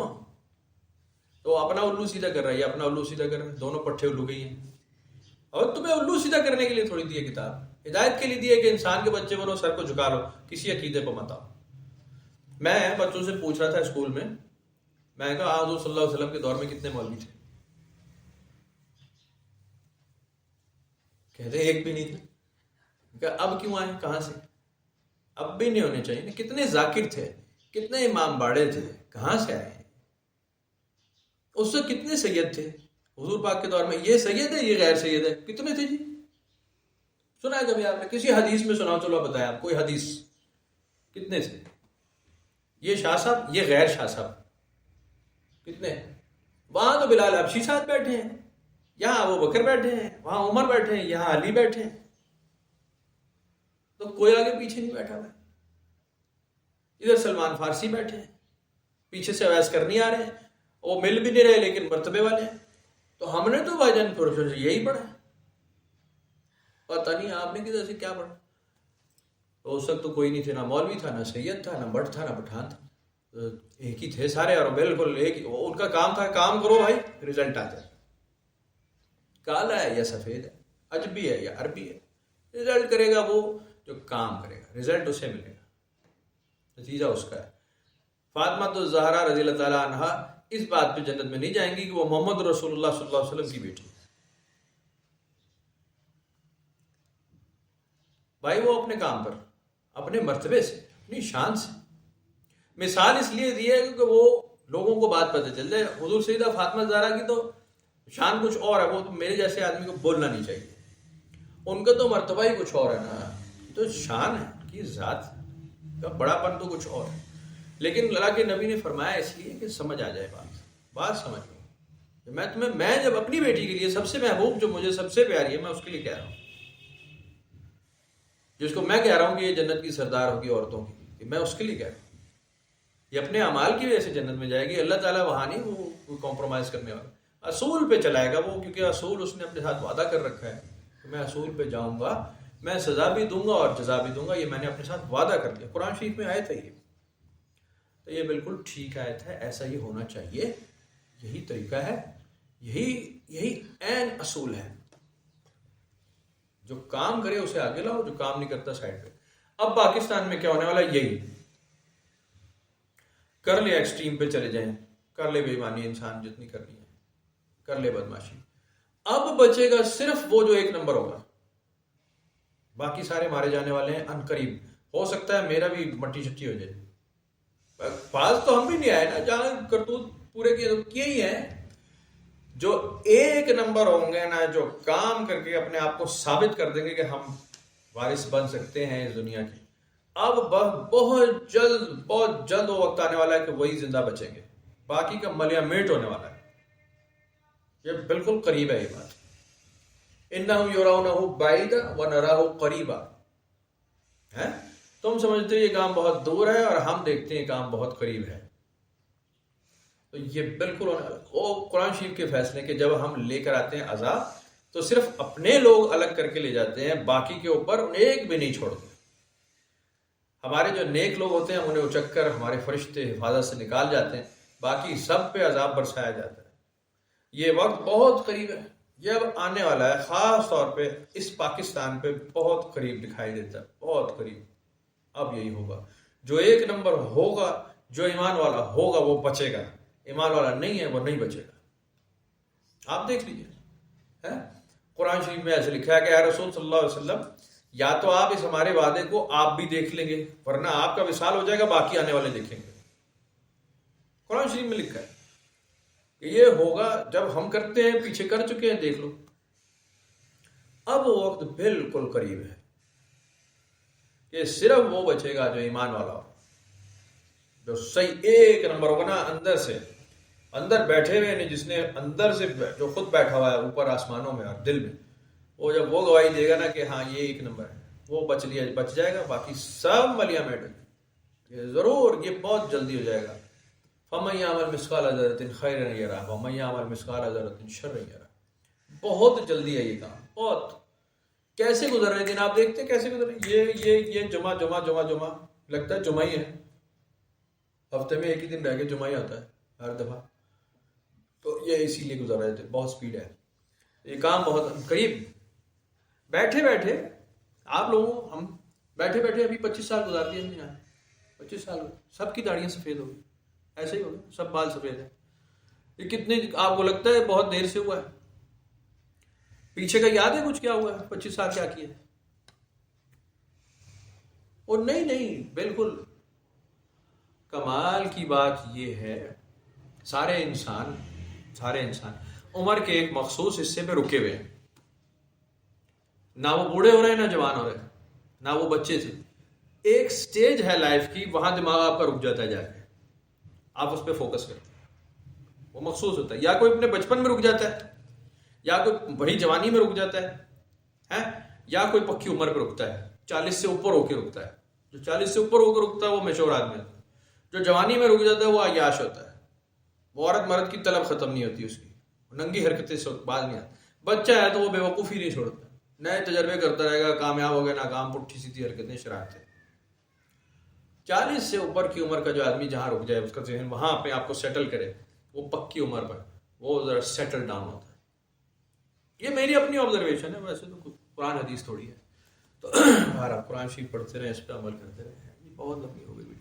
تو اپنا الو سیدھا کر رہا ہے، اپنا الو سیدھا کر رہے ہیں، دونوں پٹھے الو گئی ہیں. اور تمہیں الو سیدھا کرنے کے لیے تھوڑی دی ہے کتاب، ہدایت کے لیے دی ہے کہ انسان کے بچے بنو، سر کو جھکا لو، کسی عقیدے پہ مت آؤ. میں بچوں سے پوچھ رہا تھا اسکول میں، میں نے کہا حضور صلی اللہ علیہ وسلم کے دور میں کتنے مولوی تھے؟ کہتے ایک بھی نہیں تھے. اب کیوں آئے؟ کہاں سے؟ اب بھی نہیں ہونے چاہیے. کتنے ذاکر تھے، کتنے امام باڑے تھے، کہاں سے آئے؟ اس سے کتنے سید تھے حضور پاک کے دور میں؟ یہ سید ہے، یہ غیر سید ہے. کتنے تھے جی؟ سنا ہے کبھی آپ نے؟ کسی حدیث میں سنا؟ چلو بتایا آپ کوئی حدیث. کتنے تھے؟ یہ شاہ صاحب، یہ غیر شاہ صاحب. کتنے؟ وہاں تو بلال حبشی ساتھ بیٹھے ہیں، یہاں ابو بکر بیٹھے ہیں، وہاں عمر بیٹھے ہیں، یہاں علی بیٹھے ہیں. تو کوئی آگے پیچھے نہیں بیٹھا ہوا. ادھر سلمان فارسی بیٹھے ہیں، پیچھے سے اویس کرنی آ رہے ہیں، وہ مل بھی نہیں رہے لیکن مرتبے والے ہیں. تو ہم نے تو بھائی جان پروفیسر یہی پڑھا ہے، پتہ نہیں آپ نے کدھر سے کیا پڑھا. تو اس وقت تو کوئی نہیں تھے، نہ مولوی تھا، نہ سید تھا، نہ بٹ تھا، نہ پٹھان تھا. ایک ہی تھے سارے، اور بالکل ایک ہی. ان کا کام تھا کام کرو بھائی، رزلٹ آ جائے. کالا ہے یا سفید ہے، عجبی ہے یا عربی ہے، رزلٹ کرے گا وہ جو کام کرے گا، رزلٹ اسے ملے گا، نتیجہ اس کا ہے. فاطمہ تو زہرا رضی اللہ تعالیٰ عنہا اس بات پہ جنت میں نہیں جائیں گی کہ وہ محمد رسول اللہ صلی اللہ علیہ وسلم کی بیٹی. بھائی وہ اپنے کام پر، اپنے مرتبے سے، اپنی شان سے. مثال اس لیے دی ہے کیونکہ وہ لوگوں کو بات پتہ چل جائے. حضور سیدہ فاطمہ زہرا کی تو شان کچھ اور ہے، وہ تو میرے جیسے آدمی کو بولنا نہیں چاہیے. ان کا تو مرتبہ ہی کچھ اور ہے نا، تو شان ہے کی ذات کا بڑا پن تو کچھ اور ہے. لیکن اللہ کے نبی نے فرمایا اس لیے کہ سمجھ آ جائے بات سمجھ لو. میں جب اپنی بیٹی کے لیے سب سے محبوب، جو مجھے سب سے پیاری ہے، میں اس کے لیے کہہ رہا ہوں، جس کو میں کہہ رہا ہوں کہ یہ جنت کی سردار ہوگی عورتوں کی، کہ میں اس کے لیے کہہ رہا ہوں. یہ اپنے اعمال کی وجہ سے جنت میں جائے گی. اللہ تعالیٰ وہاں نہیں وہ کمپرومائز کرنے والا، اصول پہ چلائے گا وہ، کیونکہ اصول اس نے اپنے ساتھ وعدہ کر رکھا ہے کہ میں اصول پہ جاؤں گا، میں سزا بھی دوں گا اور جزا بھی دوں گا. یہ میں نے اپنے ساتھ وعدہ کر دیا. قرآن شریف میں آیت ہے یہ، تو یہ بالکل ٹھیک آیت ہے. ایسا ہی ہونا چاہیے، یہی طریقہ ہے، یہی عین اصول ہے. جو کام کرے اسے آگے لاؤ، جو کام نہیں کرتا سائڈ پہ. اب پاکستان میں کیا ہونے والا؟ یہی کر لے، ایکسٹریم پہ چلے جائیں، کر لے بے ایمانی، انسان جتنی کرنی ہے کر لے، بدماشی. اب بچے گا صرف وہ جو ایک نمبر ہوگا، باقی سارے مارے جانے والے ہیں ان قریب. ہو سکتا ہے میرا بھی مٹی چٹی ہو جائے. پاس تو ہم بھی نہیں آئے نا، جہاں کرتوت پورے کیے ہی ہیں. جو ایک نمبر ہوں گے نا، جو کام کر کے اپنے آپ کو ثابت کر دیں گے کہ ہم وارث بن سکتے ہیں اس دنیا کی. اب بہت جلد وہ وقت آنے والا ہے کہ وہی زندہ بچیں گے، باقی کا ملیا میٹ ہونے والا ہے. یہ بالکل قریب ہے یہ بات. اِنَّهُمْ يَرَوْنَهُ بَعِيدًا وَنَرَاهُ قَرِيبًا. تم سمجھتے ہو یہ کام بہت دور ہے اور ہم دیکھتے ہیں یہ کام بہت قریب ہے. تو یہ بالکل وہ قرآن شریف کے فیصلے کہ جب ہم لے کر آتے ہیں عذاب تو صرف اپنے لوگ الگ کر کے لے جاتے ہیں، باقی کے اوپر ایک بھی نہیں چھوڑتے. ہمارے جو نیک لوگ ہوتے ہیں انہیں اچک کر ہمارے فرشتے حفاظت سے نکال جاتے ہیں، باقی سب پہ عذاب برسایا جاتا ہے. یہ وقت بہت قریب ہے، یہ اب آنے والا ہے. خاص طور پہ اس پاکستان پہ بہت قریب دکھائی دیتا ہے، بہت قریب. اب یہی ہوگا، جو ایک نمبر ہوگا، جو ایمان والا ہوگا وہ بچے گا، ایمان والا نہیں ہے وہ نہیں بچے گا. آپ دیکھ لیجیے، قرآن شریف میں ایسے لکھا ہے کہ اے رسول صلی اللہ علیہ وسلم، یا تو آپ اس ہمارے وعدے کو آپ بھی دیکھ لیں گے، ورنہ آپ کا وصال ہو جائے گا، باقی آنے والے دیکھیں گے۔ قرآن شریف میں لکھا ہے کہ یہ ہوگا جب ہم کرتے ہیں، پیچھے کر چکے ہیں، دیکھ لو۔ اب وہ وقت بالکل قریب ہے کہ صرف وہ بچے گا جو ایمان والا ہو، جو صحیح ایک نمبر ہوگا نا، اندر بیٹھے ہوئے نہیں، جس نے اندر سے جو خود بیٹھا ہوا ہے اوپر آسمانوں میں اور دل میں، وہ جب وہ گواہی دے گا نا کہ ہاں یہ ایک نمبر ہے، وہ بچ جائے گا، باقی سب ملیاں میٹ یہ ضرور، یہ بہت جلدی ہو جائے گا۔ فَمَن يَعْمَلْ مِثْقَالَ ذَرَّةٍ خَيْرًا يَرَهُ وَمَن يَعْمَلْ مِثْقَالَ ذَرَّةٍ شَرًّا يَرَهُ۔ بہت جلدی ہے یہ کام، بہت۔ کیسے گزر رہے دن آپ دیکھتے کیسے گزر رہے، یہ جمعہ لگتا ہے جمعہ ہی ہے، ہفتے میں ایک ہی دن رہ کے جمعہ ہی آتا ہے ہر دفعہ، تو یہ اسی لیے گزر رہے تھے، بہت سپیڈ ہے یہ کام، بہت قریب۔ بیٹھے بیٹھے آپ لوگوں، ہم بیٹھے بیٹھے ابھی 25 سال گزار دیے ہم نے یہاں، 25 سال سب کی داڑیاں سفید ہو گئی، ایسے ہی ہوگا، سب بال سفید ہیں۔ یہ کتنے آپ کو لگتا ہے بہت دیر سے ہوا ہے؟ پیچھے کا یاد ہے کچھ کیا ہوا ہے 25 سال کیا کیا؟ اور نہیں، بالکل کمال کی بات یہ ہے، سارے انسان عمر کے ایک مخصوص حصے پہ رکے ہوئے ہیں، نہ وہ بوڑھے ہو رہے ہیں نہ جوان ہو رہے ہیں، نہ وہ بچے تھے۔ ایک سٹیج ہے لائف کی، وہاں دماغ آپ کا رک جاتا ہے، جا کے آپ اس پہ فوکس کرتے ہیں، وہ مخصوص ہوتا ہے، یا کوئی اپنے بچپن میں رک جاتا ہے، یا کوئی بڑی جوانی میں رک جاتا ہے، یا کوئی پکی عمر پہ رکتا ہے، 40 سے اوپر ہو کے رکتا ہے۔ جو 40 سے اوپر ہو کے رکتا ہے وہ میچور آدمی ہوتا ہے، جو جوانی میں رک جاتا ہے وہ عیاش ہوتا ہے، وہ عورت مرد کی طلب ختم نہیں ہوتی، اس کی ننگی حرکتیں سے بعد نہیں آتی۔ بچہ ہے تو وہ بے وقوفی نہیں چھوڑتا، نئے تجربے کرتا رہے گا، کامیاب ہو گئے ناکام، پٹھی سیدھی حرکتیں، شرارتیں۔ 40 سے اوپر کی عمر کا جو آدمی جہاں رک جائے، اس کا ذہن وہاں اپنے آپ کو سیٹل کرے، وہ پکی عمر پر وہ ذرا سیٹل ڈاؤن ہوتا ہے۔ یہ میری اپنی آبزرویشن ہے، ویسے تو قرآن حدیث تھوڑی ہے، تو قرآن شریف پڑھتے رہیں، اس پہ عمل کرتے رہیں۔ بہت لمبی ہو گئی۔